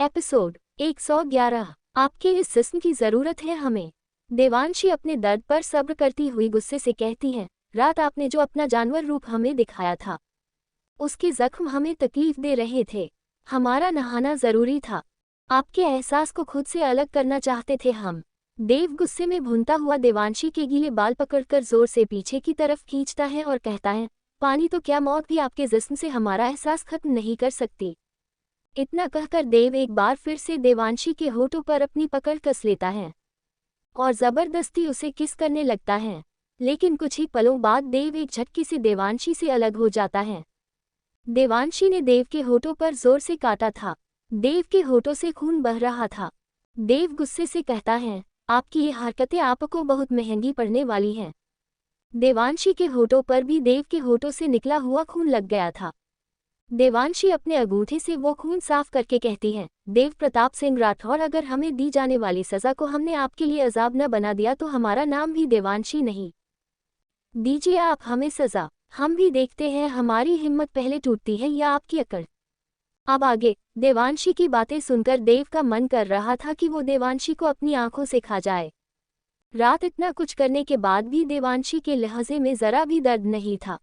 Episode 111। आपके इस जिस्म की जरूरत है हमें। देवांशी अपने दर्द पर सब्र करती हुई गुस्से से कहती है, रात आपने जो अपना जानवर रूप हमें दिखाया था, उसके जख्म हमें तकलीफ दे रहे थे। हमारा नहाना जरूरी था। आपके एहसास को खुद से अलग करना चाहते थे हम। देव गुस्से में भूनता हुआ देवांशी के गीले बाल पकड़कर जोर से पीछे की तरफ खींचता है और कहता है, पानी तो क्या मौत भी आपके जिस्म से हमारा एहसास खत्म नहीं कर सकती। इतना कहकर देव एक बार फिर से देवांशी के होठों पर अपनी पकड़ कस लेता है और जबरदस्ती उसे किस करने लगता है। लेकिन कुछ ही पलों बाद देव एक झटके से देवांशी से अलग हो जाता है। देवांशी ने देव के होठों पर जोर से काटा था। देव के होठों से खून बह रहा था। देव गुस्से से कहता है, आपकी ये हरकतें आपको बहुत महंगी पड़ने वाली हैं। देवांशी के होठों पर भी देव के होठों से निकला हुआ खून लग गया था। देवांशी अपने अंगूठे से वो खून साफ करके कहती है, देव प्रताप सिंह राठौर, अगर हमें दी जाने वाली सजा को हमने आपके लिए अजाब न बना दिया तो हमारा नाम भी देवांशी नहीं। दीजिए आप हमें सजा, हम भी देखते हैं हमारी हिम्मत पहले टूटती है या आपकी अकड़। अब आगे। देवांशी की बातें सुनकर देव का मन कर रहा था कि वो देवांशी को अपनी आंखों से खा जाए। रात इतना कुछ करने के बाद भी देवांशी के लहजे में जरा भी दर्द नहीं था।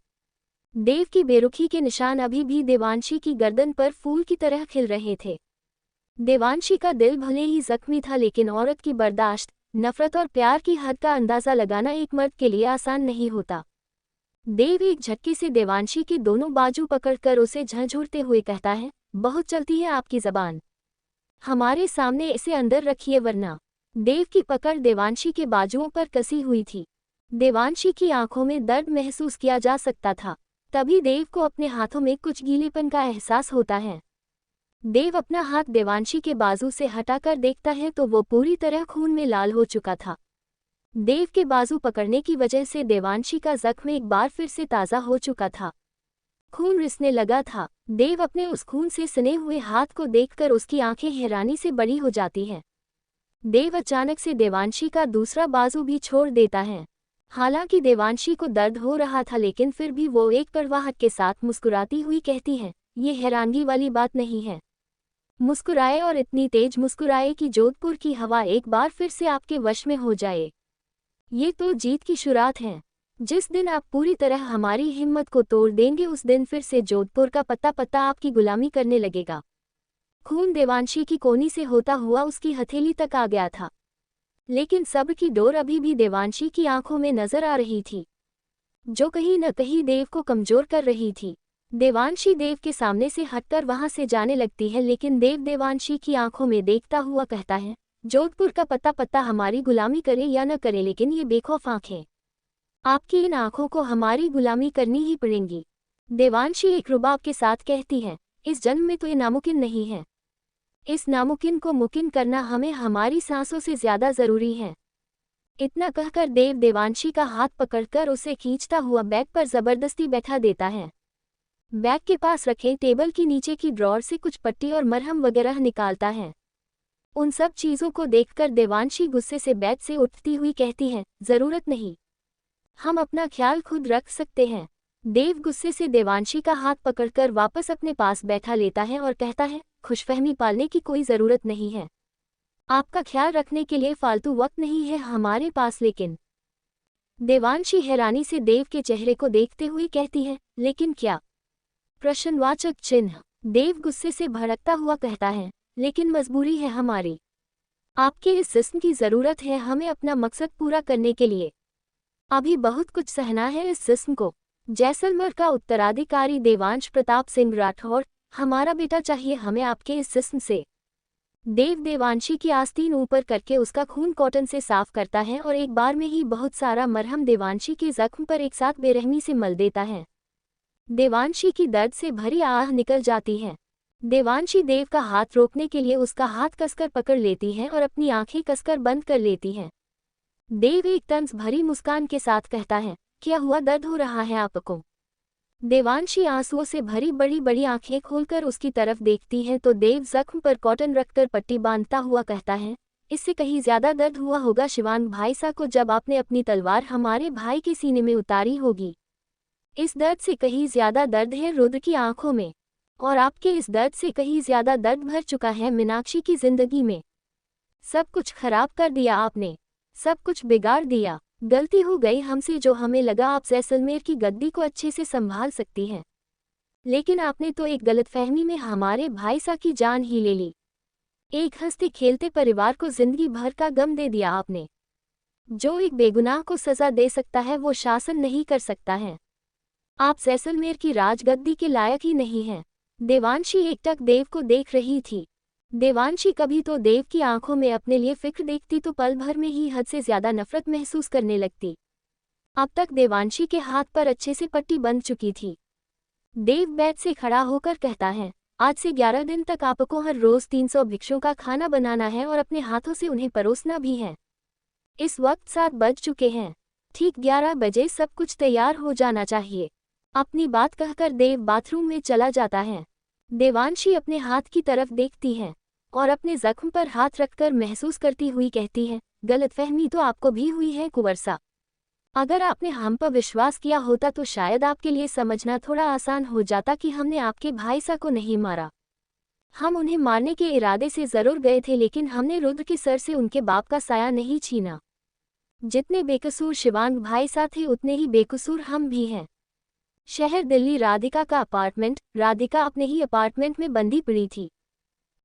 देव की बेरुखी के निशान अभी भी देवांशी की गर्दन पर फूल की तरह खिल रहे थे। देवांशी का दिल भले ही जख्मी था, लेकिन औरत की बर्दाश्त, नफरत और प्यार की हद का अंदाजा लगाना एक मर्द के लिए आसान नहीं होता। देव एक झटके से देवांशी के दोनों बाजू पकड़कर उसे झंझोड़ते हुए कहता है, बहुत चलती है आपकी जबान, हमारे सामने इसे अंदर रखिए वरना। देव की पकड़ देवांशी के बाजुओं पर कसी हुई थी। देवांशी की आंखों में दर्द महसूस किया जा सकता था। तभी देव को अपने हाथों में कुछ गीलेपन का एहसास होता है। देव अपना हाथ देवांशी के बाजू से हटाकर देखता है तो वो पूरी तरह खून में लाल हो चुका था। देव के बाजू पकड़ने की वजह से देवांशी का जख्म एक बार फिर से ताज़ा हो चुका था। खून रिसने लगा था। देव अपने उस खून से सने हुए हाथ को देखकर उसकी आंखें हैरानी से बड़ी हो जाती हैं। देव अचानक से देवांशी का दूसरा बाजू भी छोड़ देता है। हालांकि देवांशी को दर्द हो रहा था, लेकिन फिर भी वो एक कड़वाहट के साथ मुस्कुराती हुई कहती है, ये हैरानगी वाली बात नहीं है। मुस्कुराए और इतनी तेज मुस्कुराए कि जोधपुर की हवा एक बार फिर से आपके वश में हो जाए। ये तो जीत की शुरुआत है। जिस दिन आप पूरी तरह हमारी हिम्मत को तोड़ देंगे उस दिन फिर से जोधपुर का पत्ता पत्ता आपकी गुलामी करने लगेगा। खून देवांशी की कोहनी से होता हुआ उसकी हथेली तक आ गया था, लेकिन सब्र की डोर अभी भी देवांशी की आंखों में नजर आ रही थी, जो कहीं न कहीं देव को कमजोर कर रही थी। देवांशी देव के सामने से हटकर वहां से जाने लगती है, लेकिन देव देवांशी की आंखों में देखता हुआ कहता है, जोधपुर का पत्ता पत्ता हमारी गुलामी करे या न करे, लेकिन ये बेखौफ आंखें, आपकी इन आंखों को हमारी गुलामी करनी ही पड़ेंगी। देवांशी एक रुबाब के साथ कहती है, इस जन्म में तो ये नामुमकिन नहीं है। इस नामुमकिन को मुमकिन करना हमें हमारी सांसों से ज्यादा जरूरी है। इतना कहकर देव देवांशी का हाथ पकड़कर उसे खींचता हुआ बैग पर जबरदस्ती बैठा देता है। बैग के पास रखे टेबल की नीचे की ड्रॉर से कुछ पट्टी और मरहम वगैरह निकालता है। उन सब चीजों को देखकर देवांशी गुस्से से बैग से उठती हुई कहती है, जरूरत नहीं, हम अपना ख्याल खुद रख सकते हैं। देव गुस्से से देवांशी का हाथ पकड़कर वापस अपने पास बैठा लेता है और कहता है, खुशफहमी पालने की कोई ज़रूरत नहीं है। आपका ख्याल रखने के लिए फालतू वक्त नहीं है हमारे पास। लेकिन देवांशी हैरानी से देव के चेहरे को देखते हुए कहती है, लेकिन क्या? प्रश्नवाचक चिन्ह। देव गुस्से से भड़कता हुआ कहता है, लेकिन मजबूरी है हमारी। आपके इस जिस्म की ज़रूरत है हमें अपना मकसद पूरा करने के लिए। अभी बहुत कुछ सहना है इस जिस्म को। जैसलमेर का उत्तराधिकारी देवांश प्रताप सिंह राठौर, हमारा बेटा चाहिए हमें आपके इस जिस्म से। देव देवांशी की आस्तीन ऊपर करके उसका खून कॉटन से साफ करता है और एक बार में ही बहुत सारा मरहम देवांशी के जख्म पर एक साथ बेरहमी से मल देता है। देवांशी की दर्द से भरी आह निकल जाती है। देवांशी देव का हाथ रोकने के लिए उसका हाथ कसकर पकड़ लेती है और अपनी आंखें कसकर बंद कर लेती है। देव एक तंज भरी मुस्कान के साथ कहता है, क्या हुआ, दर्द हो रहा है आपको? देवांशी आंसुओं से भरी बड़ी बड़ी आंखें खोलकर उसकी तरफ देखती है तो देव जख्म पर कॉटन रखकर पट्टी बांधता हुआ कहता है, इससे कहीं ज्यादा दर्द हुआ होगा शिवांग भाई सा को जब आपने अपनी तलवार हमारे भाई के सीने में उतारी होगी। इस दर्द से कहीं ज्यादा दर्द है रुद्र की आंखों में। और आपके इस दर्द से कहीं ज्यादा दर्द भर चुका है मीनाक्षी की जिंदगी में। सब कुछ खराब कर दिया आपने, सब कुछ बिगाड़ दिया। गलती हो गई हमसे जो हमें लगा आप जैसलमेर की गद्दी को अच्छे से संभाल सकती हैं, लेकिन आपने तो एक गलतफहमी में हमारे भाई सा की जान ही ले ली। एक हंसते खेलते परिवार को जिंदगी भर का गम दे दिया आपने। जो एक बेगुनाह को सजा दे सकता है वो शासन नहीं कर सकता है। आप जैसलमेर की राजगद्दी के लायक ही नहीं हैं। देवांशी एकटक देव को देख रही थी। देवांशी कभी तो देव की आंखों में अपने लिए फिक्र देखती तो पल भर में ही हद से ज्यादा नफरत महसूस करने लगती। अब तक देवांशी के हाथ पर अच्छे से पट्टी बंध चुकी थी। देव बेड से खड़ा होकर कहता है, आज से 11 दिन तक आपको हर रोज 300 भिक्षुओं का खाना बनाना है और अपने हाथों से उन्हें परोसना भी है। इस वक्त 7 बज चुके हैं, ठीक 11 बजे सब कुछ तैयार हो जाना चाहिए। अपनी बात कहकर देव बाथरूम में चला जाता है। देवांशी अपने हाथ की तरफ देखती है और अपने जख्म पर हाथ रखकर महसूस करती हुई कहती है, गलतफहमी तो आपको भी हुई है कुंवर सा। अगर आपने हम पर विश्वास किया होता तो शायद आपके लिए समझना थोड़ा आसान हो जाता कि हमने आपके भाई सा को नहीं मारा। हम उन्हें मारने के इरादे से जरूर गए थे, लेकिन हमने रुद्र के सर से उनके बाप का साया नहीं छीना। जितने बेकसूर शिवांग भाई सा थे उतने ही बेकसूर हम भी हैं। शहर दिल्ली, राधिका का अपार्टमेंट। राधिका अपने ही अपार्टमेंट में बंधी पड़ी थी।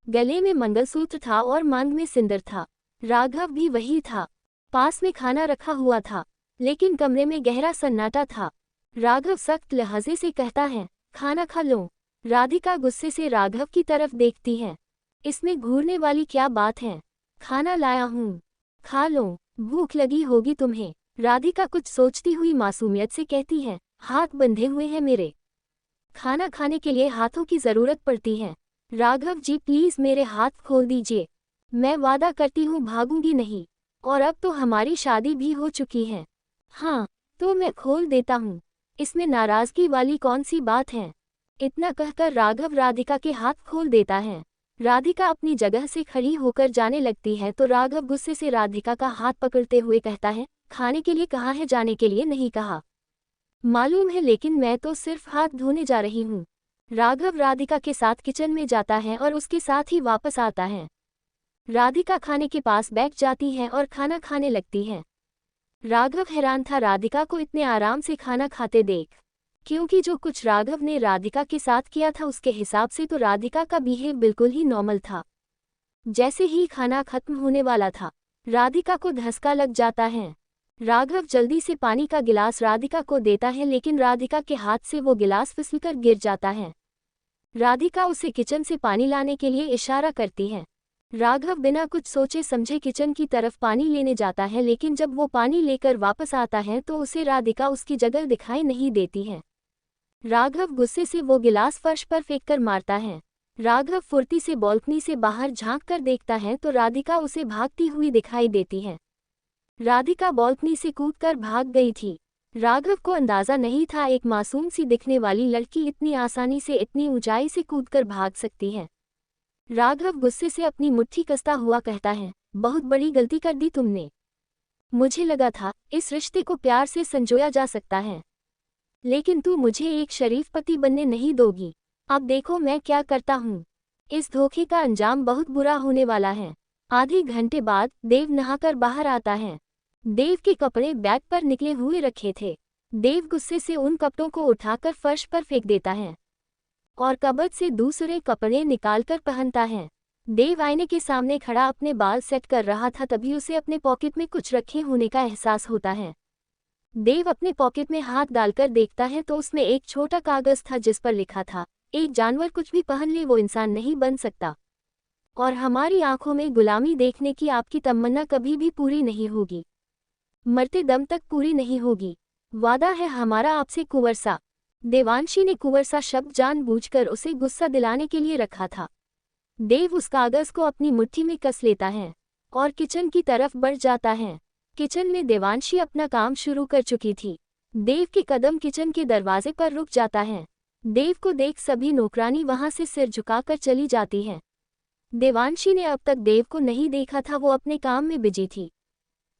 गले में मंगलसूत्र था और मांग में सिंदूर था। राघव भी वही था। पास में खाना रखा हुआ था, लेकिन कमरे में गहरा सन्नाटा था। राघव सख्त लहजे से कहता है, खाना खा लो। राधिका गुस्से से राघव की तरफ देखती है। इसमें घूरने वाली क्या बात है? खाना लाया हूँ, खा लो, भूख लगी होगी तुम्हें। राधिका कुछ सोचती हुई मासूमियत से कहती है, हाथ बंधे हुए हैं मेरे, खाना खाने के लिए हाथों की जरूरत पड़ती है। राघव जी प्लीज मेरे हाथ खोल दीजिए, मैं वादा करती हूँ भागूंगी नहीं, और अब तो हमारी शादी भी हो चुकी है। हाँ तो मैं खोल देता हूँ, इसमें नाराजगी वाली कौन सी बात है? इतना कहकर राघव राधिका के हाथ खोल देता है। राधिका अपनी जगह से खड़ी होकर जाने लगती है तो राघव गुस्से से राधिका का हाथ पकड़ते हुए कहता है, खाने के लिए कहा है, जाने के लिए नहीं कहा। मालूम है, लेकिन मैं तो सिर्फ हाथ धोने जा रही हूँ। राघव राधिका के साथ किचन में जाता है और उसके साथ ही वापस आता है। राधिका खाने के पास बैठ जाती है और खाना खाने लगती है। राघव हैरान था राधिका को इतने आराम से खाना खाते देख, क्योंकि जो कुछ राघव ने राधिका के साथ किया था उसके हिसाब से तो राधिका का बिहेव बिल्कुल ही नॉर्मल था। जैसे ही खाना खत्म होने वाला था, राधिका को धसका लग जाता है। राघव जल्दी से पानी का गिलास राधिका को देता है, लेकिन राधिका के हाथ से वो गिलास फिसलकर गिर जाता है। राधिका उसे किचन से पानी लाने के लिए इशारा करती है। राघव बिना कुछ सोचे समझे किचन की तरफ पानी लेने जाता है, लेकिन जब वो पानी लेकर वापस आता है तो उसे राधिका उसकी जगह दिखाई नहीं देती है। राघव गुस्से से वो गिलास फर्श पर फेंककर मारता है। राघव फुर्ती से बालकनी से बाहर झांक कर देखता है तो राधिका उसे भागती हुई दिखाई देती है। राधिका बालकनी से कूदकर भाग गई थी। राघव को अंदाजा नहीं था एक मासूम सी दिखने वाली लड़की इतनी आसानी से इतनी ऊंचाई से कूदकर भाग सकती है। राघव गुस्से से अपनी मुट्ठी कसता हुआ कहता है, बहुत बड़ी गलती कर दी तुमने। मुझे लगा था इस रिश्ते को प्यार से संजोया जा सकता है, लेकिन तू मुझे एक शरीफ पति बनने नहीं दोगी। अब देखो मैं क्या करता हूँ। इस धोखे का अंजाम बहुत बुरा होने वाला है। आधे घंटे बाद देव नहाकर बाहर आता है। देव के कपड़े बैग पर निकले हुए रखे थे। देव गुस्से से उन कपड़ों को उठाकर फर्श पर फेंक देता है और कबर्ड से दूसरे कपड़े निकालकर पहनता है। देव आईने के सामने खड़ा अपने बाल सेट कर रहा था, तभी उसे अपने पॉकेट में कुछ रखे होने का एहसास होता है। देव अपने पॉकेट में हाथ डालकर देखता है तो उसमें एक छोटा कागज था जिस पर लिखा था, एक जानवर कुछ भी पहन ले वो इंसान नहीं बन सकता, और हमारी आंखों में गुलामी देखने की आपकी तमन्ना कभी भी पूरी नहीं होगी, मरते दम तक पूरी नहीं होगी। वादा है हमारा आपसे कुंवर सा। देवांशी ने कुंवर सा शब्द जानबूझकर उसे गुस्सा दिलाने के लिए रखा था। देव उस कागज को अपनी मुट्ठी में कस लेता है और किचन की तरफ बढ़ जाता है। किचन में देवांशी अपना काम शुरू कर चुकी थी। देव के कदम किचन के दरवाजे पर रुक जाता है। देव को देख सभी नौकरानी वहां से सिर झुकाकर चली जाती है। देवांशी ने अब तक देव को नहीं देखा था, वो अपने काम में बिजी थी।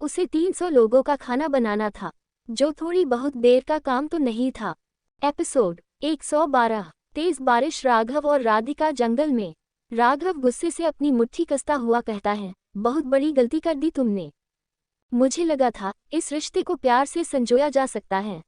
उसे 300 लोगों का खाना बनाना था, जो थोड़ी बहुत देर का काम तो नहीं था। एपिसोड 112। तेज बारिश। राघव और राधिका जंगल में। राघव गुस्से से अपनी मुट्ठी कसता हुआ कहता है, बहुत बड़ी गलती कर दी तुमने। मुझे लगा था इस रिश्ते को प्यार से संजोया जा सकता है,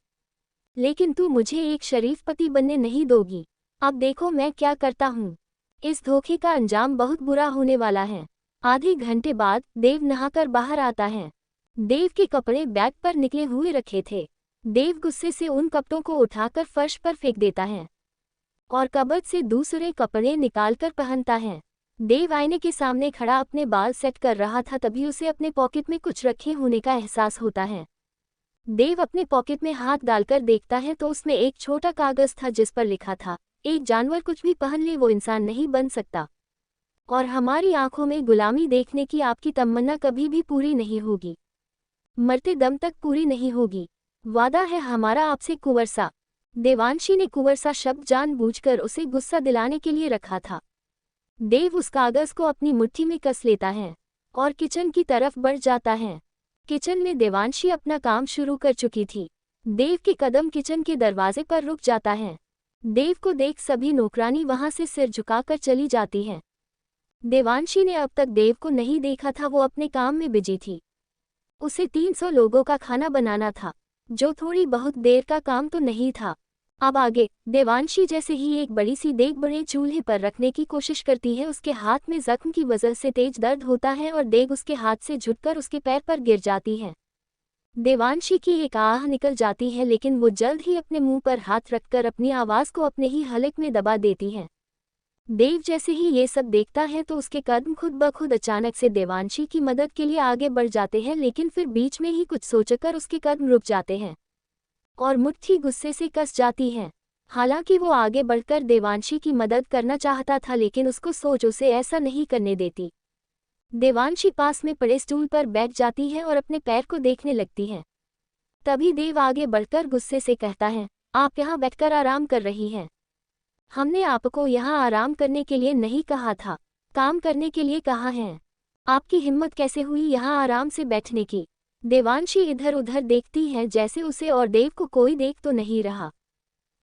लेकिन तू मुझे एक शरीफ पति बनने नहीं दोगी। अब देखो मैं क्या करता हूँ। इस धोखे का अंजाम बहुत बुरा होने वाला है। आधे घंटे बाद देव नहाकर बाहर आता है। देव के कपड़े बैग पर निकले हुए रखे थे। देव गुस्से से उन कपड़ों को उठाकर फर्श पर फेंक देता है और कबर्ड से दूसरे कपड़े निकालकर पहनता है। देव आईने के सामने खड़ा अपने बाल सेट कर रहा था, तभी उसे अपने पॉकेट में कुछ रखे होने का एहसास होता है। देव अपने पॉकेट में हाथ डालकर देखता है तो उसमें एक छोटा कागज था जिस पर लिखा था, एक जानवर कुछ भी पहन ले वो इंसान नहीं बन सकता, और हमारी आंखों में गुलामी देखने की आपकी तमन्ना कभी भी पूरी नहीं होगी, मरते दम तक पूरी नहीं होगी। वादा है हमारा आपसे कुंवरसा। देवांशी ने कुंवरसा शब्द जानबूझकर उसे गुस्सा दिलाने के लिए रखा था। देव उस कागज को अपनी मुट्ठी में कस लेता है और किचन की तरफ बढ़ जाता है। किचन में देवांशी अपना काम शुरू कर चुकी थी। देव के कदम किचन के दरवाजे पर रुक जाता है। देव को देख सभी नौकरानी वहां से सिर झुकाकर चली जाती है। देवांशी ने अब तक देव को नहीं देखा था, वो अपने काम में बिजी थी। उसे 300 लोगों का खाना बनाना था, जो थोड़ी बहुत देर का काम तो नहीं था। अब आगे देवांशी जैसे ही एक बड़ी सी देग बड़े चूल्हे पर रखने की कोशिश करती है, उसके हाथ में जख्म की वजह से तेज दर्द होता है और देग उसके हाथ से झुककर उसके पैर पर गिर जाती है। देवांशी की एक आह निकल जाती है, लेकिन वो जल्द ही अपने मुंह पर हाथ रखकर अपनी आवाज को अपने ही हलक में दबा देती है। देव जैसे ही ये सब देखता है तो उसके कदम खुद ब खुद अचानक से देवांशी की मदद के लिए आगे बढ़ जाते हैं, लेकिन फिर बीच में ही कुछ सोचकर उसके कदम रुक जाते हैं और मुट्ठी गुस्से से कस जाती है। हालांकि वो आगे बढ़कर देवांशी की मदद करना चाहता था, लेकिन उसको सोच उसे ऐसा नहीं करने देती। देवांशी पास में पड़े स्टूल पर बैठ जाती है और अपने पैर को देखने लगती है। तभी देव आगे बढ़कर गुस्से से कहता है, आप यहाँ बैठकर आराम कर रही हैं। हमने आपको यहाँ आराम करने के लिए नहीं कहा था, काम करने के लिए कहा है। आपकी हिम्मत कैसे हुई यहाँ आराम से बैठने की। देवांशी इधर उधर देखती है जैसे उसे और देव को कोई देख तो नहीं रहा।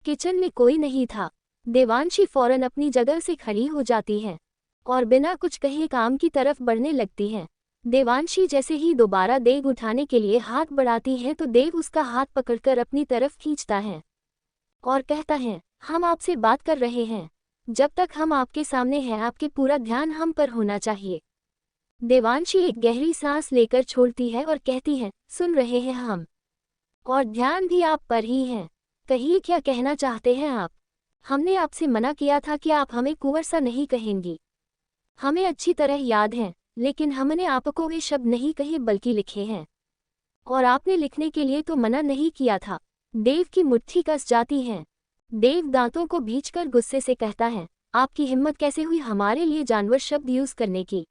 किचन में कोई नहीं था। देवांशी फौरन अपनी जगह से खड़ी हो जाती है और बिना कुछ कहे काम की तरफ बढ़ने लगती है। देवांशी जैसे ही दोबारा देग उठाने के लिए हाथ बढ़ाती है तो देव उसका हाथ पकड़कर अपनी तरफ खींचता है और कहता है, हम आपसे बात कर रहे हैं। जब तक हम आपके सामने हैं आपके पूरा ध्यान हम पर होना चाहिए। देवांशी एक गहरी सांस लेकर छोड़ती है और कहती है, सुन रहे हैं हम, और ध्यान भी आप पर ही है। कहिए क्या कहना चाहते हैं आप। हमने आपसे मना किया था कि आप हमें कुंवरसा नहीं कहेंगी। हमें अच्छी तरह याद है, लेकिन हमने आपको वे शब्द नहीं कहे बल्कि लिखे हैं, और आपने लिखने के लिए तो मना नहीं किया था। देव की मुट्ठी कस जाती है। देव दांतों को भींचकर गुस्से से कहता है, आपकी हिम्मत कैसे हुई हमारे लिए जानवर शब्द यूज करने की।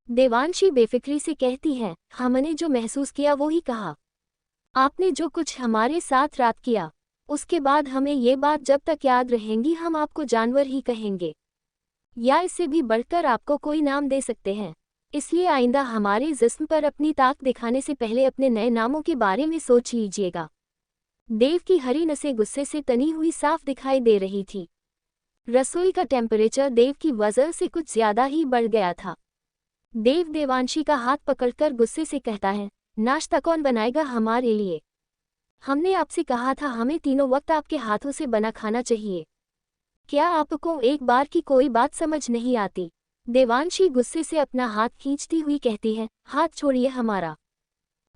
देवांशी बेफिक्री से कहती है, हमने जो महसूस किया वो ही कहा। आपने जो कुछ हमारे साथ रात किया, उसके बाद हमें ये बात जब तक याद रहेंगी हम आपको जानवर ही कहेंगे, या इससे भी बढ़कर आपको कोई नाम दे सकते हैं। इसलिए आइंदा हमारे जिस्म पर अपनी ताक दिखाने से पहले अपने नए नामों के बारे में सोच लीजिएगा। देव की हरी नसें गुस्से से तनी हुई साफ दिखाई दे रही थी। रसोई का टेम्परेचर देव की वजह से कुछ ज्यादा ही बढ़ गया था। देव देवांशी का हाथ पकड़कर गुस्से से कहता है, नाश्ता कौन बनाएगा हमारे लिए। हमने आपसे कहा था हमें तीनों वक्त आपके हाथों से बना खाना चाहिए। क्या आपको एक बार की कोई बात समझ नहीं आती। देवांशी गुस्से से अपना हाथ खींचती हुई कहती है, हाथ छोड़िए हमारा।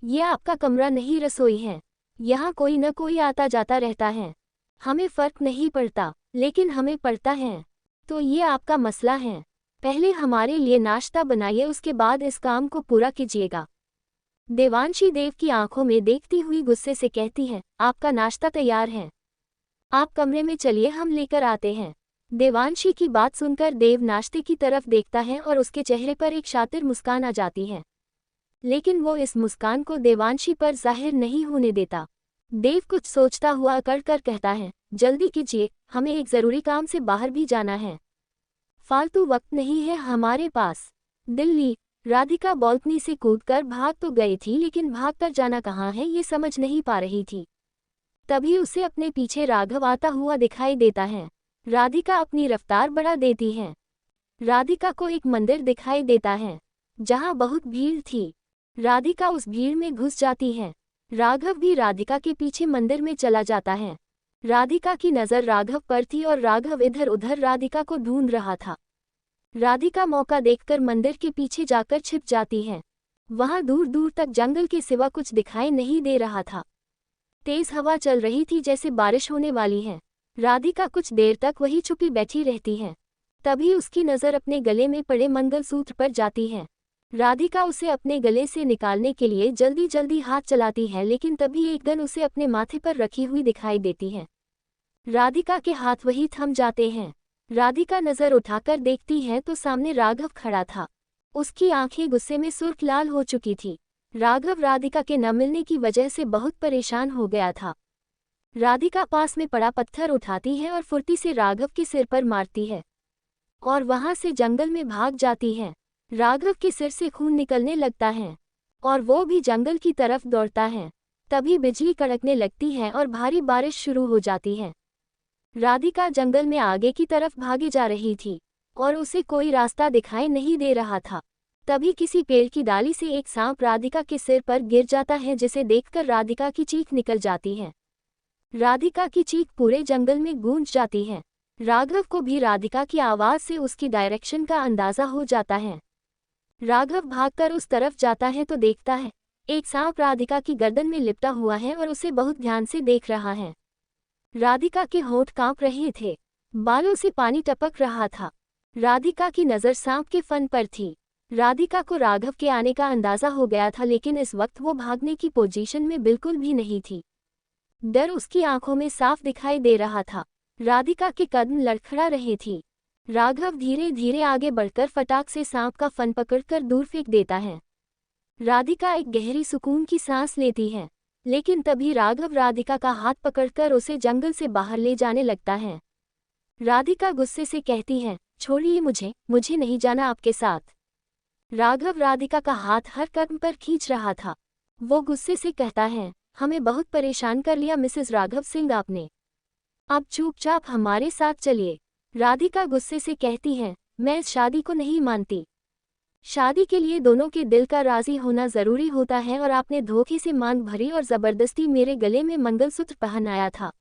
ये आपका कमरा नहीं रसोई है। यहाँ कोई न कोई आता जाता रहता है। हमें फर्क नहीं पड़ता, लेकिन हमें पड़ता है। तो ये आपका मसला है। पहले हमारे लिए नाश्ता बनाइए, उसके बाद इस काम को पूरा कीजिएगा। देवांशी देव की आंखों में देखती हुई गुस्से से कहती है, आपका नाश्ता तैयार है, आप कमरे में चलिए हम लेकर आते हैं। देवांशी की बात सुनकर देव नाश्ते की तरफ देखता है और उसके चेहरे पर एक शातिर मुस्कान आ जाती है, लेकिन वो इस मुस्कान को देवांशी पर जाहिर नहीं होने देता। देव कुछ सोचता हुआ अकड़ कर कहता है, जल्दी कीजिए, हमें एक जरूरी काम से बाहर भी जाना है। फालतू वक्त नहीं है हमारे पास। दिल्ली। राधिका बालकनी से कूदकर भाग तो गई थी, लेकिन भागकर जाना कहाँ है ये समझ नहीं पा रही थी। तभी उसे अपने पीछे राघव आता हुआ दिखाई देता है। राधिका अपनी रफ्तार बढ़ा देती है। राधिका को एक मंदिर दिखाई देता है जहां बहुत भीड़ थी। राधिका उस भीड़ में घुस जाती है। राघव भी राधिका के पीछे मंदिर में चला जाता है। राधिका की नज़र राघव पर थी और राघव इधर उधर राधिका को ढूंढ रहा था। राधिका मौका देखकर मंदिर के पीछे जाकर छिप जाती है। वहां दूर दूर तक जंगल के सिवा कुछ दिखाई नहीं दे रहा था। तेज हवा चल रही थी, जैसे बारिश होने वाली है। राधिका कुछ देर तक वही छुपी बैठी रहती है। तभी उसकी नज़र अपने गले में पड़े मंगलसूत्र पर जाती है। राधिका उसे अपने गले से निकालने के लिए जल्दी जल्दी हाथ चलाती है, लेकिन तभी एक गन उसे अपने माथे पर रखी हुई दिखाई देती है। राधिका के हाथ वही थम जाते हैं। राधिका नज़र उठाकर देखती है तो सामने राघव खड़ा था। उसकी आंखें गुस्से में सुर्ख लाल हो चुकी थी। राघव राधिका के न मिलने की वजह से बहुत परेशान हो गया था। राधिका पास में पड़ा पत्थर उठाती है और फुर्ती से राघव के सिर पर मारती है और वहां से जंगल में भाग जाती है। राघव के सिर से खून निकलने लगता है और वो भी जंगल की तरफ दौड़ता है। तभी बिजली कड़कने लगती है और भारी बारिश शुरू हो जाती है। राधिका जंगल में आगे की तरफ भागे जा रही थी और उसे कोई रास्ता दिखाई नहीं दे रहा था। तभी किसी पेड़ की डाली से एक सांप राधिका के सिर पर गिर जाता है, जिसे देखकर राधिका की चीख निकल जाती है। राधिका की चीख पूरे जंगल में गूंज जाती है। राघव को भी राधिका की आवाज़ से उसकी डायरेक्शन का अंदाज़ा हो जाता है। राघव भागकर उस तरफ जाता है तो देखता है एक सांप राधिका की गर्दन में लिपटा हुआ है और उसे बहुत ध्यान से देख रहा है। राधिका के होंठ कांप रहे थे, बालों से पानी टपक रहा था। राधिका की नज़र सांप के फन पर थी। राधिका को राघव के आने का अंदाज़ा हो गया था, लेकिन इस वक्त वो भागने की पोजीशन में बिल्कुल भी नहीं थी। डर उसकी आंखों में साफ दिखाई दे रहा था। राधिका के कदम लड़खड़ा रहे थी। राघव धीरे धीरे आगे बढ़कर फटाक से सांप का फन पकड़कर दूर फेंक देता है। राधिका एक गहरी सुकून की सांस लेती है, लेकिन तभी राघव राधिका का हाथ पकड़कर उसे जंगल से बाहर ले जाने लगता है। राधिका गुस्से से कहती है, छोड़िए मुझे नहीं जाना आपके साथ। राघव राधिका का हाथ हर कदम पर खींच रहा था। वो गुस्से से कहता है, हमें बहुत परेशान कर लिया मिसेस राघव सिंह आपने, अब चुपचाप हमारे साथ चलिए। राधिका गुस्से से कहती है, मैं इस शादी को नहीं मानती। शादी के लिए दोनों के दिल का राजी होना जरूरी होता है और आपने धोखे से मांग भरी और जबरदस्ती मेरे गले में मंगलसूत्र पहनाया था।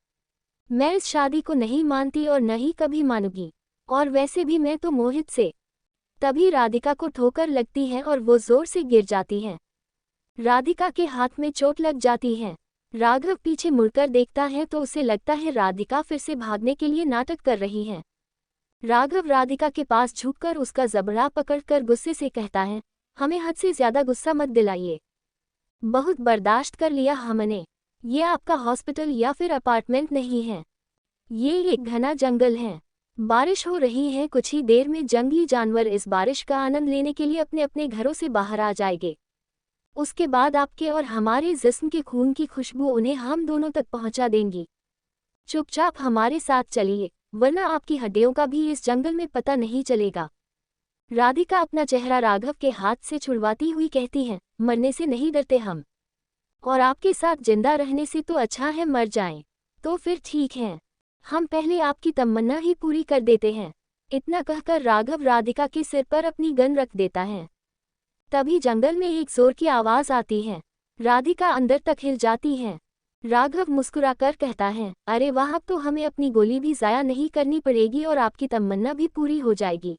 मैं इस शादी को नहीं मानती और न ही कभी मानूंगी, और वैसे भी मैं तो मोहित से। तभी राधिका को ठोकर लगती है और वो जोर से गिर जाती है। राधिका के हाथ में चोट लग जाती है। राघव पीछे मुड़कर देखता है तो उसे लगता है राधिका फिर से भागने के लिए नाटक कर रही है। राघव राधिका के पास झुककर उसका जबड़ा पकड़कर गुस्से से कहता है, हमें हद से ज्यादा गुस्सा मत दिलाइए। बहुत बर्दाश्त कर लिया हमने। ये आपका हॉस्पिटल या फिर अपार्टमेंट नहीं है, ये एक घना जंगल है। बारिश हो रही है, कुछ ही देर में जंगली जानवर इस बारिश का आनंद लेने के लिए अपने अपने घरों से बाहर आ जाएंगे। उसके बाद आपके और हमारे जिस्म के खून की खुशबू उन्हें हम दोनों तक पहुंचा देंगी। चुपचाप हमारे साथ चलिए, वरना आपकी हड्डियों का भी इस जंगल में पता नहीं चलेगा। राधिका अपना चेहरा राघव के हाथ से छुड़वाती हुई कहती है, मरने से नहीं डरते हम, और आपके साथ जिंदा रहने से तो अच्छा है मर जाएं। तो फिर ठीक है, हम पहले आपकी तमन्ना ही पूरी कर देते हैं। इतना कहकर राघव राधिका के सिर पर अपनी गन रख देता है। तभी जंगल में एक जोर की आवाज आती है। राधिका अंदर तक हिल जाती है। राघव मुस्कुराकर कहता है, अरे वाह, अब तो हमें अपनी गोली भी ज़ाया नहीं करनी पड़ेगी और आपकी तमन्ना भी पूरी हो जाएगी।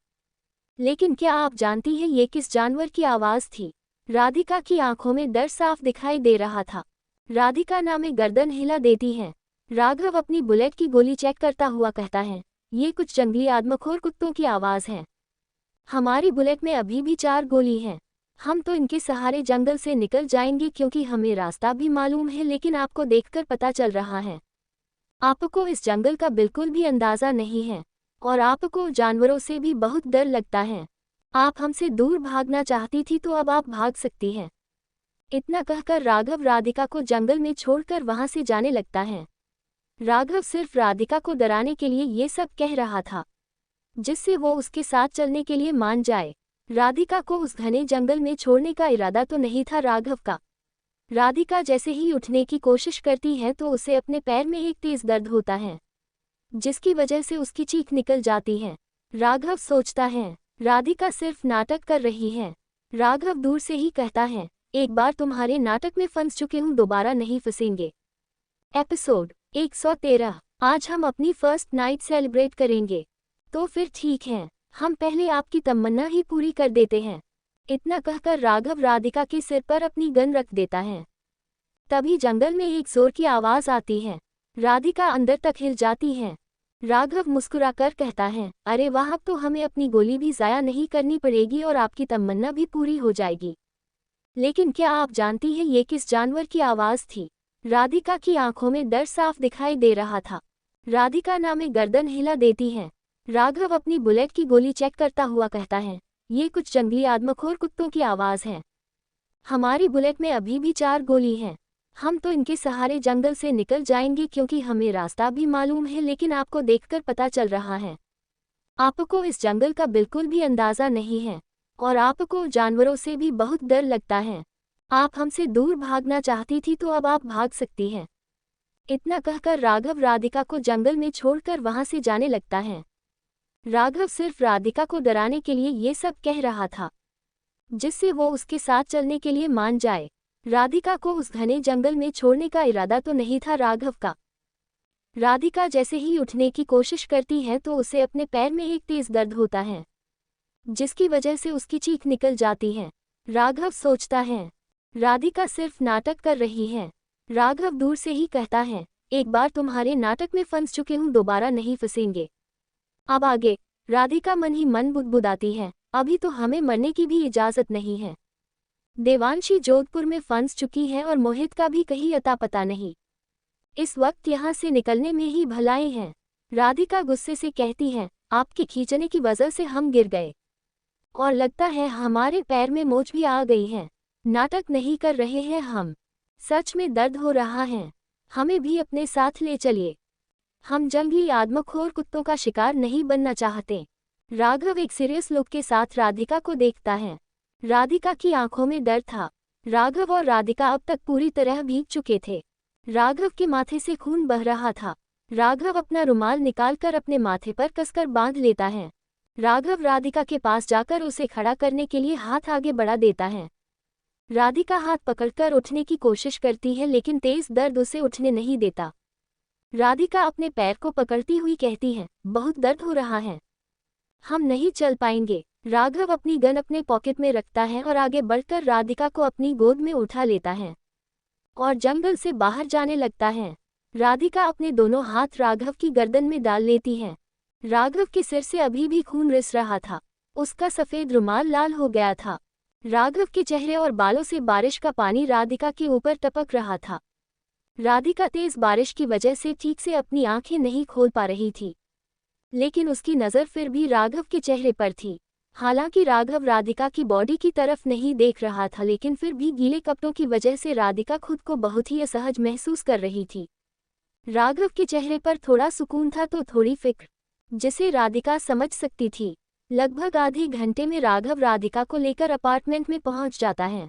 लेकिन क्या आप जानती हैं ये किस जानवर की आवाज़ थी? राधिका की आंखों में डर साफ दिखाई दे रहा था। राधिका नामे गर्दन हिला देती है। राघव अपनी बुलेट की गोली चेक करता हुआ कहता है, ये कुछ जंगली आदमखोर कुत्तों की आवाज़ है। हमारी बुलेट में अभी भी 4 गोली हैं। हम तो इनके सहारे जंगल से निकल जाएंगे, क्योंकि हमें रास्ता भी मालूम है, लेकिन आपको देखकर पता चल रहा है आपको इस जंगल का बिल्कुल भी अंदाज़ा नहीं है और आपको जानवरों से भी बहुत डर लगता है। आप हमसे दूर भागना चाहती थी तो अब आप भाग सकती हैं। इतना कहकर राघव राधिका को जंगल में छोड़कर वहां से जाने लगता है। राघव सिर्फ राधिका को डराने के लिए ये सब कह रहा था, जिससे वो उसके साथ चलने के लिए मान जाए। राधिका को उस घने जंगल में छोड़ने का इरादा तो नहीं था राघव का। राधिका जैसे ही उठने की कोशिश करती है तो उसे अपने पैर में एक तेज दर्द होता है। जिसकी वजह से उसकी चीख निकल जाती है। राघव सोचता है राधिका सिर्फ नाटक कर रही है। राघव दूर से ही कहता है, एक बार तुम्हारे नाटक में फंस चुके हूँ, दोबारा नहीं फंसेंगे। एपिसोड 113। आज हम अपनी फर्स्ट नाइट सेलिब्रेट करेंगे। तो फिर ठीक है, हम पहले आपकी तमन्ना ही पूरी कर देते हैं। इतना कहकर राघव राधिका के सिर पर अपनी गन रख देता है। तभी जंगल में एक जोर की आवाज आती है। राधिका अंदर तक हिल जाती है। राघव मुस्कुराकर कहता है, अरे वाह, अब तो हमें अपनी गोली भी ज़ाया नहीं करनी पड़ेगी और आपकी तमन्ना भी पूरी हो जाएगी। लेकिन क्या आप जानती हैं ये किस जानवर की आवाज़ थी? राधिका की आंखों में डर साफ दिखाई दे रहा था। राधिका नामे गर्दन हिला देती है। राघव अपनी बुलेट की गोली चेक करता हुआ कहता है, ये कुछ जंगली आदमखोर कुत्तों की आवाज़ है। हमारी बुलेट में अभी भी 4 गोली हैं। हम तो इनके सहारे जंगल से निकल जाएंगे क्योंकि हमें रास्ता भी मालूम है, लेकिन आपको देखकर पता चल रहा है आपको इस जंगल का बिल्कुल भी अंदाज़ा नहीं है और आपको जानवरों से भी बहुत डर लगता है। आप हमसे दूर भागना चाहती थी तो अब आप भाग सकती हैं। इतना कहकर राघव राधिका को जंगल में छोड़कर वहां से जाने लगता है। राघव सिर्फ राधिका को डराने के लिए ये सब कह रहा था, जिससे वो उसके साथ चलने के लिए मान जाए। राधिका को उस घने जंगल में छोड़ने का इरादा तो नहीं था राघव का। राधिका जैसे ही उठने की कोशिश करती है तो उसे अपने पैर में एक तेज दर्द होता है, जिसकी वजह से उसकी चीख निकल जाती है। राघव सोचता है राधिका सिर्फ नाटक कर रही है। राघव दूर से ही कहता है, एक बार तुम्हारे नाटक में फंस चुके हूँ, दोबारा नहीं फंसेंगे। अब आगे राधिका मन ही मन बुदबुदाती है, अभी तो हमें मरने की भी इजाज़त नहीं है। देवांशी जोधपुर में फंस चुकी है और मोहित का भी कहीं अता पता नहीं। इस वक्त यहाँ से निकलने में ही भलाई है। राधिका गुस्से से कहती है, आपके खींचने की वजह से हम गिर गए और लगता है हमारे पैर में मोच भी आ गई है। नाटक नहीं कर रहे हैं हम, सच में दर्द हो रहा है। हमें भी अपने साथ ले चलिए, हम जंगली आदमखोर कुत्तों का शिकार नहीं बनना चाहते। राघव एक सीरियस लुक के साथ राधिका को देखता है। राधिका की आंखों में डर था। राघव और राधिका अब तक पूरी तरह भीग चुके थे। राघव के माथे से खून बह रहा था। राघव अपना रुमाल निकालकर अपने माथे पर कसकर बांध लेता है। राघव राधिका के पास जाकर उसे खड़ा करने के लिए हाथ आगे बढ़ा देता है। राधिका हाथ पकड़कर उठने की कोशिश करती है, लेकिन तेज दर्द उसे उठने नहीं देता। राधिका अपने पैर को पकड़ती हुई कहती है, बहुत दर्द हो रहा है, हम नहीं चल पाएंगे। राघव अपनी गन अपने पॉकेट में रखता है और आगे बढ़कर राधिका को अपनी गोद में उठा लेता है और जंगल से बाहर जाने लगता है। राधिका अपने दोनों हाथ राघव की गर्दन में डाल लेती है। राघव के सिर से अभी भी खून रिस रहा था। उसका सफ़ेद रुमाल लाल हो गया था। राघव के चेहरे और बालों से बारिश का पानी राधिका के ऊपर टपक रहा था। राधिका तेज बारिश की वजह से ठीक से अपनी आंखें नहीं खोल पा रही थी, लेकिन उसकी नज़र फिर भी राघव के चेहरे पर थी। हालांकि राघव राधिका की बॉडी की तरफ नहीं देख रहा था, लेकिन फिर भी गीले कपड़ों की वजह से राधिका खुद को बहुत ही असहज महसूस कर रही थी। राघव के चेहरे पर थोड़ा सुकून था तो थोड़ी फिक्र, जिसे राधिका समझ सकती थी। लगभग आधे घंटे में राघव राधिका को लेकर अपार्टमेंट में पहुंच जाता है।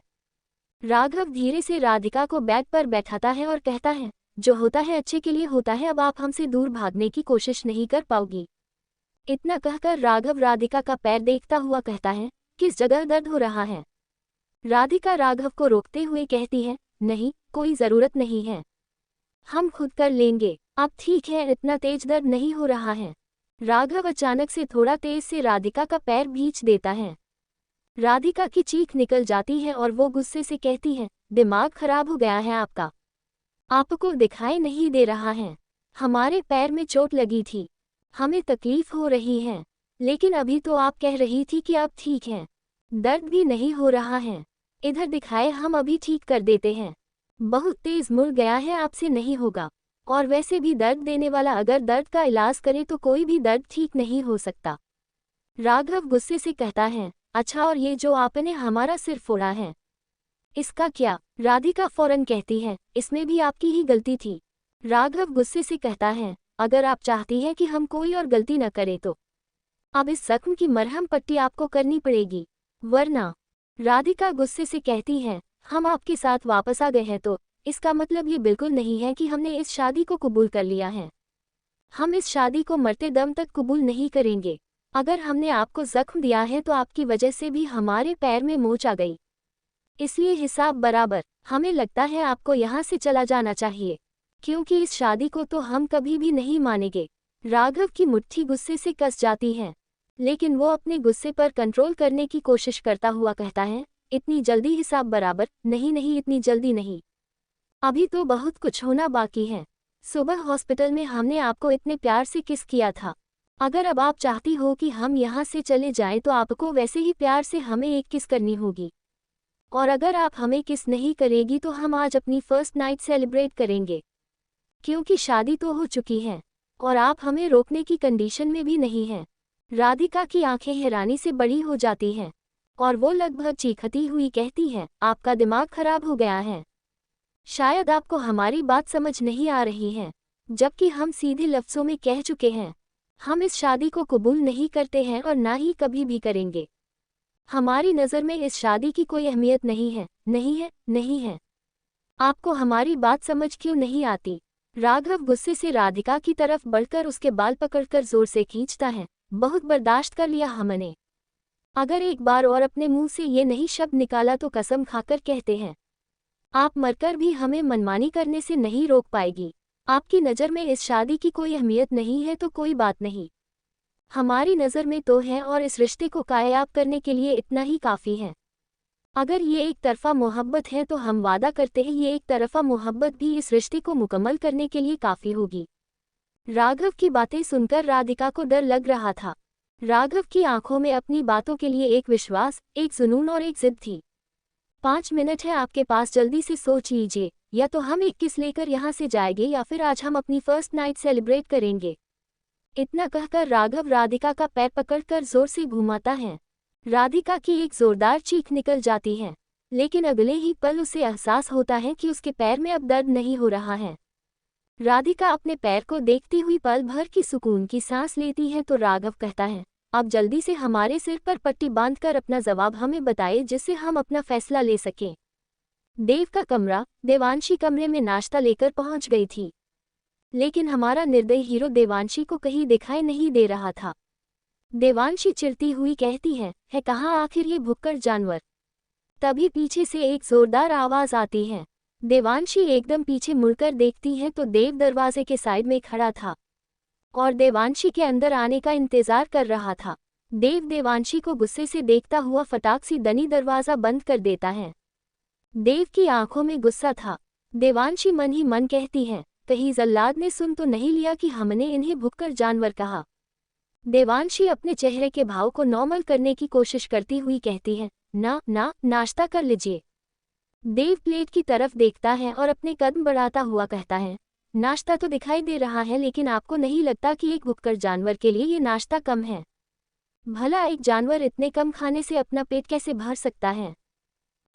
राघव धीरे से राधिका को बेड पर बैठाता है और कहता है, जो होता है अच्छे के लिए होता है, अब आप हमसे दूर भागने की कोशिश नहीं कर पाओगी। इतना कहकर राघव राधिका का पैर देखता हुआ कहता है, किस जगह दर्द हो रहा है? राधिका राघव को रोकते हुए कहती है, नहीं, कोई ज़रूरत नहीं है, हम खुद कर लेंगे। अब ठीक है, इतना तेज दर्द नहीं हो रहा है। राघव अचानक से थोड़ा तेज से राधिका का पैर भींच देता है। राधिका की चीख निकल जाती है और वो गुस्से से कहती है, दिमाग खराब हो गया है आपका? आपको दिखाई नहीं दे रहा है? हमारे पैर में चोट लगी थी, हमें तकलीफ हो रही है, लेकिन अभी तो आप कह रही थी कि आप ठीक हैं, दर्द भी नहीं हो रहा है। इधर दिखाए, हम अभी ठीक कर देते हैं। बहुत तेज मुड़ गया है, आपसे नहीं होगा। और वैसे भी दर्द देने वाला अगर दर्द का इलाज करे तो कोई भी दर्द ठीक नहीं हो सकता। राघव गुस्से से कहता है, अच्छा, और ये जो आपने हमारा सिर फोड़ा है, इसका क्या? राधिका फौरन कहती है, इसमें भी आपकी ही गलती थी। राघव गुस्से से कहता है, अगर आप चाहती हैं कि हम कोई और गलती न करें तो अब इस जख्म की मरहम पट्टी आपको करनी पड़ेगी, वरना। राधिका गुस्से से कहती है, हम आपके साथ वापस आ गए हैं तो इसका मतलब ये बिल्कुल नहीं है कि हमने इस शादी को कबूल कर लिया है। हम इस शादी को मरते दम तक कबूल नहीं करेंगे। अगर हमने आपको जख्म दिया है तो आपकी वजह से भी हमारे पैर में मोच आ गई, इसलिए हिसाब बराबर। हमें लगता है आपको यहाँ से चला जाना चाहिए, क्योंकि इस शादी को तो हम कभी भी नहीं मानेंगे। राघव की मुट्ठी गुस्से से कस जाती है, लेकिन वो अपने गुस्से पर कंट्रोल करने की कोशिश करता हुआ कहता है, इतनी जल्दी हिसाब बराबर? नहीं नहीं, इतनी जल्दी नहीं, अभी तो बहुत कुछ होना बाकी है। सुबह हॉस्पिटल में हमने आपको इतने प्यार से किस किया था। अगर अब आप चाहती हो कि हम यहाँ से चले जाएं तो आपको वैसे ही प्यार से हमें एक किस करनी होगी। और अगर आप हमें किस नहीं करेगी तो हम आज अपनी फर्स्ट नाइट सेलिब्रेट करेंगे, क्योंकि शादी तो हो चुकी है और आप हमें रोकने की कंडीशन में भी नहीं हैं। राधिका की आंखें हैरानी से बड़ी हो जाती हैं और वो लगभग चीखती हुई कहती है, आपका दिमाग खराब हो गया है। शायद आपको हमारी बात समझ नहीं आ रही है, जबकि हम सीधे लफ्ज़ों में कह चुके हैं, हम इस शादी को कबूल नहीं करते हैं और ना ही कभी भी करेंगे। हमारी नज़र में इस शादी की कोई अहमियत नहीं है, नहीं है, नहीं है। आपको हमारी बात समझ क्यों नहीं आती? राघव गुस्से से राधिका की तरफ बढ़कर उसके बाल पकड़कर जोर से खींचता है, बहुत बर्दाश्त कर लिया हमने। अगर एक बार और अपने मुंह से ये नहीं शब्द निकाला तो कसम खाकर कहते हैं, आप मरकर भी हमें मनमानी करने से नहीं रोक पाएगी। आपकी नज़र में इस शादी की कोई अहमियत नहीं है तो कोई बात नहीं, हमारी नज़र में तो है और इस रिश्ते को कामयाब करने के लिए इतना ही काफ़ी है। अगर ये एक तरफा मोहब्बत है तो हम वादा करते हैं ये एक तरफा मोहब्बत भी इस रिश्ते को मुकम्मल करने के लिए काफ़ी होगी। राघव की बातें सुनकर राधिका को डर लग रहा था। राघव की आंखों में अपनी बातों के लिए एक विश्वास, एक जुनून और एक जिद थी। 5 मिनट है आपके पास, जल्दी से सोच लीजिए, या तो हम एक किस लेकर यहाँ से जाएंगे या फिर आज हम अपनी फर्स्ट नाइट सेलिब्रेट करेंगे। इतना कहकर राघव राधिका का पैर पकड़कर जोर से घुमाता है। राधिका की एक जोरदार चीख निकल जाती है, लेकिन अगले ही पल उसे एहसास होता है कि उसके पैर में अब दर्द नहीं हो रहा है। राधिका अपने पैर को देखती हुई पल भर की सुकून की सांस लेती है तो राघव कहता है, अब जल्दी से हमारे सिर पर पट्टी बांधकर अपना जवाब हमें बताइए जिससे हम अपना फैसला ले सकें। देव का कमरा। देवांशी कमरे में नाश्ता लेकर पहुंच गई थी, लेकिन हमारा निर्दयी हीरो देवांशी को कहीं दिखाई नहीं दे रहा था। देवांशी चिढ़ती हुई कहती है कहाँ आखिर ये भुक्कड़ जानवर? तभी पीछे से एक जोरदार आवाज आती है। देवांशी एकदम पीछे मुड़कर देखती है तो देव दरवाजे के साइड में खड़ा था और देवांशी के अंदर आने का इंतजार कर रहा था। देव देवांशी को गुस्से से देखता हुआ फटाक सी दनी दरवाजा बंद कर देता है। देव की आंखों में गुस्सा था। देवांशी मन ही मन कहती है, कहीं जल्लाद ने सुन तो नहीं लिया कि हमने इन्हें भुक्कड़ जानवर कहा। देवांशी अपने चेहरे के भाव को नॉर्मल करने की कोशिश करती हुई कहती है, ना नाश्ता कर लीजिए। देव प्लेट की तरफ देखता है और अपने कदम बढ़ाता हुआ कहता है, नाश्ता तो दिखाई दे रहा है, लेकिन आपको नहीं लगता कि एक भुक्कड़ जानवर के लिए ये नाश्ता कम है? भला एक जानवर इतने कम खाने से अपना पेट कैसे भर सकता है?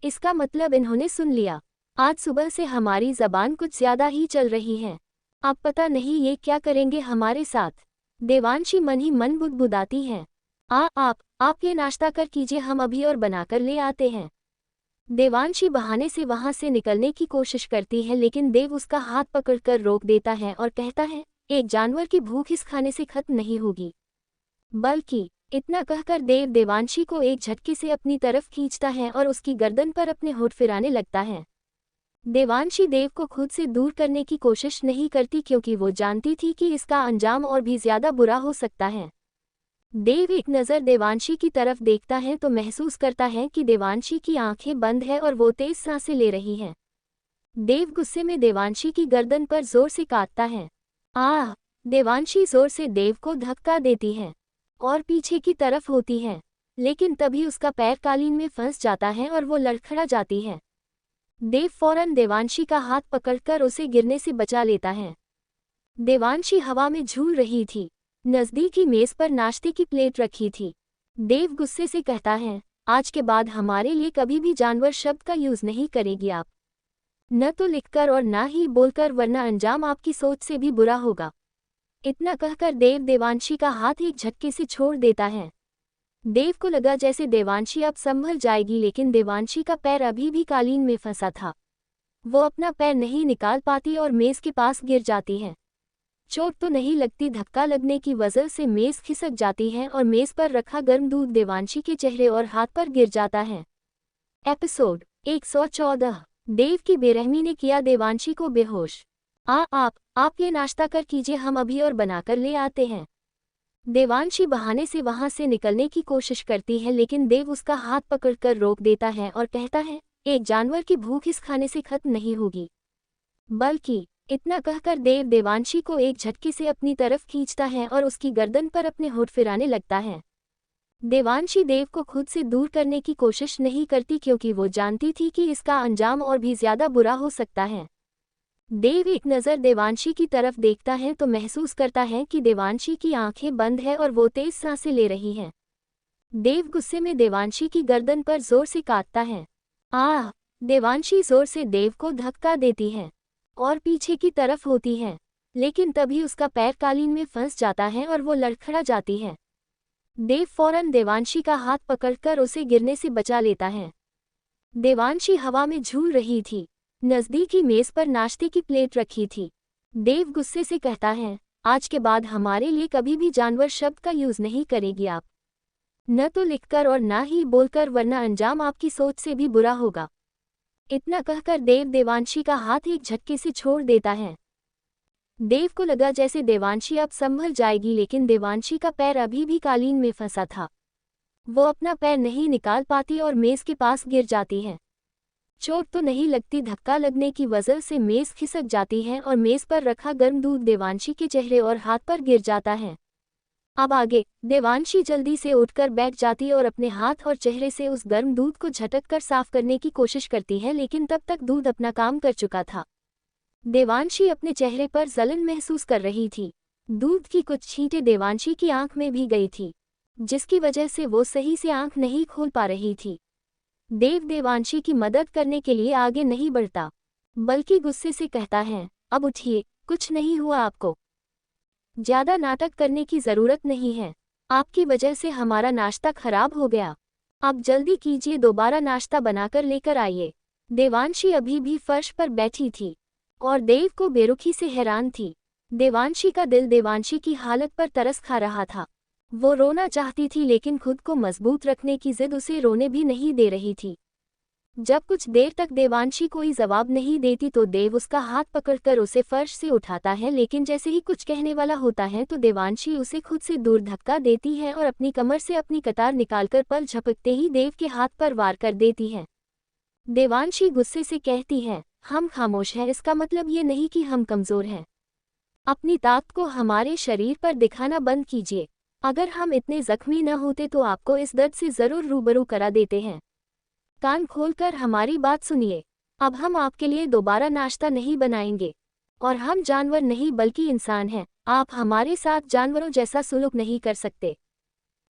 इसका मतलब इन्होंने सुन लिया। आज सुबह से हमारी जबान कुछ ज्यादा ही चल रही है। अब पता नहीं ये क्या करेंगे हमारे साथ। देवांशी मन ही मन बुदबुदाती है, आप ये नाश्ता कर कीजिए, हम अभी और बनाकर ले आते हैं। देवांशी बहाने से वहां से निकलने की कोशिश करती है, लेकिन देव उसका हाथ पकड़कर रोक देता है और कहता है, एक जानवर की भूख इस खाने से खत्म नहीं होगी। बल्कि इतना कहकर देव देवांशी को एक झटके से अपनी तरफ खींचता है और उसकी गर्दन पर अपने होठ फिराने लगता है। देवांशी देव को खुद से दूर करने की कोशिश नहीं करती, क्योंकि वो जानती थी कि इसका अंजाम और भी ज्यादा बुरा हो सकता है। देव एक नज़र देवांशी की तरफ देखता है तो महसूस करता है कि देवांशी की आंखें बंद है और वो तेज सांसें ले रही है। देव गुस्से में देवांशी की गर्दन पर जोर से काटता है। देवांशी जोर से देव को धक्का देती है और पीछे की तरफ होती है, लेकिन तभी उसका पैर कालीन में फंस जाता है और वो लड़खड़ा जाती है। देव फौरन देवांशी का हाथ पकड़कर उसे गिरने से बचा लेता है। देवांशी हवा में झूल रही थी। नज़दीकी मेज पर नाश्ते की प्लेट रखी थी। देव गुस्से से कहता है, आज के बाद हमारे लिए कभी भी जानवर शब्द का यूज नहीं करेगी आप, न तो लिखकर और ना ही बोलकर, वरना अंजाम आपकी सोच से भी बुरा होगा। इतना कहकर देव देवांशी का हाथ एक झटके से छोड़ देता है। देव को लगा जैसे देवांशी अब संभल जाएगी, लेकिन देवांशी का पैर अभी भी कालीन में फंसा था। वो अपना पैर नहीं निकाल पाती और मेज के पास गिर जाती है। चोट तो नहीं लगती, धक्का लगने की वजह से मेज खिसक जाती है और मेज पर रखा गर्म दूध देवांशी के चेहरे और हाथ पर गिर जाता है। एपिसोड 114। देव की बेरहमी ने किया देवांशी को बेहोश। आप ये नाश्ता कर कीजिए, हम अभी और बनाकर ले आते हैं। देवांशी बहाने से वहां से निकलने की कोशिश करती है, लेकिन देव उसका हाथ पकड़कर रोक देता है और कहता है, एक जानवर की भूख इस खाने से खत्म नहीं होगी। बल्कि इतना कहकर देव देवांशी को एक झटके से अपनी तरफ खींचता है और उसकी गर्दन पर अपने होठ फिराने लगता है। देवांशी देव को खुद से दूर करने की कोशिश नहीं करती, क्योंकि वो जानती थी कि इसका अंजाम और भी ज्यादा बुरा हो सकता है। देव एक नज़र देवांशी की तरफ देखता है तो महसूस करता है कि देवांशी की आंखें बंद है और वो तेज सांसें ले रही हैं। देव गुस्से में देवांशी की गर्दन पर जोर से काटता है। देवांशी जोर से देव को धक्का देती है और पीछे की तरफ होती है, लेकिन तभी उसका पैर कालीन में फंस जाता है और वो लड़खड़ा जाती है। देव फौरन देवांशी का हाथ पकड़कर उसे गिरने से बचा लेता है। देवांशी हवा में झूल रही थी। नज़दीकी मेज पर नाश्ते की प्लेट रखी थी। देव गुस्से से कहता है, आज के बाद हमारे लिए कभी भी जानवर शब्द का यूज नहीं करेगी आप। न तो लिखकर और ना ही बोलकर, वरना अंजाम आपकी सोच से भी बुरा होगा। इतना कहकर देव देवांशी का हाथ एक झटके से छोड़ देता है। देव को लगा जैसे देवांशी अब संभल जाएगी, लेकिन देवांशी का पैर अभी भी कालीन में फंसा था। वो अपना पैर नहीं निकाल पाती और मेज के पास गिर जाती है। चोट तो नहीं लगती, धक्का लगने की वजह से मेज खिसक जाती है और मेज पर रखा गर्म दूध देवांशी के चेहरे और हाथ पर गिर जाता है। अब आगे देवांशी जल्दी से उठकर बैठ जाती और अपने हाथ और चेहरे से उस गर्म दूध को झटक कर साफ करने की कोशिश करती है, लेकिन तब तक दूध अपना काम कर चुका था। देवांशी अपने चेहरे पर जलन महसूस कर रही थी। दूध की कुछ छींटें देवांशी की आंख में भी गई थी, जिसकी वजह से वो सही से आंख नहीं खोल पा रही थी। देव देवांशी की मदद करने के लिए आगे नहीं बढ़ता, बल्कि गुस्से से कहता है, अब उठिए, कुछ नहीं हुआ आपको। ज्यादा नाटक करने की जरूरत नहीं है, आपकी वजह से हमारा नाश्ता खराब हो गया। अब जल्दी कीजिए, दोबारा नाश्ता बनाकर लेकर आइए। देवांशी अभी भी फर्श पर बैठी थी और देव को बेरुखी से हैरान थी। देवांशी का दिल देवांशी की हालत पर तरस खा रहा था। वो रोना चाहती थी, लेकिन खुद को मजबूत रखने की जिद उसे रोने भी नहीं दे रही थी। जब कुछ देर तक देवांशी कोई जवाब नहीं देती तो देव उसका हाथ पकड़कर उसे फर्श से उठाता है, लेकिन जैसे ही कुछ कहने वाला होता है तो देवांशी उसे खुद से दूर धक्का देती है और अपनी कमर से अपनी कतार निकालकर पल झपकते ही देव के हाथ पर वार कर देती है। देवांशी गुस्से से कहती है, हम खामोश हैं, इसका मतलब ये नहीं कि हम कमजोर हैं। अपनी ताकत को हमारे शरीर पर दिखाना बंद कीजिए। अगर हम इतने जख्मी न होते तो आपको इस दर्द से जरूर रूबरू करा देते हैं। कान खोलकर हमारी बात सुनिए। अब हम आपके लिए दोबारा नाश्ता नहीं बनाएंगे, और हम जानवर नहीं बल्कि इंसान हैं। आप हमारे साथ जानवरों जैसा सुलूक नहीं कर सकते।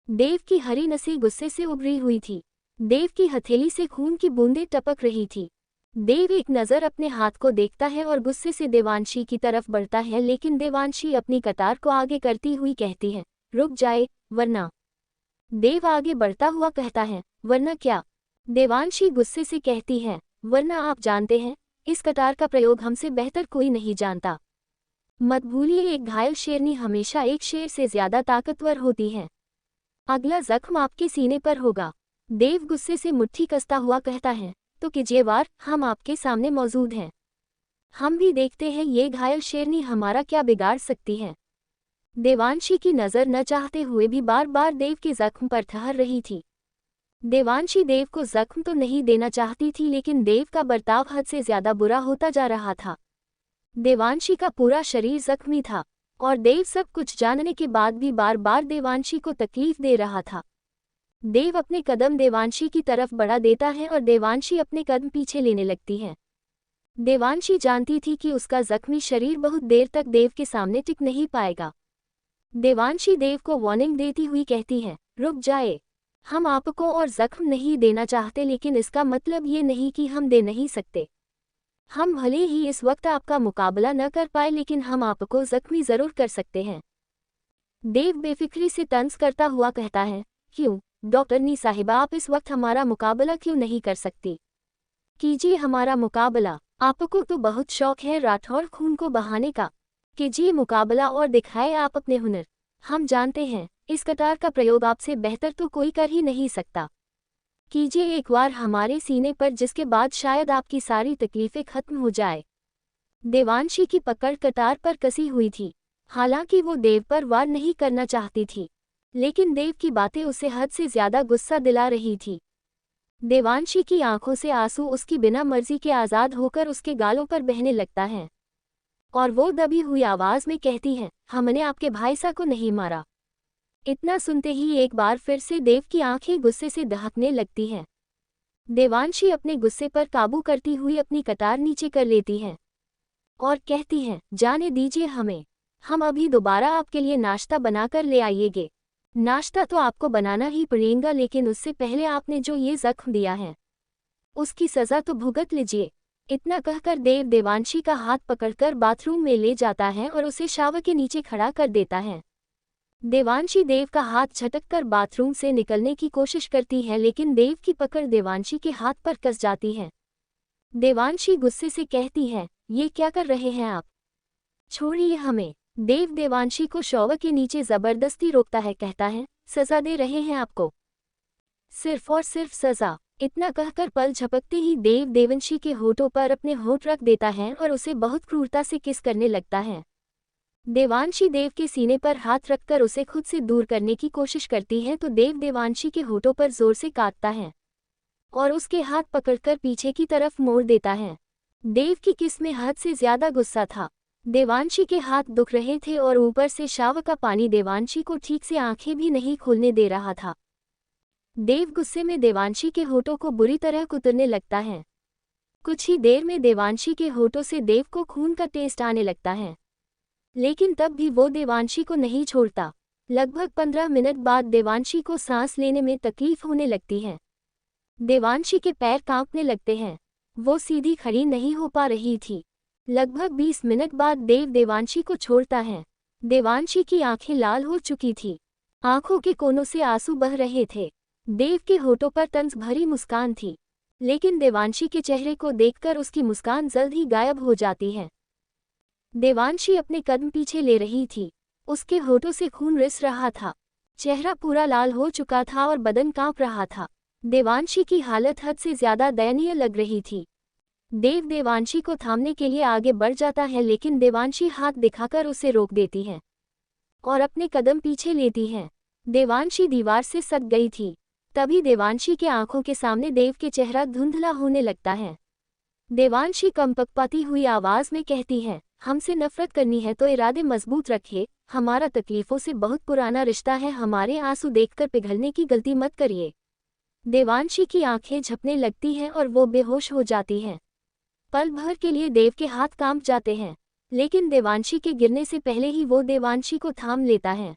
देव की हरी नसें गुस्से से उभरी हुई थी। देव की हथेली से खून की बूंदें टपक रही थी। देव एक नज़र अपने हाथ को देखता है और गुस्से से देवांशी की तरफ बढ़ता है, लेकिन देवांशी अपनी कतार को आगे करती हुई कहती है, रुक जाए, वरना। देव आगे बढ़ता हुआ कहता है, वरना क्या? देवांशी गुस्से से कहती है, वरना आप जानते हैं, इस कतार का प्रयोग हमसे बेहतर कोई नहीं जानता। मत भूलिए, एक घायल शेरनी हमेशा एक शेर से ज्यादा ताकतवर होती है। अगला जख्म आपके सीने पर होगा। देव गुस्से से मुट्ठी कसता हुआ कहता है, तो कीजिए वार, हम आपके सामने मौजूद हैं। हम भी देखते हैं ये घायल शेरनी हमारा क्या बिगाड़ सकती है। देवांशी की नज़र न चाहते हुए भी बार बार देव के जख्म पर ठहर रही थी। देवांशी देव को जख्म तो नहीं देना चाहती थी, लेकिन देव का बर्ताव हद से ज्यादा बुरा होता जा रहा था। देवांशी का पूरा शरीर जख्मी था और देव सब कुछ जानने के बाद भी बार बार देवांशी को तकलीफ दे रहा था। देव अपने कदम देवांशी की तरफ बढ़ा देता है और देवांशी अपने कदम पीछे लेने लगती है। देवांशी जानती थी कि उसका जख्मी शरीर बहुत देर तक देव के सामने टिक नहीं पाएगा। देवांशी देव को वार्निंग देती हुई कहती है, रुक जाए, हम आपको और जख्म नहीं देना चाहते, लेकिन इसका मतलब ये नहीं कि हम दे नहीं सकते। हम भले ही इस वक्त आपका मुकाबला न कर पाए, लेकिन हम आपको जख्मी जरूर कर सकते हैं। देव बेफिक्री से तंज करता हुआ कहता है, क्यों डॉक्टरनी साहिबा, आप इस वक्त हमारा मुकाबला क्यों नहीं कर सकती? कीजिए हमारा मुकाबला। आपको तो बहुत शौक है राठौड़ खून को बहाने का। कीजिए मुकाबला और दिखाए आप अपने हुनर। हम जानते हैं इस कटार का प्रयोग आपसे बेहतर तो कोई कर ही नहीं सकता। कीजिए एक बार हमारे सीने पर, जिसके बाद शायद आपकी सारी तकलीफें खत्म हो जाए। देवांशी की पकड़ कटार पर कसी हुई थी। हालांकि वो देव पर वार नहीं करना चाहती थी, लेकिन देव की बातें उसे हद से ज्यादा गुस्सा दिला रही थी। देवांशी की आंखों से आंसू उसकी बिना मर्जी के आज़ाद होकर उसके गालों पर बहने लगता है, और वो दबी हुई आवाज में कहती है, हमने आपके भाई सा को नहीं मारा। इतना सुनते ही एक बार फिर से देव की आंखें गुस्से से दहकने लगती हैं। देवांशी अपने गुस्से पर काबू करती हुई अपनी कटार नीचे कर लेती है और कहती है, जाने दीजिए हमें, हम अभी दोबारा आपके लिए नाश्ता बनाकर ले आइएगे। नाश्ता तो आपको बनाना ही पड़ेगा, लेकिन उससे पहले आपने जो ये जख्म दिया है उसकी सज़ा तो भुगत लीजिए। इतना कहकर देव देवांशी का हाथ पकड़कर बाथरूम में ले जाता है और उसे शावर के नीचे खड़ा कर देता है। देवांशी देव का हाथ झटककर बाथरूम से निकलने की कोशिश करती है, लेकिन देव की पकड़ देवांशी के हाथ पर कस जाती है। देवांशी गुस्से से कहती है, ये क्या कर रहे हैं आप, छोड़िए हमें। देव देवांशी को शॉवर के नीचे जबरदस्ती रोकता है, कहता है, सजा दे रहे हैं आपको, सिर्फ और सिर्फ सजा। इतना कहकर पल झपकते ही देव देवांशी के होठों पर अपने होठ रख देता है और उसे बहुत क्रूरता से किस करने लगता है। देवांशी देव के सीने पर हाथ रखकर उसे खुद से दूर करने की कोशिश करती है, तो देव देवांशी के होठों पर जोर से काटता है और उसके हाथ पकड़कर पीछे की तरफ मोड़ देता है। देव की किस में हद से ज्यादा गुस्सा था। देवांशी के हाथ दुख रहे थे और ऊपर से शावर का पानी देवांशी को ठीक से आंखें भी नहीं खोलने दे रहा था। देव गुस्से में देवांशी के होठों को बुरी तरह कुतरने लगता है। कुछ ही देर में देवांशी के होठों से देव को खून का टेस्ट आने लगता है, लेकिन तब भी वो देवांशी को नहीं छोड़ता। लगभग 15 मिनट बाद देवांशी को सांस लेने में तकलीफ होने लगती है। देवांशी के पैर कांपने लगते हैं, वो सीधी खड़ी नहीं हो पा रही थी। लगभग 20 मिनट बाद देव देवांशी को छोड़ता है। देवांशी की आंखें लाल हो चुकी थी, आंखों के कोनों से आंसू बह रहे थे। देव के होठों पर तंज भरी मुस्कान थी, लेकिन देवांशी के चेहरे को देखकर उसकी मुस्कान जल्द ही गायब हो जाती है। देवांशी अपने कदम पीछे ले रही थी, उसके होठों से खून रिस रहा था, चेहरा पूरा लाल हो चुका था और बदन कांप रहा था। देवांशी की हालत हद से ज्यादा दयनीय लग रही थी। देव देवांशी को थामने के लिए आगे बढ़ जाता है, लेकिन देवांशी हाथ दिखाकर उसे रोक देती है और अपने कदम पीछे लेती है। देवांशी दीवार से सट गई थी। तभी देवांशी के आंखों के सामने देव के चेहरा धुंधला होने लगता है। देवांशी कंपकपाती हुई आवाज में कहती है, हमसे नफरत करनी है तो इरादे मजबूत रखिए, हमारा तकलीफों से बहुत पुराना रिश्ता है, हमारे आंसू देखकर पिघलने की गलती मत करिए। देवांशी की आंखें झपने लगती हैं और वो बेहोश हो जाती है। पल भर के लिए देव के हाथ कांप जाते हैं, लेकिन देवांशी के गिरने से पहले ही वो देवांशी को थाम लेता है।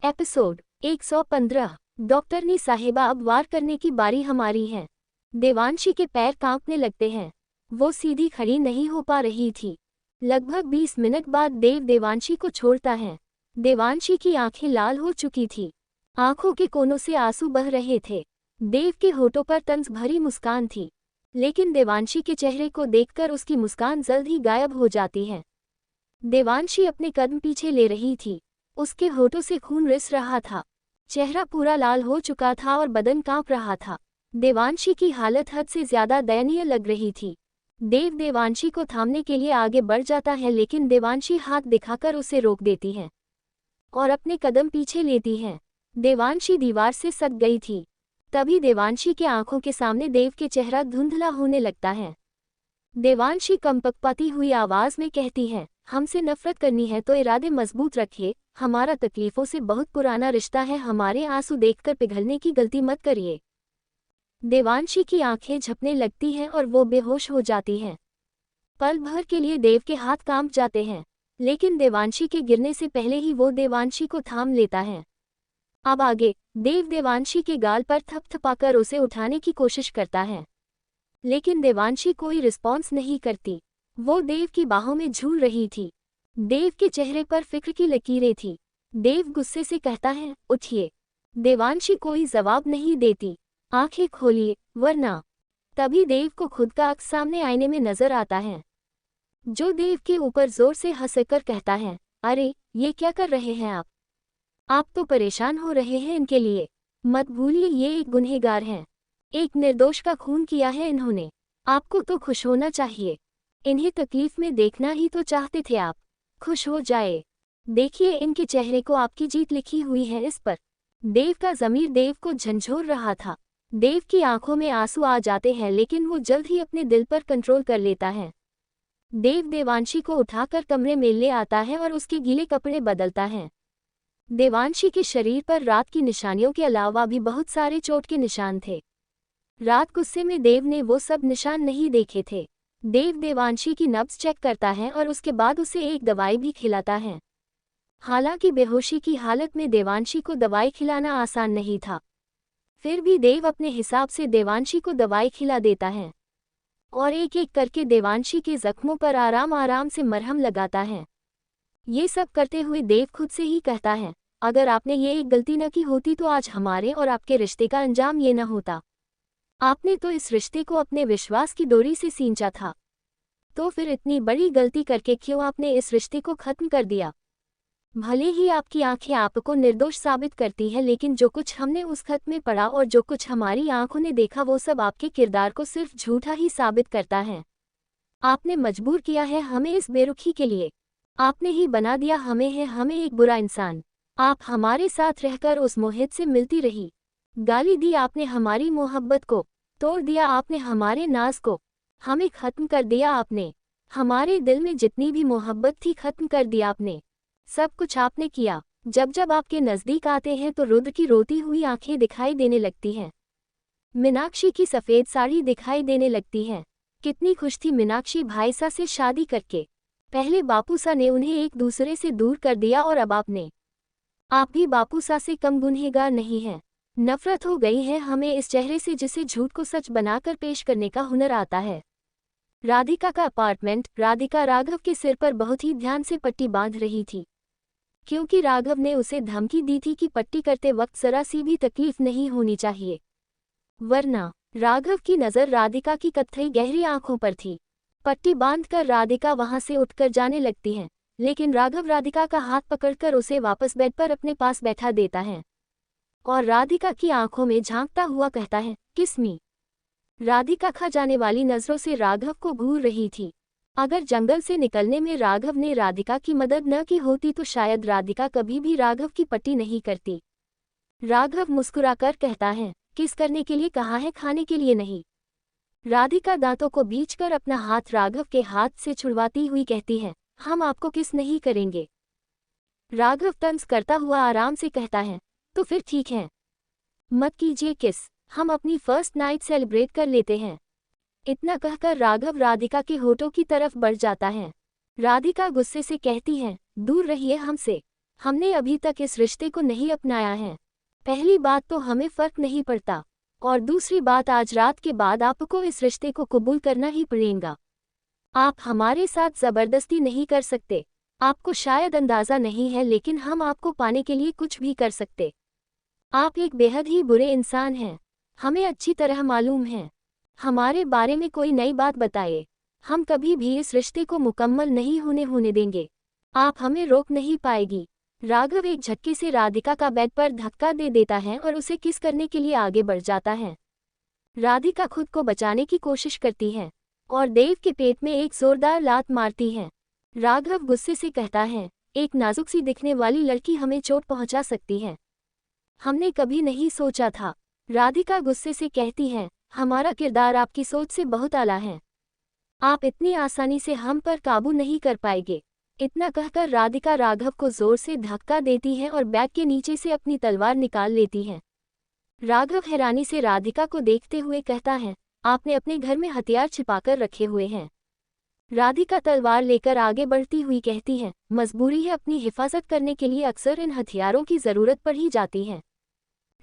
एपिसोड 115। डॉक्टरनी साहिबा, अब वार करने की बारी हमारी है। देवांशी के पैर कांपने लगते हैं, वो सीधी खड़ी नहीं हो पा रही थी। लगभग 20 मिनट बाद देव देवांशी को छोड़ता है। देवांशी की आंखें लाल हो चुकी थी, आंखों के कोनों से आंसू बह रहे थे। देव के होठों पर तंज भरी मुस्कान थी, लेकिन देवांशी के चेहरे को देखकर उसकी मुस्कान जल्द ही गायब हो जाती है। देवांशी अपने कदम पीछे ले रही थी, उसके होठों से खून रिस रहा था, चेहरा पूरा लाल हो चुका था और बदन कांप रहा था। देवांशी की हालत हद से ज्यादा दयनीय लग रही थी। देव देवांशी को थामने के लिए आगे बढ़ जाता है, लेकिन देवांशी हाथ दिखाकर उसे रोक देती है और अपने कदम पीछे लेती है। देवांशी दीवार से सट गई थी। तभी देवांशी के आंखों के सामने देव के चेहरा धुंधला होने लगता है। देवांशी कंपकपाती हुई आवाज में कहती है, हमसे नफरत करनी है तो इरादे मजबूत रखिए, हमारा तकलीफों से बहुत पुराना रिश्ता है, हमारे आंसू देखकर पिघलने की गलती मत करिए। देवांशी की आंखें झपने लगती हैं और वो बेहोश हो जाती है। पल भर के लिए देव के हाथ कांप जाते हैं, लेकिन देवांशी के गिरने से पहले ही वो देवांशी को थाम लेता है। अब आगे देव देवांशी के गाल पर थपथपाकर उसे उठाने की कोशिश करता है, लेकिन देवांशी कोई रिस्पॉन्स नहीं करती। वो देव की बाहों में झूल रही थी। देव के चेहरे पर फिक्र की लकीरें थी। देव गुस्से से कहता है, उठिए। देवांशी कोई जवाब नहीं देती। आंखें खोलिए वरना। तभी देव को खुद का अक्स सामने आईने में नजर आता है। जो देव के ऊपर जोर से हंसकर कहता है, अरे ये क्या कर रहे हैं आप तो परेशान हो रहे हैं इनके लिए। मत भूलिए ये एक गुनहगार हैं। एक निर्दोष का खून किया है इन्होंने। आपको तो खुश होना चाहिए। इन्हें तकलीफ में देखना ही तो चाहते थे आप। खुश हो जाए। देखिए इनके चेहरे को आपकी जीत लिखी हुई है इस पर। देव का ज़मीर देव को झंझोर रहा था। देव की आंखों में आंसू आ जाते हैं लेकिन वो जल्द ही अपने दिल पर कंट्रोल कर लेता है। देव देवांशी को उठाकर कमरे में ले आता है और उसके गीले कपड़े बदलता है। देवांशी के शरीर पर रात की निशानियों के अलावा भी बहुत सारे चोट के निशान थे। रात गुस्से में देव ने वो सब निशान नहीं देखे थे। देव देवांशी की नब्ज चेक करता है और उसके बाद उसे एक दवाई भी खिलाता है। हालांकि बेहोशी की हालत में देवांशी को दवाई खिलाना आसान नहीं था, फिर भी देव अपने हिसाब से देवांशी को दवाई खिला देता है और एक एक करके देवांशी के जख्मों पर आराम आराम से मरहम लगाता है। ये सब करते हुए देव खुद से ही कहता है, अगर आपने ये एक गलती न की होती तो आज हमारे और आपके रिश्ते का अंजाम ये न होता। आपने तो इस रिश्ते को अपने विश्वास की डोरी से सींचा था, तो फिर इतनी बड़ी गलती करके क्यों आपने इस रिश्ते को खत्म कर दिया। भले ही आपकी आंखें आपको निर्दोष साबित करती है, लेकिन जो कुछ हमने उस खत में पढ़ा और जो कुछ हमारी आंखों ने देखा वो सब आपके किरदार को सिर्फ झूठा ही साबित करता है। आपने मजबूर किया है हमें इस बेरुखी के लिए। आपने ही बना दिया हमें एक बुरा इंसान। आप हमारे साथ रहकर उस मोहित से मिलती रही। गाली दी आपने हमारी मोहब्बत को, तोड़ दिया आपने हमारे नाज को, हमें खत्म कर दिया आपने। हमारे दिल में जितनी भी मोहब्बत थी खत्म कर दिया आपने। सब कुछ आपने किया। जब जब आपके नज़दीक आते हैं तो रुद्र की रोती हुई आंखें दिखाई देने लगती हैं। मीनाक्षी की सफ़ेद साड़ी दिखाई देने लगती है। कितनी खुश थी मीनाक्षी भाईसा से शादी करके। पहले बापूसा ने उन्हें एक दूसरे से दूर कर दिया और अब आप भी बापूसा से कम गुनहगार नहीं हैं। नफरत हो गई है हमें इस चेहरे से जिसे झूठ को सच बनाकर पेश करने का हुनर आता है। राधिका का अपार्टमेंट। राधिका राघव के सिर पर बहुत ही ध्यान से पट्टी बांध रही थी, क्योंकि राघव ने उसे धमकी दी थी कि पट्टी करते वक्त जरा सी भी तकलीफ नहीं होनी चाहिए, वरना। राघव की नज़र राधिका की कत्थई गहरी आंखों पर थी। पट्टी बांधकर राधिका वहां से उठकर जाने लगती है, लेकिन राघव राधिका का हाथ पकड़कर उसे वापस बेड पर अपने पास बैठा देता है और राधिका की आंखों में झांकता हुआ कहता है, किस मी। राधिका खा जाने वाली नज़रों से राघव को घूर रही थी। अगर जंगल से निकलने में राघव ने राधिका की मदद न की होती तो शायद राधिका कभी भी राघव की पट्टी नहीं करती। राघव मुस्कुराकर कहता है, किस करने के लिए कहा है, खाने के लिए नहीं। राधिका दांतों को बींचकर अपना हाथ राघव के हाथ से छुड़वाती हुई कहती है, हम आपको किस नहीं करेंगे। राघव तंज करता हुआ आराम से कहता है, तो फिर ठीक है, मत कीजिए किस, हम अपनी फर्स्ट नाइट सेलिब्रेट कर लेते हैं। इतना कहकर राघव राधिका के होठों की तरफ बढ़ जाता है। राधिका गुस्से से कहती है, दूर रहिए हमसे, हमने अभी तक इस रिश्ते को नहीं अपनाया है। पहली बात तो हमें फर्क नहीं पड़ता, और दूसरी बात आज रात के बाद आपको इस रिश्ते को कबूल करना ही पड़ेगा। आप हमारे साथ ज़बरदस्ती नहीं कर सकते। आपको शायद अंदाज़ा नहीं है, लेकिन हम आपको पाने के लिए कुछ भी कर सकते। आप एक बेहद ही बुरे इंसान हैं, हमें अच्छी तरह मालूम है। हमारे बारे में कोई नई बात बताइए, हम कभी भी इस रिश्ते को मुकम्मल नहीं होने देंगे। आप हमें रोक नहीं पाएगी। राघव एक झटके से राधिका का बेड पर धक्का दे देता है और उसे किस करने के लिए आगे बढ़ जाता है। राधिका खुद को बचाने की कोशिश करती है और देव के पेट में एक जोरदार लात मारती है। राघव गुस्से से कहता है, एक नाजुक सी दिखने वाली लड़की हमें चोट पहुंचा सकती है, हमने कभी नहीं सोचा था। राधिका गुस्से से कहती है, हमारा किरदार आपकी सोच से बहुत आला है, आप इतनी आसानी से हम पर काबू नहीं कर पाएंगे। इतना कहकर राधिका राघव को जोर से धक्का देती है और बैग के नीचे से अपनी तलवार निकाल लेती है। राघव हैरानी से राधिका को देखते हुए कहता है, आपने अपने घर में हथियार छिपाकर रखे हुए हैं। राधिका तलवार लेकर आगे बढ़ती हुई कहती है, मजबूरी है, अपनी हिफाजत करने के लिए अक्सर इन हथियारों की ज़रूरत पड़ ही जाती है।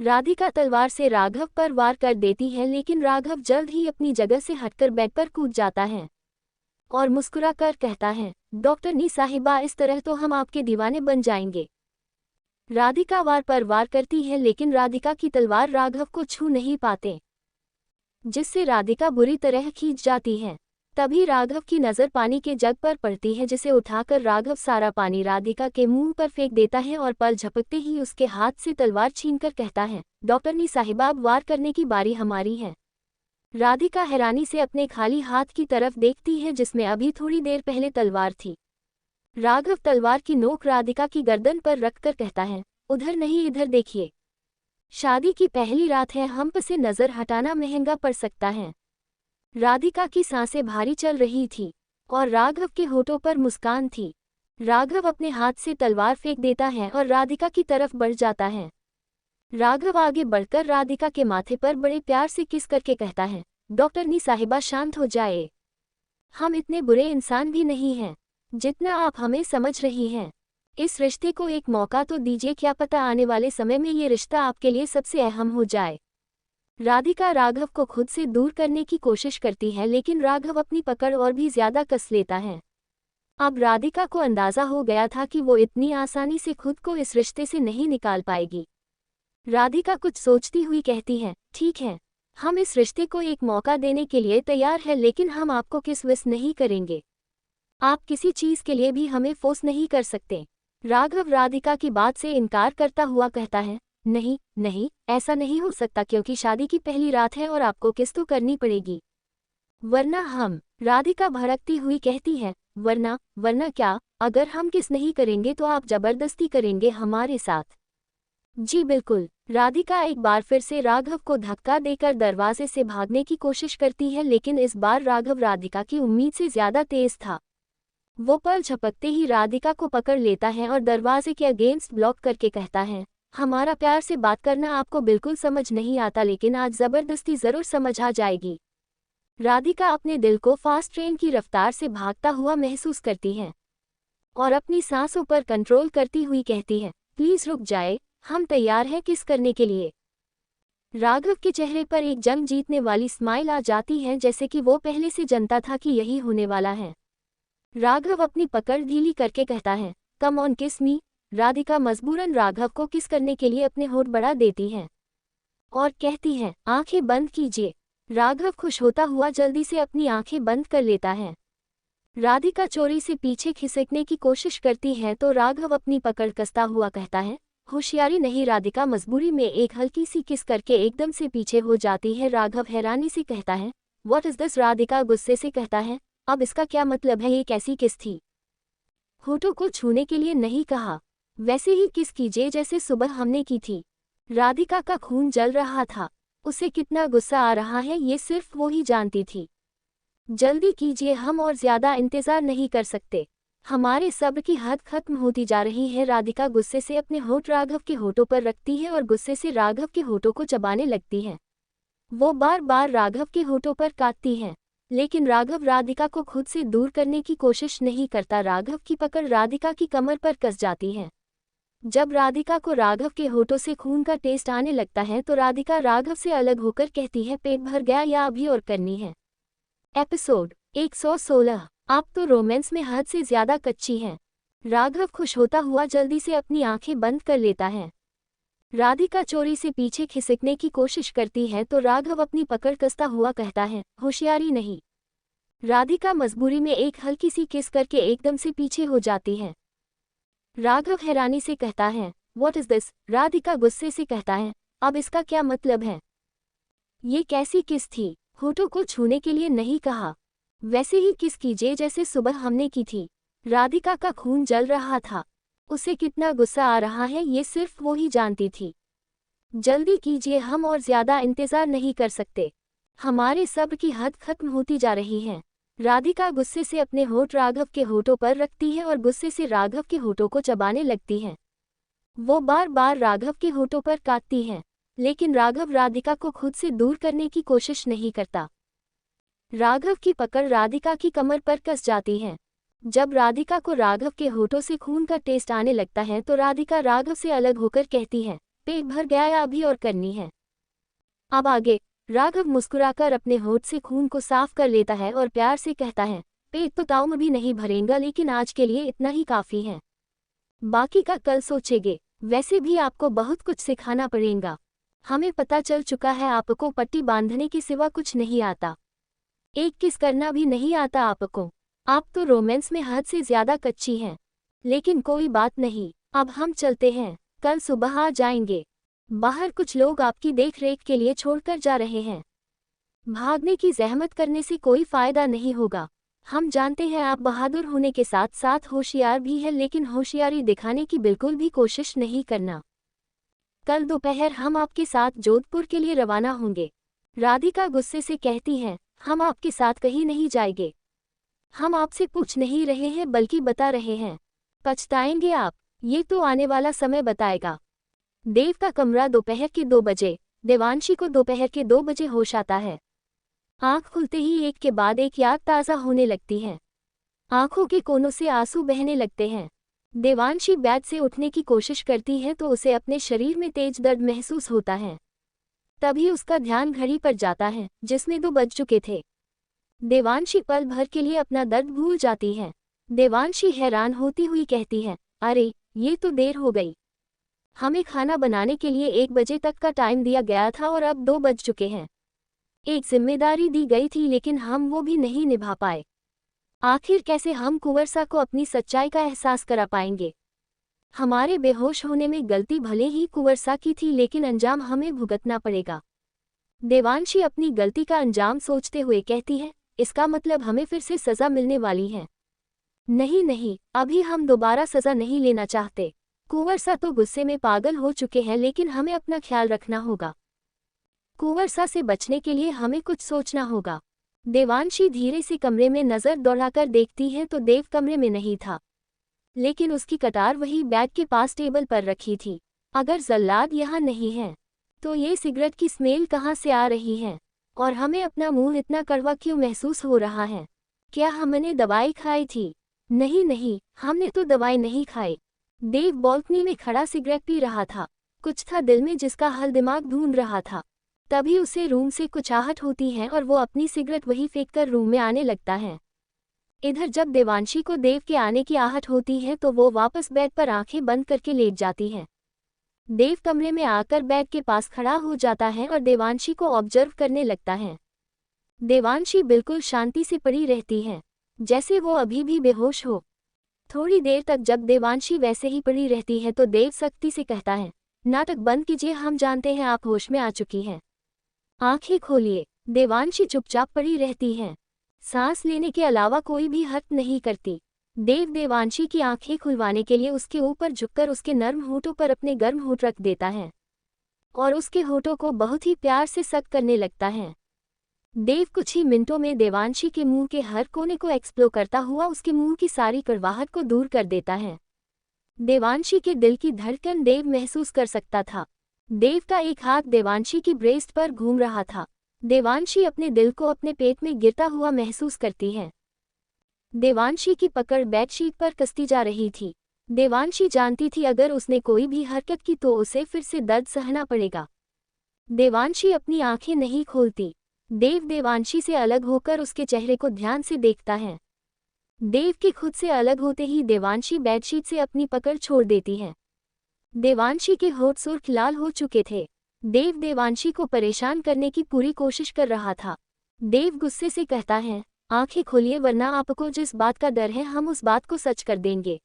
राधिका तलवार से राघव पर वार कर देती है, लेकिन राघव जल्द ही अपनी जगह से हटकर बेड पर कूद जाता है और मुस्कुराकर कहता है, डॉक्टर नी साहिबा, इस तरह तो हम आपके दीवाने बन जाएंगे। राधिका वार पर वार करती है, लेकिन राधिका की तलवार राघव को छू नहीं पाते, जिससे राधिका बुरी तरह खींच जाती है तभी राघव की नज़र पानी के जग पर पड़ती है, जिसे उठाकर राघव सारा पानी राधिका के मुंह पर फेंक देता है और पल झपकते ही उसके हाथ से तलवार छीनकर कहता है, डॉक्टरनी साहिबा, अब वार करने की बारी हमारी है। राधिका हैरानी से अपने खाली हाथ की तरफ देखती है जिसमें अभी थोड़ी देर पहले तलवार थी। राघव तलवार की नोक राधिका की गर्दन पर रखकर कहता है, उधर नहीं, इधर देखिए। शादी की पहली रात है, हम से नज़र हटाना महंगा पड़ सकता है। राधिका की सांसें भारी चल रही थी और राघव के होठों पर मुस्कान थी। राघव अपने हाथ से तलवार फेंक देता है और राधिका की तरफ बढ़ जाता है। राघव आगे बढ़कर राधिका के माथे पर बड़े प्यार से किस करके कहता है, डॉक्टरनी साहिबा, शांत हो जाए। हम इतने बुरे इंसान भी नहीं हैं जितना आप हमें समझ रही हैं। इस रिश्ते को एक मौका तो दीजिए, क्या पता आने वाले समय में ये रिश्ता आपके लिए सबसे अहम हो जाए। राधिका राघव को खुद से दूर करने की कोशिश करती है, लेकिन राघव अपनी पकड़ और भी ज्यादा कस लेता है। अब राधिका को अंदाजा हो गया था कि वो इतनी आसानी से खुद को इस रिश्ते से नहीं निकाल पाएगी। राधिका कुछ सोचती हुई कहती है, ठीक है, हम इस रिश्ते को एक मौका देने के लिए तैयार हैं, लेकिन हम आपको किस विस नहीं करेंगे। आप किसी चीज के लिए भी हमें फोर्स नहीं कर सकते। राघव राधिका की बात से इनकार करता हुआ कहता है, नहीं नहीं, ऐसा नहीं हो सकता, क्योंकि शादी की पहली रात है और आपको किस तो करनी पड़ेगी, वरना हम। राधिका भड़कती हुई कहती है, वरना क्या? अगर हम किस नहीं करेंगे तो आप जबरदस्ती करेंगे हमारे साथ? जी बिल्कुल। राधिका एक बार फिर से राघव को धक्का देकर दरवाजे से भागने की कोशिश करती है, लेकिन इस बार राघव राधिका की उम्मीद से ज्यादा तेज था। वो पल झपकते ही राधिका को पकड़ लेता है और दरवाजे के अगेंस्ट ब्लॉक करके कहता है, हमारा प्यार से बात करना आपको बिल्कुल समझ नहीं आता, लेकिन आज जबरदस्ती जरूर समझ आ जाएगी। राधिका अपने दिल को फास्ट ट्रेन की रफ्तार से भागता हुआ महसूस करती है और अपनी सांसों पर कंट्रोल करती हुई कहती है, प्लीज रुक जाए, हम तैयार हैं किस करने के लिए। राघव के चेहरे पर एक जंग जीतने वाली स्माइल आ जाती है, जैसे कि वो पहले से जानता था कि यही होने वाला है। राघव अपनी पकड़ ढीली करके कहता है, कम ऑन किस मी। राधिका मजबूरन राघव को किस करने के लिए अपने होठ बढ़ा देती है और कहती है, आंखें बंद कीजिए। राघव खुश होता हुआ जल्दी से अपनी आंखें बंद कर लेता है। राधिका चोरी से पीछे खिसकने की कोशिश करती है तो राघव अपनी पकड़ कसता हुआ कहता है, होशियारी नहीं। राधिका मजबूरी में एक हल्की सी किस करके एकदम से पीछे हो जाती है। राघव हैरानी से कहता है, व्हाट इज दिस? राधिका गुस्से से कहता है, अब इसका क्या मतलब है? ये कैसी किस थी? होठों को छूने के लिए नहीं कहा, वैसे ही किस कीजिए जैसे सुबह हमने की थी। राधिका का खून जल रहा था, उसे कितना गुस्सा आ रहा है ये सिर्फ वो ही जानती थी। जल्दी कीजिए, हम और ज्यादा इंतजार नहीं कर सकते, हमारे सब्र की हद खत्म होती जा रही है। राधिका गुस्से से अपने होठ राघव के होठों पर रखती है और गुस्से से राघव के होठों को चबाने लगती है। वो बार बार राघव के होठों पर काटती है, लेकिन राघव राधिका को खुद से दूर करने की कोशिश नहीं करता। राघव की पकड़ राधिका की कमर पर कस जाती है। जब राधिका को राघव के होठों से खून का टेस्ट आने लगता है तो राधिका राघव से अलग होकर कहती है, पेट भर गया या अभी और करनी है? एपिसोड 116। आप तो रोमांस में हद से ज्यादा कच्ची हैं। राघव खुश होता हुआ जल्दी से अपनी आंखें बंद कर लेता है। राधिका चोरी से पीछे खिसकने की कोशिश करती है तो राघव अपनी पकड़ कसता हुआ कहता है, होशियारी नहीं। राधिका मजबूरी में एक हल्की सी किस करके एकदम से पीछे हो जाती है। राघव हैरानी से कहता है, व्हाट इज दिस? राधिका गुस्से से कहता है, अब इसका क्या मतलब है? ये कैसी किस थी? होठों को छूने के लिए नहीं कहा, वैसे ही किस कीजिए जैसे सुबह हमने की थी। राधिका का खून जल रहा था, उसे कितना गुस्सा आ रहा है ये सिर्फ वो ही जानती थी। जल्दी कीजिए, हम और ज्यादा इंतजार नहीं कर सकते, हमारे सब्र की हद खत्म होती जा रही है। राधिका गुस्से से अपने होठ राघव के होठों पर रखती है और गुस्से से राघव के होठों को चबाने लगती है। वो बार बार राघव के होठों पर काटती है, लेकिन राघव राधिका को खुद से दूर करने की कोशिश नहीं करता। राघव की पकड़ राधिका की कमर पर कस जाती है। जब राधिका को राघव के होठों से खून का टेस्ट आने लगता है तो राधिका राघव से अलग होकर कहती है, पेट भर गया या अभी और करनी है? अब आगे। राघव मुस्कुराकर अपने होठ से खून को साफ कर लेता है और प्यार से कहता है, पेट तो ताऊ भी नहीं भरेगा, लेकिन आज के लिए इतना ही काफी है, बाकी का कल सोचेंगे। वैसे भी आपको बहुत कुछ सिखाना पड़ेगा, हमें पता चल चुका है आपको पट्टी बांधने के सिवा कुछ नहीं आता। एक किस करना भी नहीं आता आपको। आप तो रोमांस में हद से ज्यादा कच्ची हैं। लेकिन कोई बात नहीं, अब हम चलते हैं, कल सुबह आ जाएंगे। बाहर कुछ लोग आपकी देखरेख के लिए छोड़कर जा रहे हैं। भागने की जहमत करने से कोई फायदा नहीं होगा। हम जानते हैं आप बहादुर होने के साथ साथ होशियार भी हैं, लेकिन होशियारी दिखाने की बिल्कुल भी कोशिश नहीं करना। कल दोपहर हम आपके साथ जोधपुर के लिए रवाना होंगे। राधिका गुस्से से कहती हैं, हम आपके साथ कहीं नहीं जाएंगे। हम आपसे पूछ नहीं रहे हैं बल्कि बता रहे हैं। पछताएंगे आप, ये तो आने वाला समय बताएगा। देव का कमरा दोपहर के 2 बजे। देवांशी को दोपहर के 2 बजे होश आता है। आंख खुलते ही एक के बाद एक याद ताज़ा होने लगती है। आंखों के कोनों से आंसू बहने लगते हैं। देवांशी बेड से उठने की कोशिश करती है तो उसे अपने शरीर में तेज दर्द महसूस होता है। तभी उसका ध्यान घड़ी पर जाता है जिसमें 2 बज चुके थे। देवांशी पल भर के लिए अपना दर्द भूल जाती है। देवांशी हैरान होती हुई कहती है, अरे ये तो देर हो गई। हमें खाना बनाने के लिए 1 बजे तक का टाइम दिया गया था और अब 2 बज चुके हैं। एक जिम्मेदारी दी गई थी लेकिन हम वो भी नहीं निभा पाए। आखिर कैसे हम कुंवरसा को अपनी सच्चाई का एहसास करा पाएंगे। हमारे बेहोश होने में गलती भले ही कुंवरसा की थी लेकिन अंजाम हमें भुगतना पड़ेगा। देवांशी अपनी गलती का अंजाम सोचते हुए कहती है, इसका मतलब हमें फिर से सजा मिलने वाली है। नहीं नहीं, अभी हम दोबारा सजा नहीं लेना चाहते। कुंवरसा तो गुस्से में पागल हो चुके हैं लेकिन हमें अपना ख्याल रखना होगा। कुंवरसा से बचने के लिए हमें कुछ सोचना होगा। देवांशी धीरे से कमरे में नजर दौड़ाकर देखती है तो देव कमरे में नहीं था, लेकिन उसकी कटार वही बेड के पास टेबल पर रखी थी। अगर जल्लाद यहाँ नहीं है तो ये सिगरेट की स्मेल कहाँ से आ रही है और हमें अपना मुंह इतना कड़वा क्यों महसूस हो रहा है। क्या हमने दवाई खाई थी? नहीं नहीं, हमने तो दवाई नहीं खाई। देव बालकनी में खड़ा सिगरेट पी रहा था। कुछ था दिल में जिसका हल दिमाग ढूंढ रहा था। तभी उसे रूम से कुछ आहट होती है और वो अपनी सिगरेट वहीं फेंककर रूम में आने लगता है। इधर जब देवांशी को देव के आने की आहट होती है तो वो वापस बेड पर आंखें बंद करके लेट जाती है। देव कमरे में आकर बेड के पास खड़ा हो जाता है और देवांशी को ऑब्जर्व करने लगता है। देवांशी बिल्कुल शांति से पड़ी रहती है, जैसे वो अभी भी बेहोश हो। थोड़ी देर तक जब देवांशी वैसे ही पड़ी रहती है तो देव सख्ती से कहता है, नाटक बंद कीजिए, हम जानते हैं आप होश में आ चुकी हैं। आंखें खोलिए। देवांशी चुपचाप पड़ी रहती है, सांस लेने के अलावा कोई भी हर्कत नहीं करती। देव देवांशी की आंखें खुलवाने के लिए उसके ऊपर झुककर उसके नर्म होठों पर अपने गर्म होठ रख देता है और उसके होठों को बहुत ही प्यार से सक करने लगता है। देव कुछ ही मिनटों में देवांशी के मुंह के हर कोने को एक्सप्लोर करता हुआ उसके मुंह की सारी कड़वाहट को दूर कर देता है। देवांशी के दिल की धड़कन देव महसूस कर सकता था। देव का एक हाथ देवांशी की ब्रेस्ट पर घूम रहा था। देवांशी अपने दिल को अपने पेट में गिरता हुआ महसूस करती है। देवांशी की पकड़ बेडशीट पर कसती जा रही थी। देवांशी जानती थी अगर उसने कोई भी हरकत की तो उसे फिर से दर्द सहना पड़ेगा। देवांशी अपनी आंखें नहीं खोलती। देव देवांशी से अलग होकर उसके चेहरे को ध्यान से देखता है। देव के खुद से अलग होते ही देवांशी बेडशीट से अपनी पकड़ छोड़ देती है। देवांशी के होठ सुर्ख लाल हो चुके थे। देव देवांशी को परेशान करने की पूरी कोशिश कर रहा था। देव गुस्से से कहता है, आंखें खोलिए वरना आपको जिस बात का डर है हम उस बात को सच कर देंगे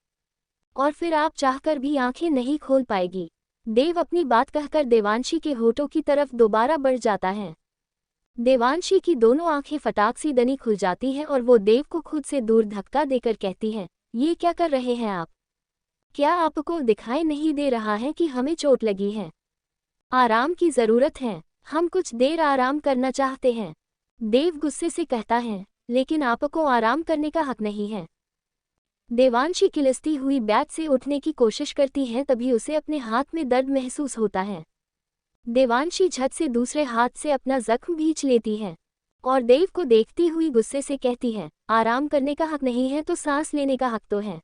और फिर आप चाहकर भी आंखें नहीं खोल पाएगी। देव अपनी बात कहकर देवांशी के होठों की तरफ दोबारा बढ़ जाता है। देवांशी की दोनों आंखें फटाक सी दनी खुल जाती हैं और वो देव को खुद से दूर धक्का देकर कहती है, ये क्या कर रहे हैं आप? क्या आपको दिखाई नहीं दे रहा है कि हमें चोट लगी है? आराम की जरूरत है, हम कुछ देर आराम करना चाहते हैं। देव गुस्से से कहता है, लेकिन आपको आराम करने का हक नहीं है। देवांशी किलसती हुई बेड से उठने की कोशिश करती है तभी उसे अपने हाथ में दर्द महसूस होता है। देवांशी झट से दूसरे हाथ से अपना जख्म भींच लेती है और देव को देखती हुई गुस्से से कहती है, आराम करने का हक नहीं है तो सांस लेने का हक तो है,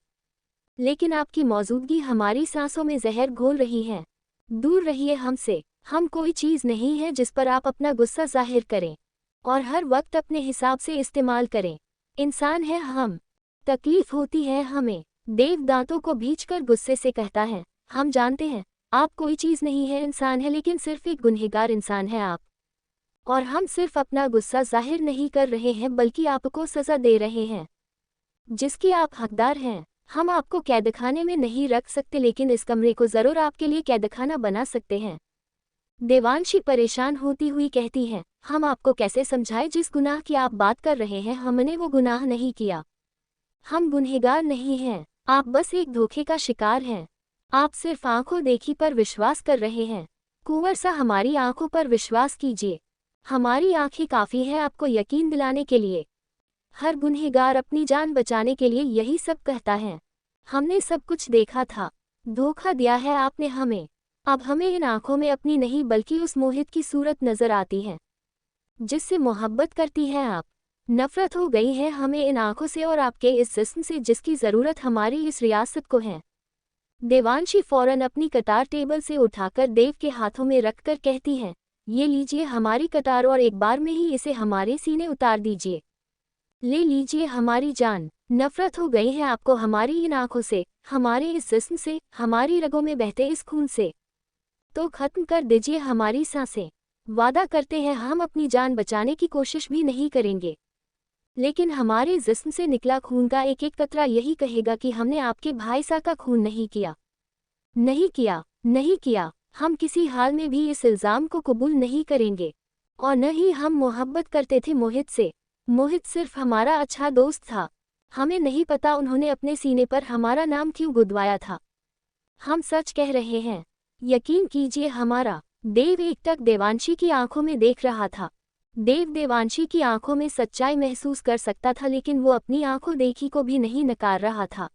लेकिन आपकी मौजूदगी हमारी सांसों में जहर घोल रही है। दूर रहिए हमसे। हम कोई चीज़ नहीं है जिस पर आप अपना गुस्सा जाहिर करें और हर वक्त अपने हिसाब से इस्तेमाल करें। इंसान है हम, तकलीफ होती है हमें। देव दांतों को भींचकर गुस्से से कहता है, हम जानते हैं आप कोई चीज़ नहीं है, इंसान है, लेकिन सिर्फ एक गुनहगार इंसान है आप। और हम सिर्फ अपना गुस्सा जाहिर नहीं कर रहे हैं बल्कि आपको सज़ा दे रहे हैं जिसकी आप हकदार हैं। हम आपको कैदखाने में नहीं रख सकते लेकिन इस कमरे को ज़रूर आपके लिए कैदखाना बना सकते हैं। देवांशी परेशान होती हुई कहती है, हम आपको कैसे समझाएं जिस गुनाह की आप बात कर रहे हैं हमने वो गुनाह नहीं किया। हम गुनहगार नहीं हैं, आप बस एक धोखे का शिकार हैं। आप सिर्फ आंखों देखी पर विश्वास कर रहे हैं। कुंवर सा हमारी आंखों पर विश्वास कीजिए, हमारी आंखें काफ़ी हैं आपको यकीन दिलाने के लिए। हर गुनहगार अपनी जान बचाने के लिए यही सब कहता है। हमने सब कुछ देखा था, धोखा दिया है आपने हमें। अब हमें इन आंखों में अपनी नहीं बल्कि उस मोहित की सूरत नजर आती है जिससे मोहब्बत करती हैं आप। नफरत हो गई है हमें इन आंखों से और आपके इस जिस्म से जिसकी ज़रूरत हमारी इस रियासत को है। देवांशी फौरन अपनी कतार टेबल से उठाकर देव के हाथों में रखकर कहती है, ये लीजिए हमारी कतार और एक बार में ही इसे हमारे सीने उतार दीजिए। ले लीजिए हमारी जान। नफरत हो गई है आपको हमारी इन आंखों से, हमारे इस जिस्म से, हमारी रगों में बहते इस खून से। तो खत्म कर दीजिए हमारी सांसें। वादा करते हैं हम अपनी जान बचाने की कोशिश भी नहीं करेंगे, लेकिन हमारे जिस्म से निकला खून का एक एक कतरा यही कहेगा कि हमने आपके भाई सा का खून नहीं किया, नहीं किया, नहीं किया। हम किसी हाल में भी इस इल्ज़ाम को कबूल नहीं करेंगे। और न ही हम मोहब्बत करते थे मोहित से। मोहित सिर्फ हमारा अच्छा दोस्त था। हमें नहीं पता उन्होंने अपने सीने पर हमारा नाम क्यों गुदवाया था। हम सच कह रहे हैं, यकीन कीजिए हमारा। देव एकटक देवांशी की आंखों में देख रहा था। देव देवांशी की आंखों में सच्चाई महसूस कर सकता था लेकिन वो अपनी आंखों देखी को भी नहीं नकार रहा था।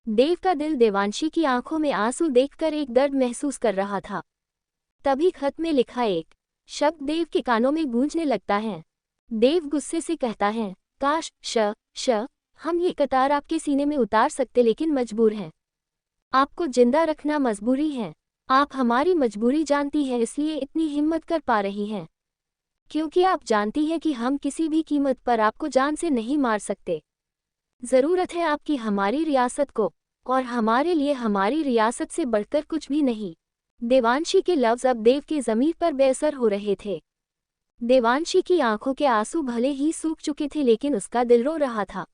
देव का दिल देवांशी की आंखों में आंसू देखकर एक दर्द महसूस कर रहा था। तभी खत में लिखा एक शब्द देव के कानों में गूंजने लगता है। देव गुस्से से कहता है, काश हम ये कतार आपके सीने में उतार सकते लेकिन मजबूर हैं। आपको जिंदा रखना मजबूरी है। आप हमारी मजबूरी जानती हैं इसलिए इतनी हिम्मत कर पा रही हैं, क्योंकि आप जानती हैं कि हम किसी भी कीमत पर आपको जान से नहीं मार सकते। ज़रूरत है आपकी हमारी रियासत को, और हमारे लिए हमारी रियासत से बढ़कर कुछ भी नहीं। देवांशी के लफ्ज़ अब देव के ज़मीर पर बेअसर हो रहे थे। देवांशी की आंखों के आंसू भले ही सूख चुके थे लेकिन उसका दिल रो रहा था,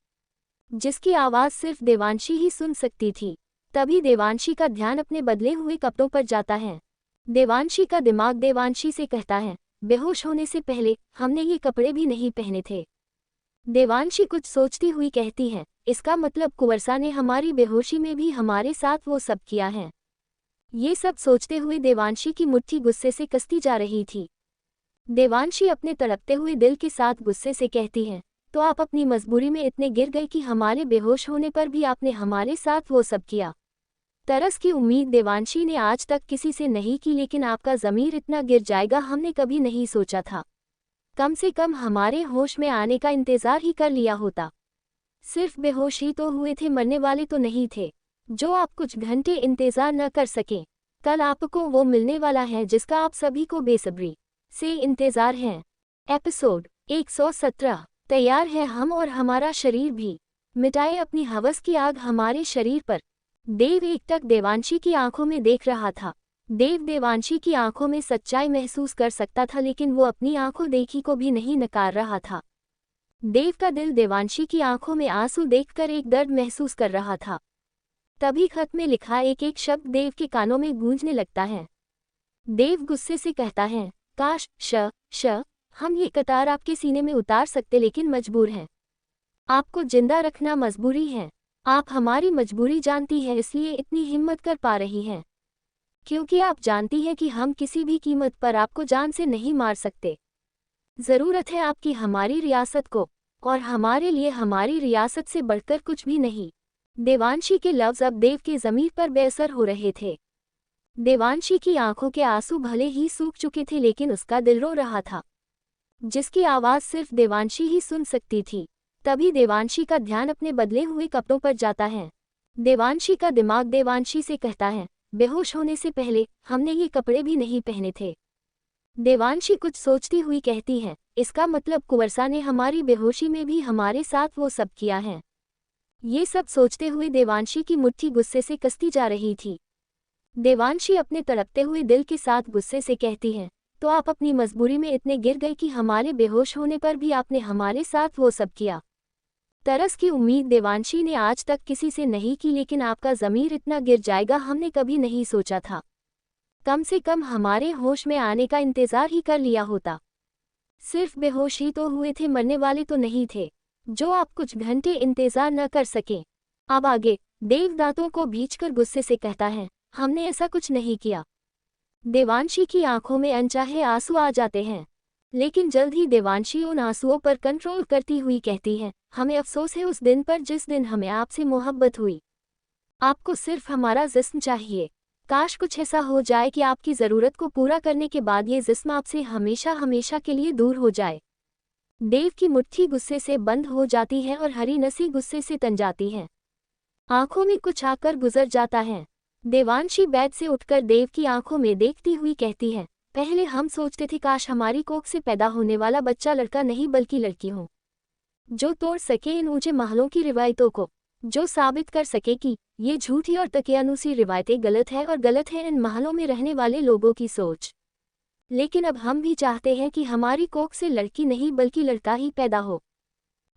जिसकी आवाज़ सिर्फ देवांशी ही सुन सकती थी। तभी देवांशी का ध्यान अपने बदले हुए कपड़ों पर जाता है। देवांशी का दिमाग देवांशी से कहता है, बेहोश होने से पहले हमने ये कपड़े भी नहीं पहने थे। देवांशी कुछ सोचती हुई कहती है, इसका मतलब कुंवरसा ने हमारी बेहोशी में भी हमारे साथ वो सब किया है। ये सब सोचते हुए देवांशी की मुट्ठी गुस्से से कसती जा रही थी। देवांशी अपने तड़पते हुए दिल के साथ गुस्से से कहती है, तो आप अपनी मजबूरी में इतने गिर गए कि हमारे बेहोश होने पर भी आपने हमारे साथ वो सब किया। तरस की उम्मीद देवांशी ने आज तक किसी से नहीं की लेकिन आपका ज़मीर इतना गिर जाएगा हमने कभी नहीं सोचा था। कम से कम हमारे होश में आने का इंतज़ार ही कर लिया होता। सिर्फ बेहोश ही तो हुए थे, मरने वाले तो नहीं थे। जो आप कुछ घंटे इंतज़ार न कर सकें, कल आपको वो मिलने वाला है जिसका आप सभी को बेसब्री से इंतज़ार है। एपिसोड 117 तैयार है हम और हमारा शरीर भी। मिटाए अपनी हवस की आग हमारे शरीर पर। देव एकटक देवांशी की आंखों में देख रहा था। देव देवांशी की आंखों में सच्चाई महसूस कर सकता था लेकिन वो अपनी आंखों देखी को भी नहीं नकार रहा था। देव का दिल देवांशी की आंखों में आंसू देखकर एक दर्द महसूस कर रहा था। तभी खत में लिखा एक एक शब्द देव के कानों में गूंजने लगता है। देव गुस्से से कहता है, काश हम ये कतार आपके सीने में उतार सकते लेकिन मजबूर हैं। आपको जिंदा रखना मजबूरी है। आप हमारी मजबूरी जानती हैं इसलिए इतनी हिम्मत कर पा रही हैं, क्योंकि आप जानती हैं कि हम किसी भी कीमत पर आपको जान से नहीं मार सकते। ज़रूरत है आपकी हमारी रियासत को, और हमारे लिए हमारी रियासत से बढ़कर कुछ भी नहीं। देवांशी के लफ्ज़ अब देव के ज़मीर पर बेअसर हो रहे थे। देवांशी की आंखों के आंसू भले ही सूख चुके थे लेकिन उसका दिल रो रहा था, जिसकी आवाज़ सिर्फ देवांशी ही सुन सकती थी। तभी देवांशी का ध्यान अपने बदले हुए कपड़ों पर जाता है। देवांशी का दिमाग देवांशी से कहता है, बेहोश होने से पहले हमने ये कपड़े भी नहीं पहने थे। देवांशी कुछ सोचती हुई कहती है, इसका मतलब कुंवरसा ने हमारी बेहोशी में भी हमारे साथ वो सब किया है। ये सब सोचते हुए देवांशी की मुट्ठी गुस्से से कसती जा रही थी। देवांशी अपने तड़पते हुए दिल के साथ गुस्से से कहती है, तो आप अपनी मजबूरी में इतने गिर गए कि हमारे बेहोश होने पर भी आपने हमारे साथ वो सब किया। तरस की उम्मीद देवांशी ने आज तक किसी से नहीं की, लेकिन आपका ज़मीर इतना गिर जाएगा हमने कभी नहीं सोचा था। कम से कम हमारे होश में आने का इंतज़ार ही कर लिया होता। सिर्फ बेहोश ही तो हुए थे, मरने वाले तो नहीं थे, जो आप कुछ घंटे इंतज़ार न कर सके। अब आगे। देव दांतों को भींचकर गुस्से से कहता है, हमने ऐसा कुछ नहीं किया। देवांशी की आंखों में अनचाहे आंसू आ जाते हैं, लेकिन जल्द ही देवांशी उन आंसुओं पर कंट्रोल करती हुई कहती है, हमें अफसोस है उस दिन पर जिस दिन हमें आपसे मोहब्बत हुई। आपको सिर्फ हमारा जिस्म चाहिए। काश कुछ ऐसा हो जाए कि आपकी ज़रूरत को पूरा करने के बाद ये जिस्म आपसे हमेशा हमेशा के लिए दूर हो जाए। देव की मुट्ठी गुस्से से बंद हो जाती है और हरी नसी गुस्से से तन जाती है। आंखों में कुछ आकर गुजर जाता है। देवांशी बेड से उठकर देव की आंखों में देखती हुई कहती है, पहले हम सोचते थे काश हमारी कोख से पैदा होने वाला बच्चा लड़का नहीं बल्कि लड़की हो, जो तोड़ सके इन ऊंचे महलों की रिवायतों को, जो साबित कर सके कि ये झूठी और तकियानुसी रिवायतें गलत है और गलत है इन महलों में रहने वाले लोगों की सोच। लेकिन अब हम भी चाहते हैं कि हमारी कोख से लड़की नहीं बल्कि लड़का ही पैदा हो,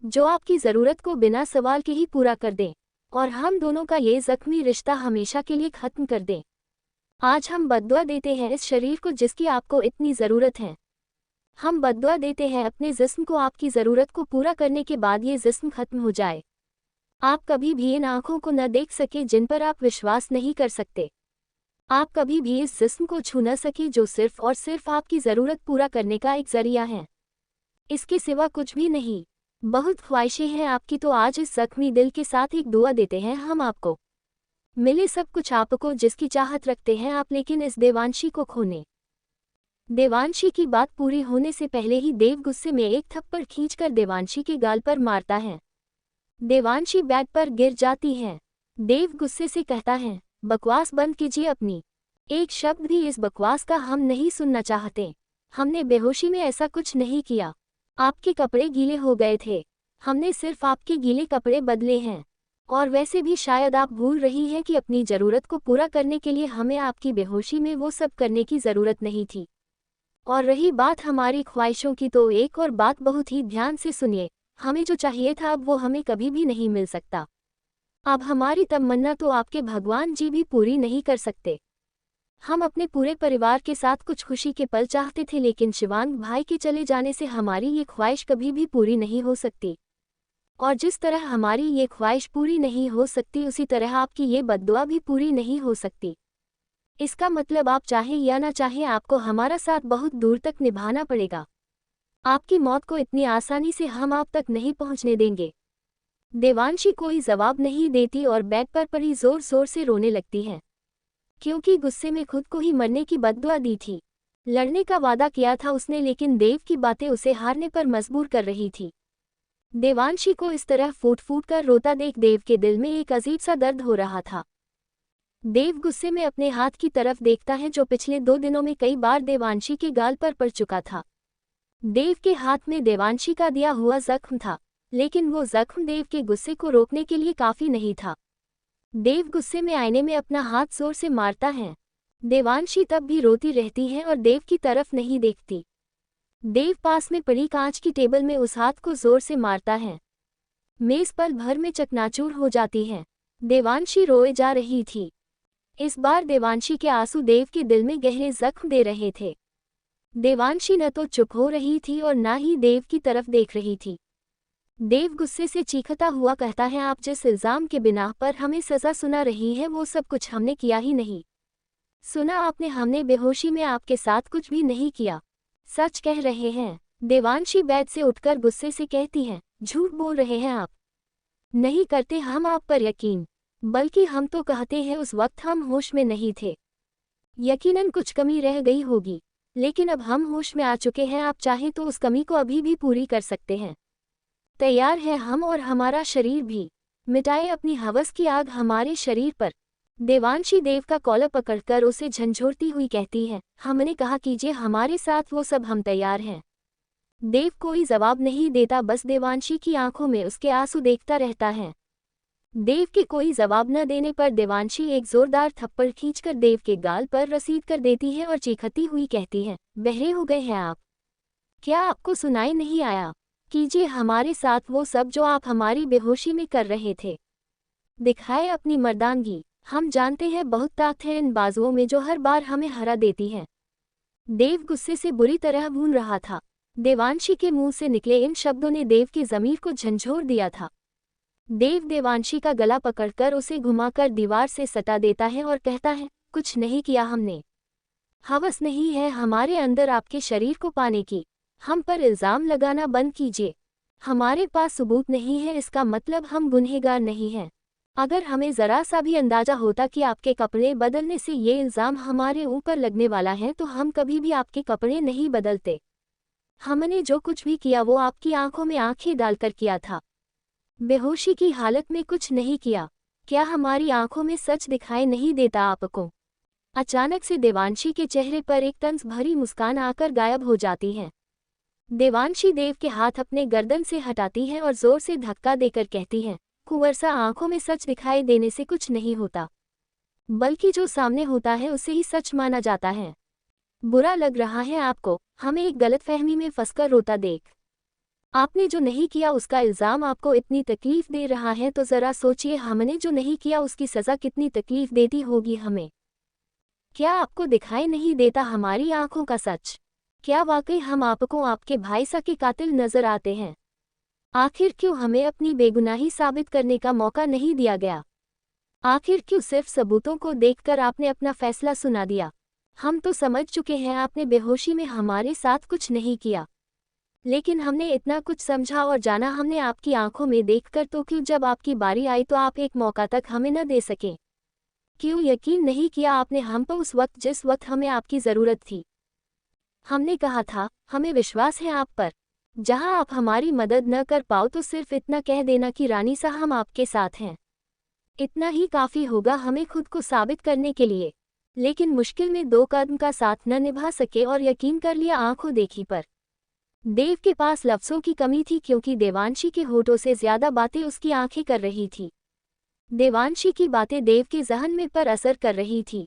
जो आपकी ज़रूरत को बिना सवाल के ही पूरा कर दे और हम दोनों का ये ज़ख्मी रिश्ता हमेशा के लिए ख़त्म कर दे। आज हम बद्दुआ देते हैं इस शरीर को जिसकी आपको इतनी ज़रूरत है। हम बद्दुआ देते हैं अपने जिस्म को, आपकी ज़रूरत को पूरा करने के बाद ये जिस्म ख़त्म हो जाए। आप कभी भी इन आँखों को न देख सके जिन पर आप विश्वास नहीं कर सकते। आप कभी भी इस जिस्म को छू न सके जो सिर्फ और सिर्फ आपकी ज़रूरत पूरा करने का एक ज़रिया है, इसके सिवा कुछ भी नहीं। बहुत ख्वाहिशें हैं आपकी, तो आज इस ज़ख्मी दिल के साथ एक दुआ देते हैं हम आपको। मिले सब कुछ आपको जिसकी चाहत रखते हैं आप, लेकिन इस देवांशी को खोने। देवांशी की बात पूरी होने से पहले ही देव गुस्से में एक थप्पड़ खींचकर देवांशी के गाल पर मारता है। देवांशी बेड पर गिर जाती है। देव गुस्से से कहता है, बकवास बंद कीजिए अपनी। एक शब्द भी इस बकवास का हम नहीं सुनना चाहते। हमने बेहोशी में ऐसा कुछ नहीं किया। आपके कपड़े गीले हो गए थे, हमने सिर्फ आपके गीले कपड़े बदले हैं। और वैसे भी शायद आप भूल रही हैं कि अपनी ज़रूरत को पूरा करने के लिए हमें आपकी बेहोशी में वो सब करने की ज़रूरत नहीं थी। और रही बात हमारी ख्वाहिशों की, तो एक और बात बहुत ही ध्यान से सुनिए। हमें जो चाहिए था अब वो हमें कभी भी नहीं मिल सकता। अब हमारी तमन्ना तो आपके भगवान जी भी पूरी नहीं कर सकते। हम अपने पूरे परिवार के साथ कुछ खुशी के पल चाहते थे, लेकिन शिवांग भाई के चले जाने से हमारी ये ख्वाहिश कभी भी पूरी नहीं हो सकती। और जिस तरह हमारी ये ख्वाहिश पूरी नहीं हो सकती, उसी तरह आपकी ये बद्दुआ भी पूरी नहीं हो सकती। इसका मतलब आप चाहे या ना चाहे आपको हमारा साथ बहुत दूर तक निभाना पड़ेगा। आपकी मौत को इतनी आसानी से हम आप तक नहीं पहुंचने देंगे। देवांशी कोई जवाब नहीं देती और बेड पर पड़ी जोर जोर से रोने लगती है, क्योंकि गुस्से में खुद को ही मरने की बद्दुआ दी थी। लड़ने का वादा किया था उसने, लेकिन देव की बातें उसे हारने पर मजबूर कर रही थी। देवांशी को इस तरह फूट फूट कर रोता देख देव के दिल में एक अजीब सा दर्द हो रहा था। देव गुस्से में अपने हाथ की तरफ देखता है जो पिछले 2 दिनों में कई बार देवांशी के गाल पर पड़ चुका था। देव के हाथ में देवांशी का दिया हुआ जख्म था, लेकिन वो जख्म देव के गुस्से को रोकने के लिए काफ़ी नहीं था। देव गुस्से में आईने में अपना हाथ जोर से मारता है। देवांशी तब भी रोती रहती है और देव की तरफ नहीं देखती। देव पास में पड़ी कांच की टेबल में उस हाथ को जोर से मारता है। मेज़ पल भर में चकनाचूर हो जाती है। देवांशी रोए जा रही थी। इस बार देवांशी के आंसू देव के दिल में गहरे जख्म दे रहे थे। देवांशी न तो चुप हो रही थी और ना ही देव की तरफ देख रही थी। देव गुस्से से चीखता हुआ कहता है, आप जिस इल्ज़ाम के बिना पर हमें सज़ा सुना रही हैं वो सब कुछ हमने किया ही नहीं। सुना आपने, हमने बेहोशी में आपके साथ कुछ भी नहीं किया। सच कह रहे हैं। देवांशी बेड से उठकर गुस्से से कहती है, झूठ बोल रहे हैं आप। नहीं करते हम आप पर यकीन, बल्कि हम तो कहते हैं उस वक्त हम होश में नहीं थे। यकीनन कुछ कमी रह गई होगी, लेकिन अब हम होश में आ चुके हैं। आप चाहें तो उस कमी को अभी भी पूरी कर सकते हैं। तैयार है हम और हमारा शरीर भी। मिटाए अपनी हवस की आग हमारे शरीर पर। देवांशी देव का कॉलर पकड़कर उसे झंझोरती हुई कहती है, हमने कहा कीजिए हमारे साथ वो सब, हम तैयार हैं। देव कोई जवाब नहीं देता, बस देवांशी की आंखों में उसके आंसू देखता रहता है। देव के कोई जवाब न देने पर देवांशी एक जोरदार थप्पड़ खींचकर देव के गाल पर रसीद कर देती है और चीखती हुई कहती है, बहरे हो गए हैं आप? क्या आपको सुनाई नहीं आया? कीजिए हमारे साथ वो सब जो आप हमारी बेहोशी में कर रहे थे। दिखाए अपनी मर्दानगी। हम जानते हैं बहुत ताकत है इन बाजुओं में जो हर बार हमें हरा देती है। देव गुस्से से बुरी तरह भून रहा था। देवांशी के मुंह से निकले इन शब्दों ने देव की ज़मीर को झंझोर दिया था। देव देवांशी का गला पकड़कर उसे घुमाकर दीवार से सटा देता है और कहता है, कुछ नहीं किया हमने। हवस नहीं है हमारे अंदर आपके शरीर को पाने की। हम पर इल्ज़ाम लगाना बंद कीजिए। हमारे पास सबूत नहीं है इसका मतलब हम गुनहगार नहीं हैं। अगर हमें ज़रा सा भी अंदाज़ा होता कि आपके कपड़े बदलने से ये इल्ज़ाम हमारे ऊपर लगने वाला है तो हम कभी भी आपके कपड़े नहीं बदलते। हमने जो कुछ भी किया वो आपकी आंखों में आंखें डालकर किया था। बेहोशी की हालत में कुछ नहीं किया। क्या हमारी आंखों में सच दिखाई नहीं देता आपको? अचानक से देवांशी के चेहरे पर एक तंज भरी मुस्कान आकर गायब हो जाती है। देवांशी देव के हाथ अपने गर्दन से हटाती है और जोर से धक्का देकर कहती है, कुंवर सा आंखों में सच दिखाई देने से कुछ नहीं होता, बल्कि जो सामने होता है उसे ही सच माना जाता है। बुरा लग रहा है आपको हमें एक गलतफहमी में फंसकर रोता देख। आपने जो नहीं किया उसका इल्ज़ाम आपको इतनी तकलीफ दे रहा है तो ज़रा सोचिए हमने जो नहीं किया उसकी सज़ा कितनी तकलीफ देती होगी हमें। क्या आपको दिखाई नहीं देता हमारी आंखों का सच? क्या वाकई हम आपको आपके भाई सा के कातिल नजर आते हैं? आखिर क्यों हमें अपनी बेगुनाही साबित करने का मौका नहीं दिया गया? आखिर क्यों सिर्फ सबूतों को देखकर आपने अपना फैसला सुना दिया? हम तो समझ चुके हैं आपने बेहोशी में हमारे साथ कुछ नहीं किया, लेकिन हमने इतना कुछ समझा और जाना हमने आपकी आंखों में देखकर तो क्यों जब आपकी बारी आई तो आप एक मौका तक हमें न दे सके? क्यों यकीन नहीं किया आपने हम पर उस वक्त जिस वक्त हमें आपकी ज़रूरत थी? हमने कहा था हमें विश्वास है आप पर। जहां आप हमारी मदद न कर पाओ तो सिर्फ इतना कह देना कि रानी सा हम आपके साथ हैं। इतना ही काफ़ी होगा हमें खुद को साबित करने के लिए। लेकिन मुश्किल में 2 कदम का साथ न निभा सके और यकीन कर लिया आंखों देखी पर। देव के पास लफ्ज़ों की कमी थी क्योंकि देवांशी के होठों से ज़्यादा बातें उसकी आंखें कर रही थी। देवांशी की बातें देव के ज़हन में पर असर कर रही थी।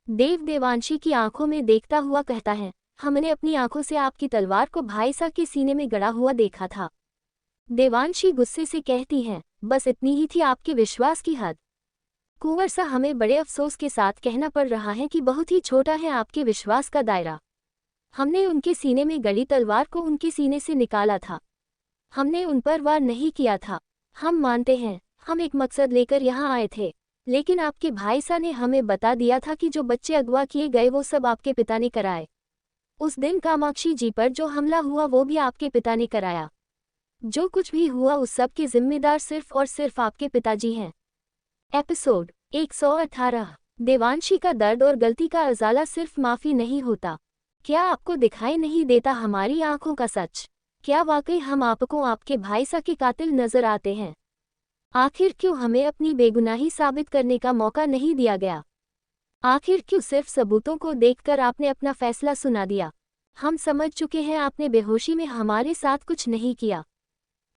देव देवांशी की आंखों में देखता हुआ कहता है, हमने अपनी आंखों से आपकी तलवार को भाई सा के सीने में गड़ा हुआ देखा था। देवांशी गुस्से से कहती है, बस इतनी ही थी आपके विश्वास की हद? कुंवर सा हमें बड़े अफसोस के साथ कहना पड़ रहा है कि बहुत ही छोटा है आपके विश्वास का दायरा। हमने उनके सीने में गड़ी तलवार को उनके सीने से निकाला था। हमने उन पर वार नहीं किया था। हम मानते हैं हम एक मकसद लेकर यहाँ आए थे, लेकिन आपके भाई सा ने हमें बता दिया था कि जो बच्चे अगवा किए गए वो सब आपके पिता ने कराए। उस दिन कामाक्षी जी पर जो हमला हुआ वो भी आपके पिता ने कराया। जो कुछ भी हुआ उस सब के जिम्मेदार सिर्फ और सिर्फ आपके पिताजी हैं। एपिसोड 118। देवांशी का दर्द और गलती का अजाला सिर्फ माफ़ी नहीं होता। क्या आपको दिखाई नहीं देता हमारी आंखों का सच? क्या वाकई हम आपको आपके भाई सा के कातिल नजर आते हैं? आखिर क्यों हमें अपनी बेगुनाही साबित करने का मौका नहीं दिया गया? आखिर क्यों सिर्फ सबूतों को देखकर आपने अपना फैसला सुना दिया? हम समझ चुके हैं आपने बेहोशी में हमारे साथ कुछ नहीं किया,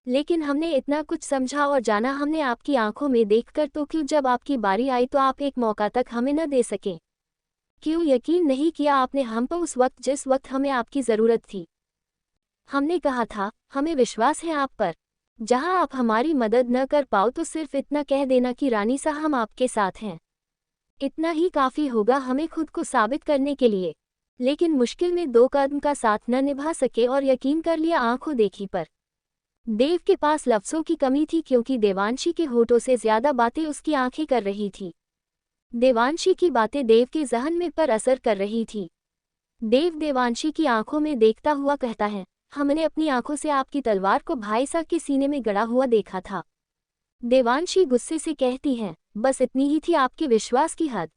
लेकिन हमने इतना कुछ समझा और जाना हमने आपकी आंखों में देखकर तो क्यों जब आपकी बारी आई तो आप एक मौका तक हमें न दे सके? क्यों यकीन नहीं किया आपने हम पर उस वक्त जिस वक्त हमें आपकी ज़रूरत थी? हमने कहा था हमें विश्वास है आप पर। जहां आप हमारी मदद न कर पाओ तो सिर्फ इतना कह देना कि रानी सा हम आपके साथ हैं। इतना ही काफ़ी होगा हमें खुद को साबित करने के लिए। लेकिन मुश्किल में 2 कदम का साथ न निभा सके और यकीन कर लिया आंखों देखी पर। देव के पास लफ्ज़ों की कमी थी क्योंकि देवांशी के होठों से ज़्यादा बातें उसकी आंखें कर रही थी। देवांशी की बातें देव के ज़हन में पर असर कर रही थी। देव देवांशी की आंखों में देखता हुआ कहता है, हमने अपनी आंखों से आपकी तलवार को भाई साहब के सीने में गड़ा हुआ देखा था। देवांशी गुस्से से कहती है, बस इतनी ही थी आपके विश्वास की हद?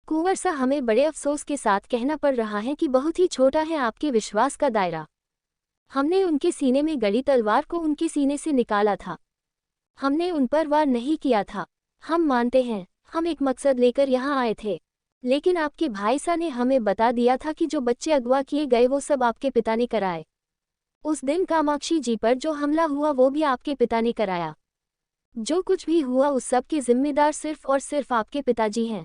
कुंवर सा हमें बड़े अफसोस के साथ कहना पड़ रहा है कि बहुत ही छोटा है आपके विश्वास का दायरा। हमने उनके सीने में गड़ी तलवार को उनके सीने से निकाला था। हमने उन पर वार नहीं किया था। हम मानते हैं हम एक मकसद लेकर यहाँ आए थे, लेकिन आपके भाई सा ने हमें बता दिया था कि जो बच्चे अगवा किए गए वो सब आपके पिता ने कराए। उस दिन कामाक्षी जी पर जो हमला हुआ वो भी आपके पिता ने कराया। जो कुछ भी हुआ उस सब के जिम्मेदार सिर्फ और सिर्फ आपके पिताजी हैं।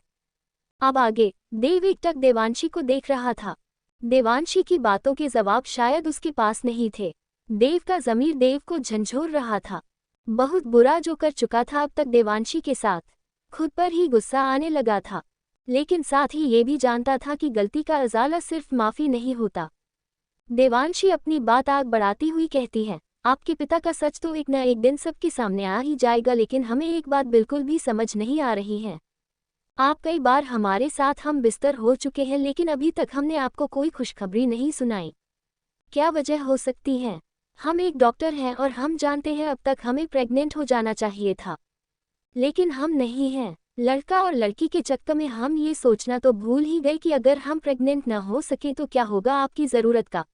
अब आगे। देव एकटक देवांशी को देख रहा था। देवांशी की बातों के जवाब शायद उसके पास नहीं थे। देव का ज़मीर देव को झंझोर रहा था। बहुत बुरा जो कर चुका था अब तक देवांशी के साथ, खुद पर ही गुस्सा आने लगा था, लेकिन साथ ही ये भी जानता था कि गलती का अजाला सिर्फ माफ़ी नहीं होता। देवांशी अपनी बात आग बढ़ाती हुई कहती है, आपके पिता का सच तो एक न एक दिन सबके सामने आ ही जाएगा, लेकिन हमें एक बात बिल्कुल भी समझ नहीं आ रही है। आप कई बार हमारे साथ हम बिस्तर हो चुके हैं, लेकिन अभी तक हमने आपको कोई खुशखबरी नहीं सुनाई। क्या वजह हो सकती है? हम एक डॉक्टर हैं और हम जानते हैं अब तक हमें प्रेग्नेंट हो जाना चाहिए था, लेकिन हम नहीं हैं। लड़का और लड़की के चक्कर में हम ये सोचना तो भूल ही गए कि अगर हम प्रेग्नेंट न हो सके तो क्या होगा आपकी ज़रूरत का,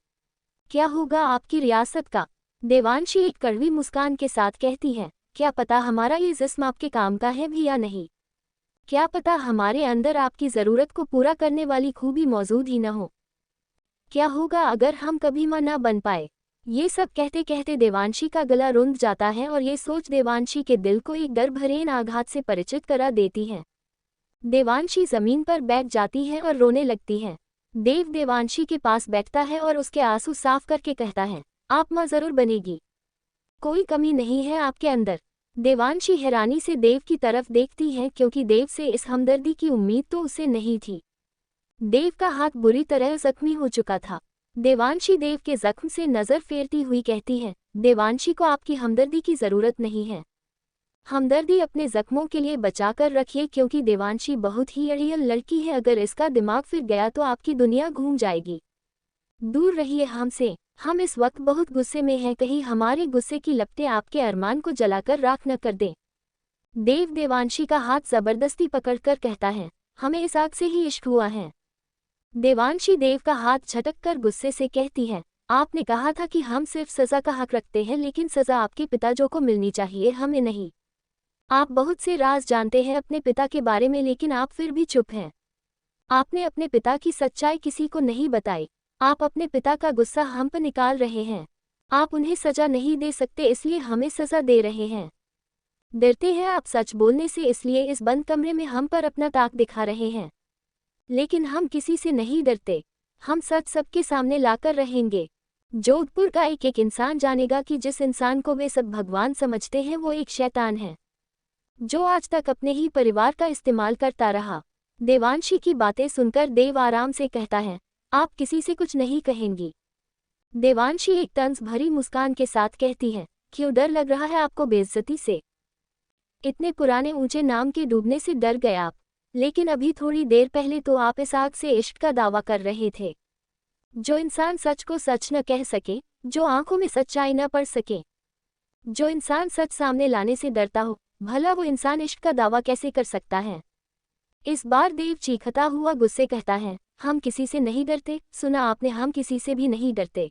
क्या होगा आपकी रियासत का। देवांशी एक कड़वी मुस्कान के साथ कहती है, क्या पता हमारा ये जिस्म आपके काम का है भी या नहीं। क्या पता हमारे अंदर आपकी ज़रूरत को पूरा करने वाली खूबी मौजूद ही न हो। क्या होगा अगर हम कभी मां न बन पाए। ये सब कहते कहते देवांशी का गला रुंध जाता है और ये सोच देवांशी के दिल को एक डर भरे आघात से परिचित करा देती है। देवांशी जमीन पर बैठ जाती है और रोने लगती है। देव देवांशी के पास बैठता है और उसके आंसू साफ करके कहता है, आप मां जरूर बनेगी, कोई कमी नहीं है आपके अंदर। देवांशी हैरानी से देव की तरफ देखती है, क्योंकि देव से इस हमदर्दी की उम्मीद तो उसे नहीं थी। देव का हाथ बुरी तरह जख्मी हो चुका था। देवांशी देव के जख्म से नज़र फेरती हुई कहती है, देवांशी को आपकी हमदर्दी की ज़रूरत नहीं है। हमदर्दी अपने जख्मों के लिए बचाकर रखिए, क्योंकि देवांशी बहुत ही अड़ियल लड़की है, अगर इसका दिमाग फिर गया तो आपकी दुनिया घूम जाएगी। दूर रहिए हमसे, हम इस वक्त बहुत गुस्से में हैं, कहीं हमारे गुस्से की लपटें आपके अरमान को जलाकर राख न कर दें। देव देवांशी का हाथ ज़बरदस्ती पकड़कर कहता है, हमें इस आग से ही इश्क हुआ है। देवांशी देव का हाथ झटक कर गुस्से से कहती है, आपने कहा था कि हम सिर्फ सज़ा का हक रखते हैं, लेकिन सज़ा आपके पिताजों को मिलनी चाहिए, हमें नहीं। आप बहुत से राज जानते हैं अपने पिता के बारे में, लेकिन आप फिर भी चुप हैं। आपने अपने पिता की सच्चाई किसी को नहीं बताई। आप अपने पिता का गुस्सा हम पर निकाल रहे हैं। आप उन्हें सज़ा नहीं दे सकते, इसलिए हमें सज़ा दे रहे हैं। डरते हैं आप सच बोलने से, इसलिए इस बंद कमरे में हम पर अपना ताक दिखा रहे हैं, लेकिन हम किसी से नहीं डरते। हम सच सबके सामने लाकर रहेंगे। जोधपुर का एक एक इंसान जानेगा कि जिस इंसान को वे सब भगवान समझते हैं वो एक शैतान है, जो आज तक अपने ही परिवार का इस्तेमाल करता रहा। देवांशी की बातें सुनकर देव आराम से कहता है, आप किसी से कुछ नहीं कहेंगी। देवांशी एक तंज भरी मुस्कान के साथ कहती है, क्यों डर लग रहा है आपको बेइज्जती से? इतने पुराने ऊंचे नाम के डूबने से डर गए आप, लेकिन अभी थोड़ी देर पहले तो आप इस आग से इश्क का दावा कर रहे थे। जो इंसान सच को सच न कह सके, जो आंखों में सच्चाई न पढ़ सके, जो इंसान सच सामने लाने से डरता हो, भला वो इंसान इश्क का दावा कैसे कर सकता है? इस बार देव चीखता हुआ गुस्से कहता है, हम किसी से नहीं डरते। सुना आपने, हम किसी से भी नहीं डरते।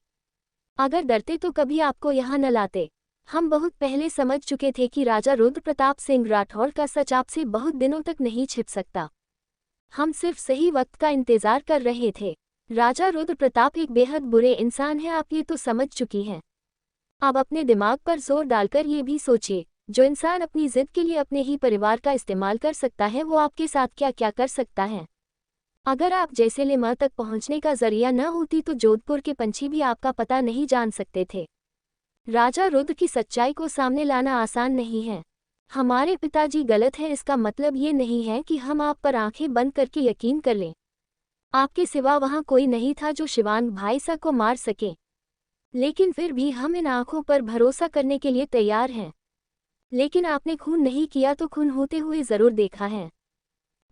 अगर डरते तो कभी आपको यहाँ न लाते। हम बहुत पहले समझ चुके थे कि राजा रुद्र प्रताप सिंह राठौर का सच आपसे बहुत दिनों तक नहीं छिप सकता। हम सिर्फ सही वक्त का इंतजार कर रहे थे। राजा रुद्र प्रताप एक बेहद बुरे इंसान है, आप ये तो समझ चुकी हैं। अब अपने दिमाग पर जोर डालकर ये भी सोचिए, जो इंसान अपनी जिद के लिए अपने ही परिवार का इस्तेमाल कर सकता है, वो आपके साथ क्या क्या कर सकता है। अगर आप जैसलमेर तक पहुंचने का जरिया न होती तो जोधपुर के पंछी भी आपका पता नहीं जान सकते थे। राजा रुद्र की सच्चाई को सामने लाना आसान नहीं है। हमारे पिताजी गलत हैं, इसका मतलब ये नहीं है कि हम आप पर आंखें बंद करके यकीन कर लें। आपके सिवा वहाँ कोई नहीं था जो शिवांग भाईसा को मार सके, लेकिन फिर भी हम इन आंखों पर भरोसा करने के लिए तैयार हैं। लेकिन आपने खून नहीं किया तो खून होते हुए ज़रूर देखा है।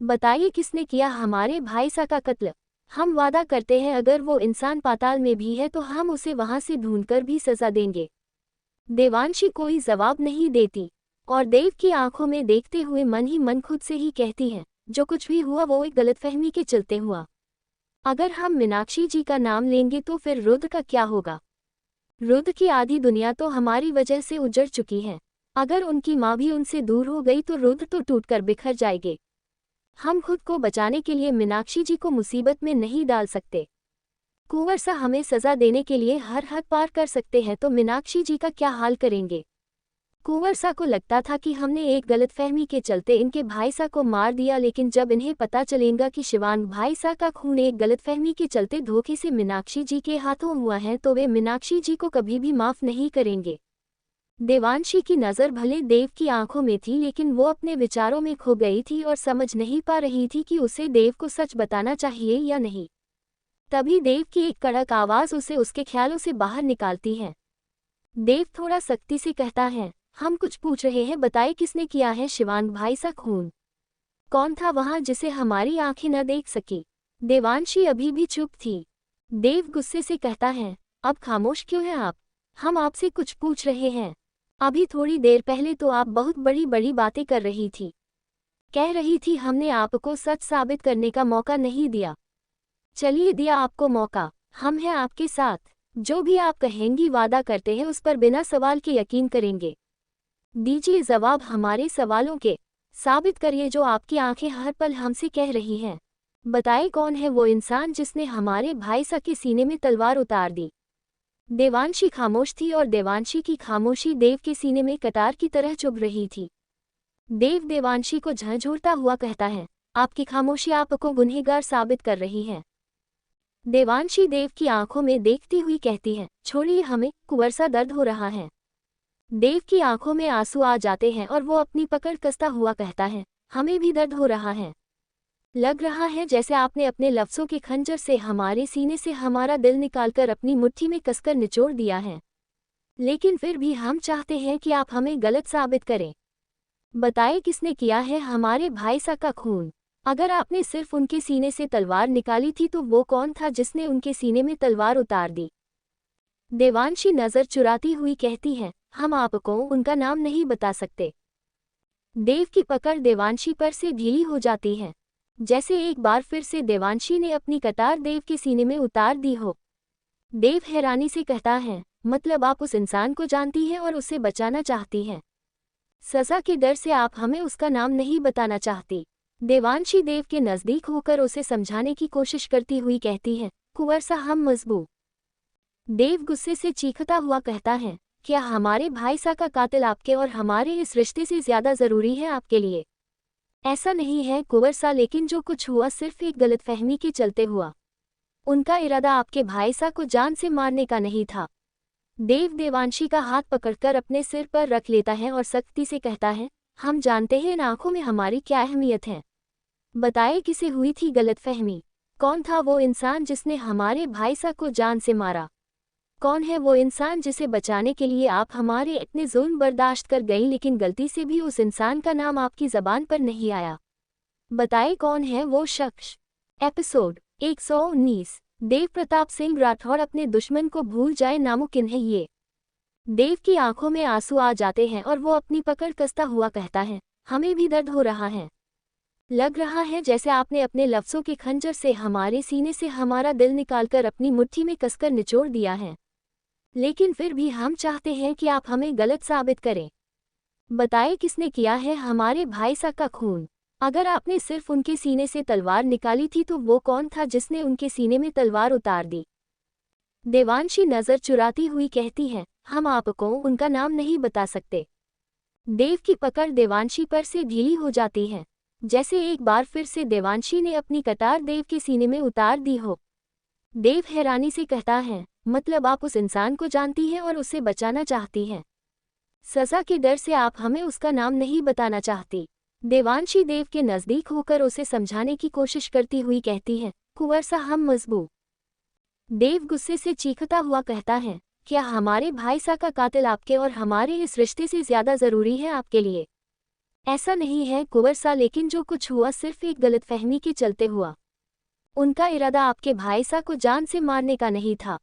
बताइए किसने किया हमारे भाईसा का कत्ल? हम वादा करते हैं अगर वो इंसान पाताल में भी है तो हम उसे वहाँ से ढूंढकर भी सज़ा देंगे। देवांशी कोई जवाब नहीं देती और देव की आंखों में देखते हुए मन ही मन खुद से ही कहती है, जो कुछ भी हुआ वो एक गलतफहमी के चलते हुआ। अगर हम मीनाक्षी जी का नाम लेंगे तो फिर रुद्र का क्या होगा? रुद्र की आधी दुनिया तो हमारी वजह से उजड़ चुकी है। अगर उनकी माँ भी उनसे दूर हो गई तो रुद्र तो टूटकर बिखर जाएंगे। हम खुद को बचाने के लिए मीनाक्षी जी को मुसीबत में नहीं डाल सकते। कुंवर सा हमें सज़ा देने के लिए हर हद पार कर सकते हैं, तो मीनाक्षी जी का क्या हाल करेंगे? कुंवर सा को लगता था कि हमने एक गलतफहमी के चलते इनके भाई सा को मार दिया, लेकिन जब इन्हें पता चलेगा कि शिवांग भाई सा का खून एक गलतफहमी के चलते धोखे से मीनाक्षी जी के हाथों हुआ है तो वे मीनाक्षी जी को कभी भी माफ नहीं करेंगे। देवांशी की नज़र भले देव की आंखों में थी, लेकिन वो अपने विचारों में खो गई थी और समझ नहीं पा रही थी कि उसे देव को सच बताना चाहिए या नहीं। तभी देव की एक कड़क आवाज़ उसे उसके ख्यालों से बाहर निकालती है। देव थोड़ा सख्ती से कहता है, हम कुछ पूछ रहे हैं, बताइए किसने किया है शिवांग भाई सा खून? कौन था वहां जिसे हमारी आंखें न देख सकी? देवांशी अभी भी चुप थी। देव गुस्से से कहता है, अब खामोश क्यों हैं आप? हम आपसे कुछ पूछ रहे हैं। अभी थोड़ी देर पहले तो आप बहुत बड़ी बड़ी बातें कर रही थी, कह रही थी हमने आपको सच साबित करने का मौका नहीं दिया। चलिए दिया आपको मौका, हम हैं आपके साथ। जो भी आप कहेंगी वादा करते हैं उस पर बिना सवाल के यकीन करेंगे। दीजिए जवाब हमारे सवालों के, साबित करिए जो आपकी आंखें हर पल हमसे कह रही हैं। बताइए कौन है वो इंसान जिसने हमारे भाई सा के सीने में तलवार उतार दी? देवांशी खामोश थी और देवांशी की खामोशी देव के सीने में कटार की तरह चुभ रही थी। देव देवांशी को झंझोरता हुआ कहता है, आपकी खामोशी आपको गुनहगार साबित कर रही है। देवांशी देव की आंखों में देखती हुई कहती है, छोड़िए हमें, कुंवर सा दर्द हो रहा है। देव की आंखों में आंसू आ जाते हैं और वो अपनी पकड़ कसता हुआ कहता है, हमें भी दर्द हो रहा है। लग रहा है जैसे आपने अपने लफ्ज़ों के खंजर से हमारे सीने से हमारा दिल निकालकर अपनी मुट्ठी में कसकर निचोड़ दिया है। लेकिन फिर भी हम चाहते हैं कि आप हमें गलत साबित करें। बताइए किसने किया है हमारे भाई सा का खून? अगर आपने सिर्फ उनके सीने से तलवार निकाली थी तो वो कौन था जिसने उनके सीने में तलवार उतार दी? देवांशी नज़र चुराती हुई कहती है, हम आपको उनका नाम नहीं बता सकते। देव की पकड़ देवांशी पर से ढीली हो जाती है, जैसे एक बार फिर से देवांशी ने अपनी कटार देव के सीने में उतार दी हो। देव हैरानी से कहता है, मतलब आप उस इंसान को जानती हैं और उसे बचाना चाहती हैं? सज़ा के डर से आप हमें उसका नाम नहीं बताना चाहती। देवांशी देव के नज़दीक होकर उसे समझाने की कोशिश करती हुई कहती है, कुंवर सा हम मजबूर। देव गुस्से से चीखता हुआ कहता है, क्या हमारे भाई सा का कातिल आपके और हमारे इस रिश्ते से ज़्यादा ज़रूरी है आपके लिए? ऐसा नहीं है कुंवर सा, लेकिन जो कुछ हुआ सिर्फ एक गलतफहमी के चलते हुआ। उनका इरादा आपके भाई सा को जान से मारने का नहीं था। देव देवांशी का हाथ पकड़कर अपने सिर पर रख लेता है और सख्ती से कहता है, हम जानते हैं इन आंखों में हमारी क्या अहमियत है। बताइए किसे हुई थी गलतफहमी? कौन था वो इंसान जिसने हमारे भाई सा को जान से मारा? कौन है वो इंसान जिसे बचाने के लिए आप हमारे इतने जुल्म बर्दाश्त कर गई, लेकिन गलती से भी उस इंसान का नाम आपकी ज़बान पर नहीं आया? बताइए कौन है वो शख्स? एपिसोड 119। देव प्रताप सिंह राठौड़ अपने दुश्मन को भूल जाए नामुमकिन है ये। देव की आंखों में आंसू आ जाते हैं और वो अपनी पकड़ कसता हुआ कहता है, हमें भी दर्द हो रहा है। लग रहा है जैसे आपने अपने लफ्ज़ों के खंजर से हमारे सीने से हमारा दिल निकालकर अपनी मुट्ठी में कसकर निचोड़ दिया है। लेकिन फिर भी हम चाहते हैं कि आप हमें गलत साबित करें। बताइए किसने किया है हमारे भाई सा का खून? अगर आपने सिर्फ उनके सीने से तलवार निकाली थी तो वो कौन था जिसने उनके सीने में तलवार उतार दी? देवांशी नज़र चुराती हुई कहती है, हम आपको उनका नाम नहीं बता सकते। देव की पकड़ देवांशी पर से ढीली हो जाती है, जैसे एक बार फिर से देवांशी ने अपनी कटार देव के सीने में उतार दी हो। देव हैरानी से कहता है, मतलब आप उस इंसान को जानती हैं और उसे बचाना चाहती हैं? सज़ा के डर से आप हमें उसका नाम नहीं बताना चाहती। देवांशी देव के नज़दीक होकर उसे समझाने की कोशिश करती हुई कहती है, कुंवर सा हम मजबूर। देव गुस्से से चीखता हुआ कहता है, क्या हमारे भाई सा का कातिल आपके और हमारे इस रिश्ते से ज़्यादा ज़रूरी है आपके लिए? ऐसा नहीं है कुंवर सा, लेकिन जो कुछ हुआ सिर्फ एक गलतफहमी के चलते हुआ। उनका इरादा आपके भाई सा को जान से मारने का नहीं था।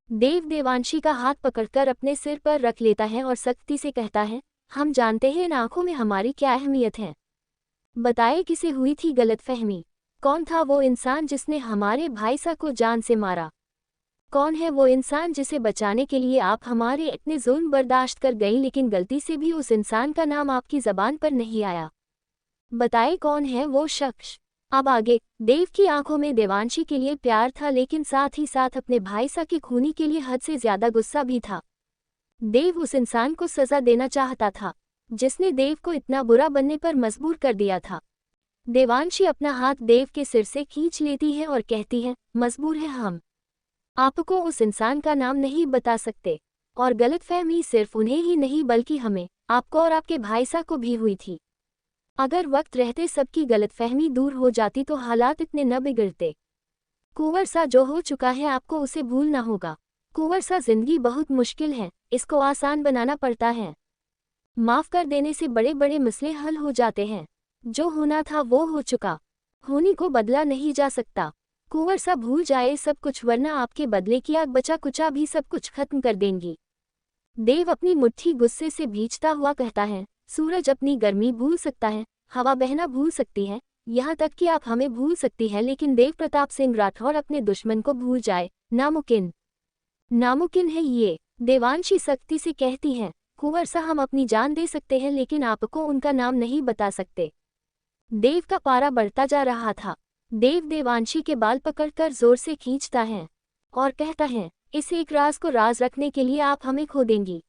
देव देवांशी का हाथ पकड़कर अपने सिर पर रख लेता है और सख्ती से कहता है, हम जानते हैं इन आंखों में हमारी क्या अहमियत है। बताइए किसे हुई थी गलतफहमी? कौन था वो इंसान जिसने हमारे भाई सा को जान से मारा? कौन है वो इंसान जिसे बचाने के लिए आप हमारे इतने जुल्म बर्दाश्त कर गई, लेकिन गलती से भी उस इंसान का नाम आपकी ज़बान पर नहीं आया? बताइए कौन है वो शख्स? अब आगे। देव की आंखों में देवांशी के लिए प्यार था, लेकिन साथ ही साथ अपने भाई सा के खूनी के लिए हद से ज्यादा गुस्सा भी था। देव उस इंसान को सजा देना चाहता था जिसने देव को इतना बुरा बनने पर मजबूर कर दिया था। देवांशी अपना हाथ देव के सिर से खींच लेती है और कहती है, मजबूर है हम आपको उस इंसान का नाम नहीं बता सकते, और गलतफहमी सिर्फ उन्हें ही नहीं बल्कि हमें, आपको और आपके भाईसा को भी हुई थी। अगर वक्त रहते सबकी गलतफहमी दूर हो जाती तो हालात इतने न बिगड़ते। कुंवर सा जो हो चुका है आपको उसे भूलना होगा। कुंवर सा जिंदगी बहुत मुश्किल है, इसको आसान बनाना पड़ता है। माफ कर देने से बड़े बड़े मसले हल हो जाते हैं। जो होना था वो हो चुका, होनी को बदला नहीं जा सकता। कुंवर सा भूल जाए सब कुछ वरना आपके बदले की आग बचा कुचा भी सब कुछ खत्म कर देंगी। देव अपनी मुट्ठी गुस्से से भींचता हुआ कहता है, सूरज अपनी गर्मी भूल सकता है, हवा बहना भूल सकती है, यहाँ तक कि आप हमें भूल सकती है, लेकिन देव प्रताप सिंह राठौर अपने दुश्मन को भूल जाए, नामुमकिन, नामुमकिन है ये। देवांशी सख्ती से कहती है, कुंवर सा हम अपनी जान दे सकते हैं लेकिन आपको उनका नाम नहीं बता सकते। देव का पारा बढ़ता जा रहा था। देव देवांशी के बाल पकड़कर जोर से खींचता है और कहता है, इस एक राज को राज रखने के लिए आप हमें खो देंगी।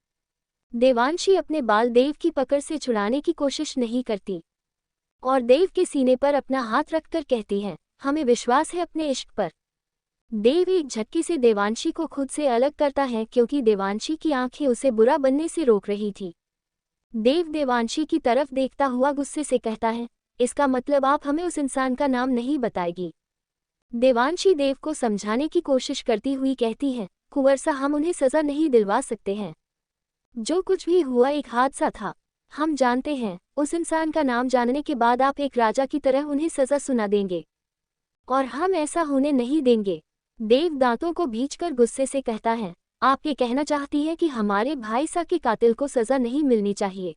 देवांशी अपने बाल देव की पकड़ से छुड़ाने की कोशिश नहीं करती और देव के सीने पर अपना हाथ रखकर कहती है, हमें विश्वास है अपने इश्क पर। देव एक झटके से देवांशी को खुद से अलग करता है क्योंकि देवांशी की आंखें उसे बुरा बनने से रोक रही थी। देव देवांशी की तरफ देखता हुआ गुस्से से कहता है, इसका मतलब आप हमें उस इंसान का नाम नहीं बताएगी। देवांशी देव को समझाने की कोशिश करती हुई कहती है, कुंवर सा हम उन्हें सजा नहीं दिलवा सकते हैं। जो कुछ भी हुआ एक हादसा था। हम जानते हैं उस इंसान का नाम जानने के बाद आप एक राजा की तरह उन्हें सजा सुना देंगे और हम ऐसा होने नहीं देंगे। देव दांतों को भींचकर गुस्से से कहता है, आप ये कहना चाहती हैं कि हमारे भाई सा के कातिल को सजा नहीं मिलनी चाहिए।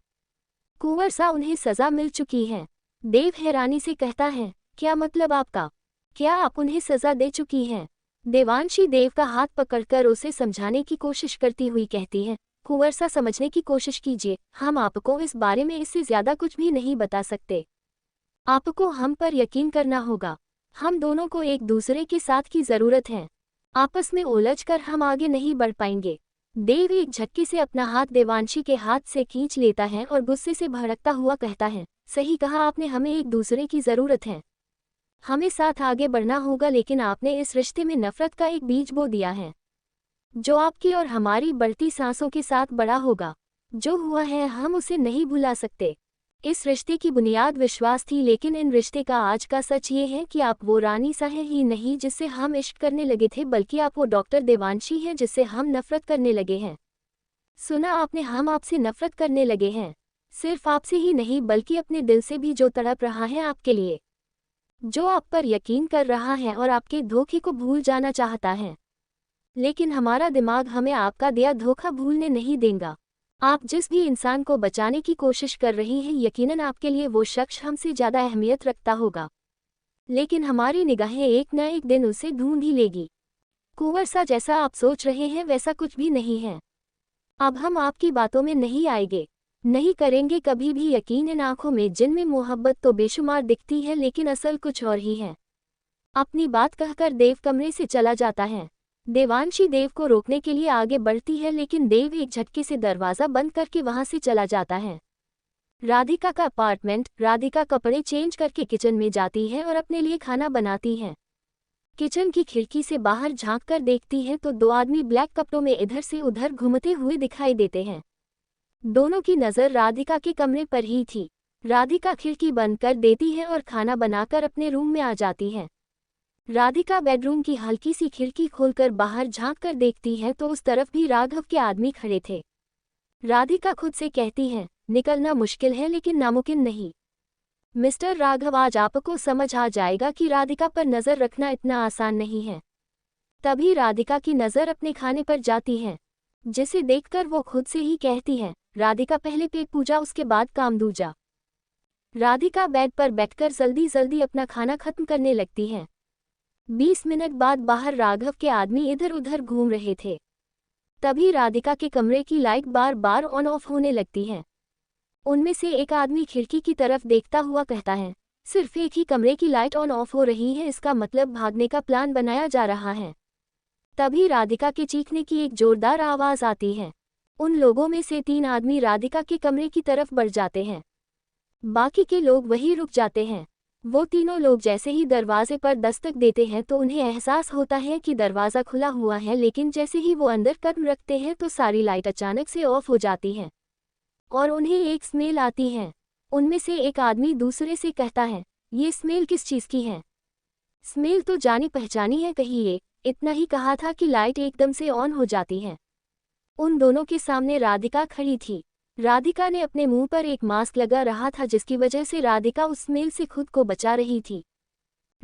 कुंवर सा उन्हें सजा मिल चुकी है। देव हैरानी से कहता है, क्या मतलब आपका? क्या आप उन्हें सजा दे चुकी हैं? देवांशी देव का हाथ पकड़कर उसे समझाने की कोशिश करती हुई कहती है, कुंवर सा समझने की कोशिश कीजिए, हम आपको इस बारे में इससे ज्यादा कुछ भी नहीं बता सकते। आपको हम पर यकीन करना होगा। हम दोनों को एक दूसरे के साथ की जरूरत है। आपस में उलझकर हम आगे नहीं बढ़ पाएंगे। देव एक झटके से अपना हाथ देवांशी के हाथ से खींच लेता है और गुस्से से भड़कता हुआ कहता है, सही कहा आपने, हमें एक दूसरे की जरूरत है। हमें साथ आगे बढ़ना होगा लेकिन आपने इस रिश्ते में नफरत का एक बीज बो दिया है जो आपकी और हमारी बढ़ती सांसों के साथ बड़ा होगा। जो हुआ है हम उसे नहीं भुला सकते। इस रिश्ते की बुनियाद विश्वास थी लेकिन इन रिश्ते का आज का सच ये है कि आप वो रानी सा है ही नहीं जिससे हम इश्क करने लगे थे, बल्कि आप वो डॉक्टर देवांशी हैं जिससे हम नफरत करने लगे हैं। सुना आपने, हम आपसे नफरत करने लगे हैं। सिर्फ आपसे ही नहीं बल्कि अपने दिल से भी, जो तड़प रहा है आपके लिए, जो आप पर यकीन कर रहा है और आपके धोखे को भूल जाना चाहता है। लेकिन हमारा दिमाग हमें आपका दिया धोखा भूलने नहीं देगा। आप जिस भी इंसान को बचाने की कोशिश कर रही हैं, यकीनन आपके लिए वो शख्स हमसे ज़्यादा अहमियत रखता होगा, लेकिन हमारी निगाहें एक न एक दिन उसे ढूंढ ही लेगी। कुंवर सा, जैसा आप सोच रहे हैं वैसा कुछ भी नहीं है। अब हम आपकी बातों में नहीं आएंगे, नहीं करेंगे कभी भी यकीन। इन आंखों में जिनमें मोहब्बत तो बेशुमार दिखती है लेकिन असल कुछ और ही है। अपनी बात कहकर देव कमरे से चला जाता है। देवांशी देव को रोकने के लिए आगे बढ़ती है लेकिन देव एक झटके से दरवाज़ा बंद करके वहां से चला जाता है। राधिका का अपार्टमेंट। राधिका कपड़े चेंज करके किचन में जाती है और अपने लिए खाना बनाती है। किचन की खिड़की से बाहर झांक कर देखती है तो दो आदमी ब्लैक कपड़ों में इधर से उधर घूमते हुए दिखाई देते हैं। दोनों की नज़र राधिका के कमरे पर ही थी। राधिका खिड़की बंद कर देती है और खाना बनाकर अपने रूम में आ जाती है। राधिका बेडरूम की हल्की सी खिड़की खोलकर बाहर झांक कर देखती है तो उस तरफ भी राघव के आदमी खड़े थे। राधिका खुद से कहती है, निकलना मुश्किल है लेकिन नामुमकिन नहीं। मिस्टर राघव, आज आपको समझ आ जाएगा कि राधिका पर नज़र रखना इतना आसान नहीं है। तभी राधिका की नज़र अपने खाने पर जाती है, जिसे देखकर वो खुद से ही कहती है, राधिका पहले पेट पूजा उसके बाद काम दूजा। राधिका बेड पर बैठकर जल्दी जल्दी अपना खाना खत्म करने लगती है। 20 मिनट बाद बाहर राघव के आदमी इधर उधर घूम रहे थे। तभी राधिका के कमरे की light bar bar on off होने लगती है। उनमें से एक आदमी खिड़की की तरफ देखता हुआ कहता है, सिर्फ एक ही कमरे की लाइट ऑन ऑफ हो रही है, इसका मतलब भागने का प्लान बनाया जा रहा है। तभी राधिका के चीखने की एक जोरदार आवाज़ आती है। उन लोगों में से 3 आदमी राधिका के कमरे की तरफ बढ़ जाते हैं। बाकी के लोग वहीं रुक जाते हैं। वो तीनों लोग जैसे ही दरवाजे पर दस्तक देते हैं तो उन्हें एहसास होता है कि दरवाज़ा खुला हुआ है, लेकिन जैसे ही वो अंदर कदम रखते हैं तो सारी लाइट अचानक से ऑफ हो जाती हैं और उन्हें एक स्मेल आती है। उनमें से एक आदमी दूसरे से कहता है, ये स्मेल किस चीज़ की है? स्मेल तो जानी पहचानी है कहिए। इतना ही कहा था कि लाइट एकदम से ऑन हो जाती है। उन दोनों के सामने राधिका खड़ी थी। राधिका ने अपने मुंह पर एक मास्क लगा रहा था, जिसकी वजह से राधिका उस स्मेल से खुद को बचा रही थी।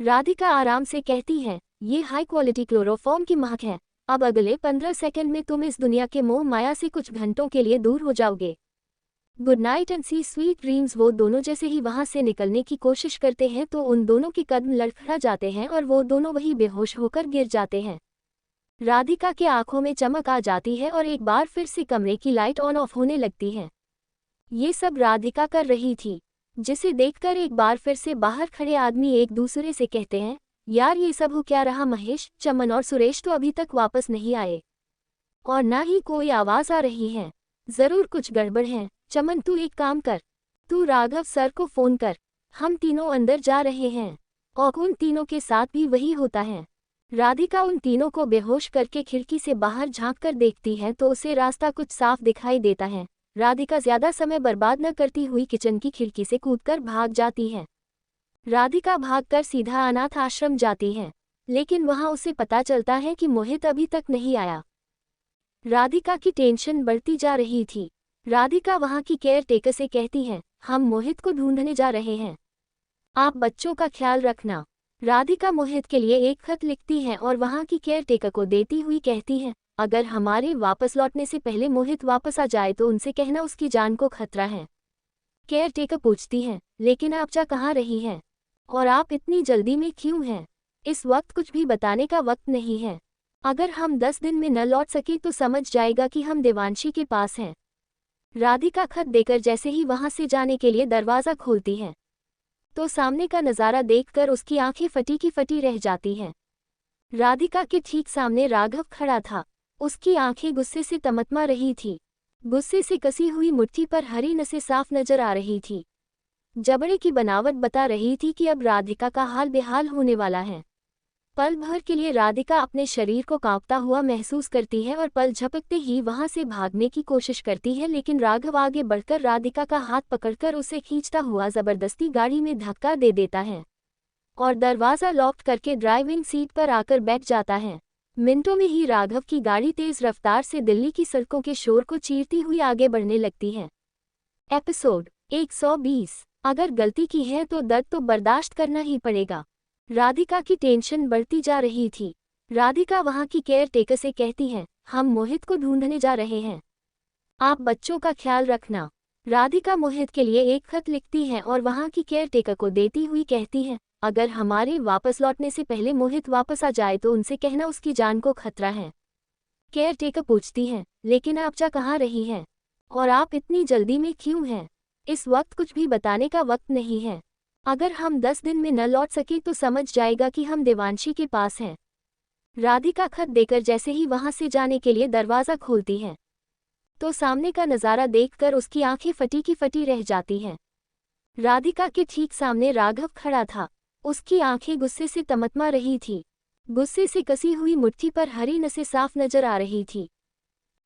राधिका आराम से कहती है, ये हाई क्वालिटी क्लोरोफॉर्म की महक है। अब अगले 15 सेकंड में तुम इस दुनिया के मोह माया से कुछ घंटों के लिए दूर हो जाओगे। Good night and see sweet dreams. वो दोनों जैसे ही वहां से निकलने की कोशिश करते हैं तो उन दोनों के कदम लड़खड़ा जाते हैं और वो दोनों वहीं बेहोश होकर गिर जाते हैं। राधिका के आंखों में चमक आ जाती है और एक बार फिर से कमरे की लाइट ऑन ऑफ होने लगती है। ये सब राधिका कर रही थी, जिसे देखकर एक बार फिर से बाहर खड़े आदमी एक दूसरे से कहते हैं, यार ये सब हो क्या रहा? महेश, चमन और सुरेश तो अभी तक वापस नहीं आए और ना ही कोई आवाज आ रही है। जरूर कुछ गड़बड़ है। चमन तू एक काम कर, तू राघव सर को फोन कर, हम तीनों अंदर जा रहे हैं। और उन तीनों के साथ भी वही होता है। राधिका उन तीनों को बेहोश करके खिड़की से बाहर झांककर देखती है तो उसे रास्ता कुछ साफ दिखाई देता है। राधिका ज्यादा समय बर्बाद न करती हुई किचन की खिड़की से कूदकर भाग जाती है। राधिका भागकर सीधा अनाथ आश्रम जाती है, लेकिन वहां उसे पता चलता है कि मोहित अभी तक नहीं आया। राधिका की टेंशन बढ़ती जा रही थी। राधिका वहां की केयर टेकर से कहती है, हम मोहित को ढूंढने जा रहे हैं, आप बच्चों का ख्याल रखना। राधिका मोहित के लिए एक खत लिखती है और वहां की केयर टेकर को देती हुई कहती है, अगर हमारे वापस लौटने से पहले मोहित वापस आ जाए तो उनसे कहना उसकी जान को खतरा है। केयर टेकर पूछती है, लेकिन आप जा कहाँ रही हैं? और आप इतनी जल्दी में क्यों हैं? इस वक्त कुछ भी बताने का वक्त नहीं है। अगर हम 10 दिन में न लौट सके तो समझ जाएगा कि हम देवांशी के पास हैं। राधिका खत देकर जैसे ही वहां से जाने के लिए दरवाज़ा खोलती है तो सामने का नज़ारा देखकर उसकी आंखें फटी की फटी रह जाती हैं। राधिका के ठीक सामने राघव खड़ा था। उसकी आंखें गुस्से से तमतमा रही थी। गुस्से से कसी हुई मुट्ठी पर हरी नसें साफ नजर आ रही थी। जबड़े की बनावट बता रही थी कि अब राधिका का हाल बेहाल होने वाला है। पल भर के लिए राधिका अपने शरीर को कांपता हुआ महसूस करती है और पल झपकते ही वहां से भागने की कोशिश करती है, लेकिन राघव आगे बढ़कर राधिका का हाथ पकड़कर उसे खींचता हुआ जबरदस्ती गाड़ी में धक्का दे देता है और दरवाज़ा लॉक करके ड्राइविंग सीट पर आकर बैठ जाता है। मिनटों में ही राघव की गाड़ी तेज रफ्तार से दिल्ली की सड़कों के शोर को चीरती हुई आगे बढ़ने लगती है। एपिसोड 120। अगर गलती की है तो दर्द तो बर्दाश्त करना ही पड़ेगा। राधिका की टेंशन बढ़ती जा रही थी। राधिका वहां की केयर टेकर से कहती है, हम मोहित को ढूंढने जा रहे हैं, आप बच्चों का ख्याल रखना। राधिका मोहित के लिए एक खत लिखती है और वहां की केयर टेकर को देती हुई कहती है, अगर हमारे वापस लौटने से पहले मोहित वापस आ जाए तो उनसे कहना उसकी जान को खतरा है। केयर टेकर पूछती है, लेकिन आप जा कहाँ रही हैं? और आप इतनी जल्दी में क्यों हैं? इस वक्त कुछ भी बताने का वक्त नहीं है। अगर हम 10 दिन में न लौट सके तो समझ जाएगा कि हम देवांशी के पास हैं। राधिका खत देकर जैसे ही वहां से जाने के लिए दरवाज़ा खोलती है तो सामने का नज़ारा देखकर उसकी आंखें फटी की फटी रह जाती हैं। राधिका के ठीक सामने राघव खड़ा था। उसकी आंखें गुस्से से तमतमा रही थी। गुस्से से कसी हुई मुट्ठी पर हरी नसें साफ नजर आ रही थी।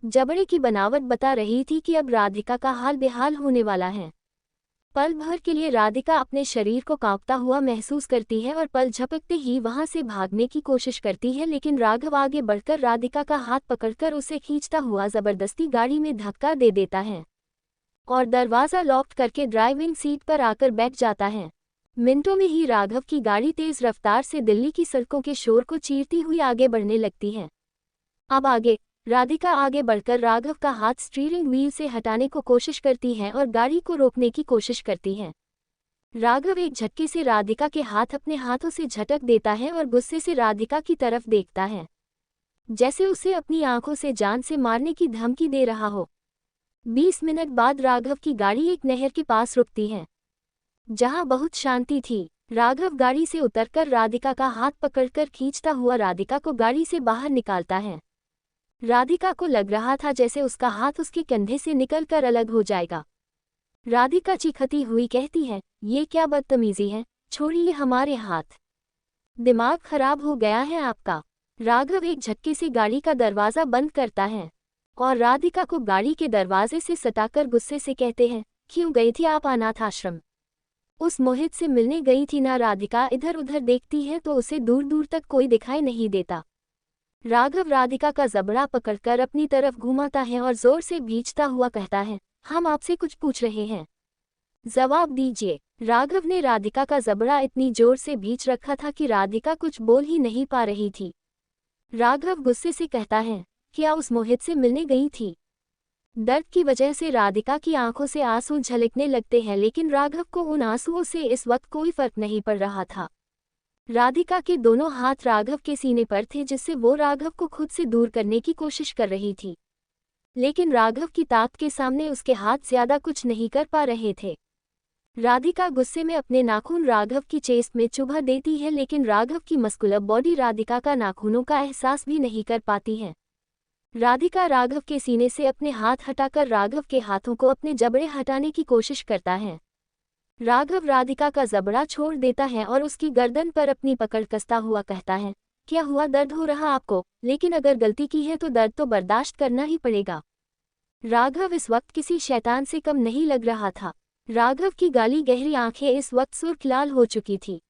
जबड़े की बनावट बता रही थी कि अब राधिका का हाल बेहाल होने वाला है। पल भर के लिए राधिका अपने शरीर को कांपता हुआ महसूस करती है और पल झपकते ही वहां से भागने की कोशिश करती है, लेकिन राघव आगे बढ़कर राधिका का हाथ पकड़कर उसे खींचता हुआ जबरदस्ती गाड़ी में धक्का दे देता है और दरवाज़ा लॉक करके ड्राइविंग सीट पर आकर बैठ जाता है। मिनटों में ही राघव की गाड़ी तेज रफ्तार से दिल्ली की सड़कों के शोर को चीरती हुई आगे बढ़ने लगती है। अब आगे राधिका आगे बढ़कर राघव का हाथ स्टीयरिंग व्हील से हटाने को कोशिश करती है और गाड़ी को रोकने की कोशिश करती है। राघव एक झटके से राधिका के हाथ अपने हाथों से झटक देता है और गुस्से से राधिका की तरफ देखता है, जैसे उसे अपनी आंखों से जान से मारने की धमकी दे रहा हो। 20 मिनट बाद राघव की गाड़ी एक नहर के पास रुकती है, जहां बहुत शांति थी। राघव गाड़ी से उतरकर राधिका का हाथ पकड़कर खींचता हुआ राधिका को गाड़ी से बाहर निकालता है। राधिका को लग रहा था जैसे उसका हाथ उसके कंधे से निकलकर अलग हो जाएगा। राधिका चीखती हुई कहती है, ये क्या बदतमीजी है, छोड़िए हमारे हाथ। दिमाग खराब हो गया है आपका। राघव एक झटके से गाड़ी का दरवाज़ा बंद करता है और राधिका को गाड़ी के दरवाजे से सटाकर गुस्से से कहते हैं, क्यों गई थी आप अनाथ आश्रम? उस मोहित से मिलने गई थी ना? राधिका इधर उधर देखती है तो उसे दूर दूर तक कोई दिखाई नहीं देता। राघव राधिका का जबड़ा पकड़कर अपनी तरफ घुमाता है और जोर से भींचता हुआ कहता है, हम आपसे कुछ पूछ रहे हैं, जवाब दीजिए। राघव ने राधिका का जबड़ा इतनी जोर से भींच रखा था कि राधिका कुछ बोल ही नहीं पा रही थी। राघव गुस्से से कहता है, क्या उस मोहित से मिलने गई थी? दर्द की वजह से राधिका की आंखों से आंसू झलकने लगते हैं, लेकिन राघव को उन आंसुओं से इस वक्त कोई फर्क नहीं पड़ रहा था। राधिका के दोनों हाथ राघव के सीने पर थे, जिससे वो राघव को खुद से दूर करने की कोशिश कर रही थी, लेकिन राघव की ताकत के सामने उसके हाथ ज्यादा कुछ नहीं कर पा रहे थे। राधिका गुस्से में अपने नाखून राघव की चेस्ट में चुभा देती है, लेकिन राघव की मस्कुलर बॉडी राधिका का नाखूनों का एहसास भी नहीं कर पाती है। राधिका राघव के सीने से अपने हाथ हटाकर राघव के हाथों को अपने जबड़े हटाने की कोशिश करता है। राघव राधिका का जबड़ा छोड़ देता है और उसकी गर्दन पर अपनी पकड़ कसता हुआ कहता है, क्या हुआ, दर्द हो रहा आपको? लेकिन अगर गलती की है तो दर्द तो बर्दाश्त करना ही पड़ेगा। राघव इस वक्त किसी शैतान से कम नहीं लग रहा था। राघव की गाली गहरी आंखें इस वक्त सुर्ख लाल हो चुकी थी,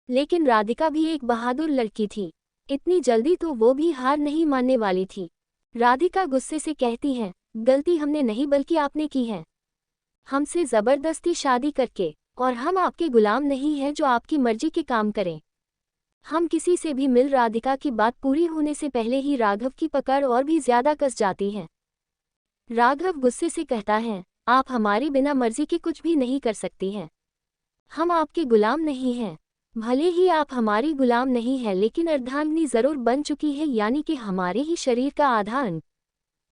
लेकिन राधिका भी एक बहादुर लड़की थी, इतनी जल्दी तो वो भी हार नहीं मानने वाली थी। राधिका गुस्से से कहती है, गलती हमने नहीं बल्कि आपने की है, हमसे ज़बरदस्ती शादी करके, और हम आपके गुलाम नहीं हैं जो आपकी मर्जी के काम करें। हम किसी से भी मिल। राधिका की बात पूरी होने से पहले ही राघव की पकड़ और भी ज्यादा कस जाती है। राघव गुस्से से कहता है, आप हमारी बिना मर्जी के कुछ भी नहीं कर सकती हैं, हम आपके गुलाम नहीं हैं। भले ही आप हमारी गुलाम नहीं है, लेकिन अर्धांगिनी जरूर बन चुकी है, यानी कि हमारे ही शरीर का आधा अंग,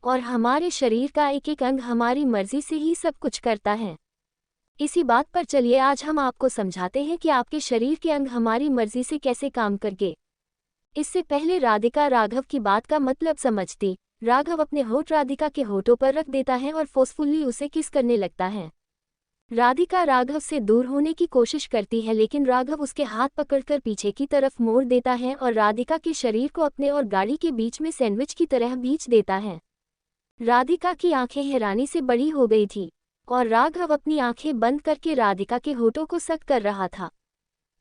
और हमारे शरीर का एक एक अंग हमारी मर्जी से ही सब कुछ करता है। इसी बात पर चलिए आज हम आपको समझाते हैं कि आपके शरीर के अंग हमारी मर्जी से कैसे काम करके। इससे पहले राधिका राघव की बात का मतलब समझती। राघव अपने होठ राधिका के होठों पर रख देता है और फोर्सफुली उसे किस करने लगता है। राधिका राघव से दूर होने की कोशिश करती है, लेकिन राघव उसके हाथ पकड़कर पीछे की तरफ मोड़ देता है और राधिका के शरीर को अपने और गाड़ी के बीच में सैंडविच की तरह भींच देता है। राधिका की आंखें हैरानी से बड़ी हो गई थी और राघव अपनी आंखें बंद करके राधिका के होठों को सख्त कर रहा था।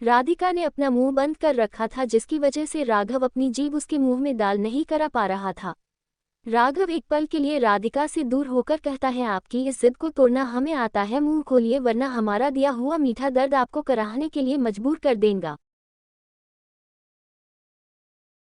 राधिका ने अपना मुंह बंद कर रखा था, जिसकी वजह से राघव अपनी जीभ उसके मुंह में डाल नहीं कर पा रहा था। राघव एक पल के लिए राधिका से दूर होकर कहता है, आपकी इस जिद को तोड़ना हमें आता है, मुंह खोलिए वरना हमारा दिया हुआ मीठा दर्द आपको कराहने के लिए मजबूर कर देगा।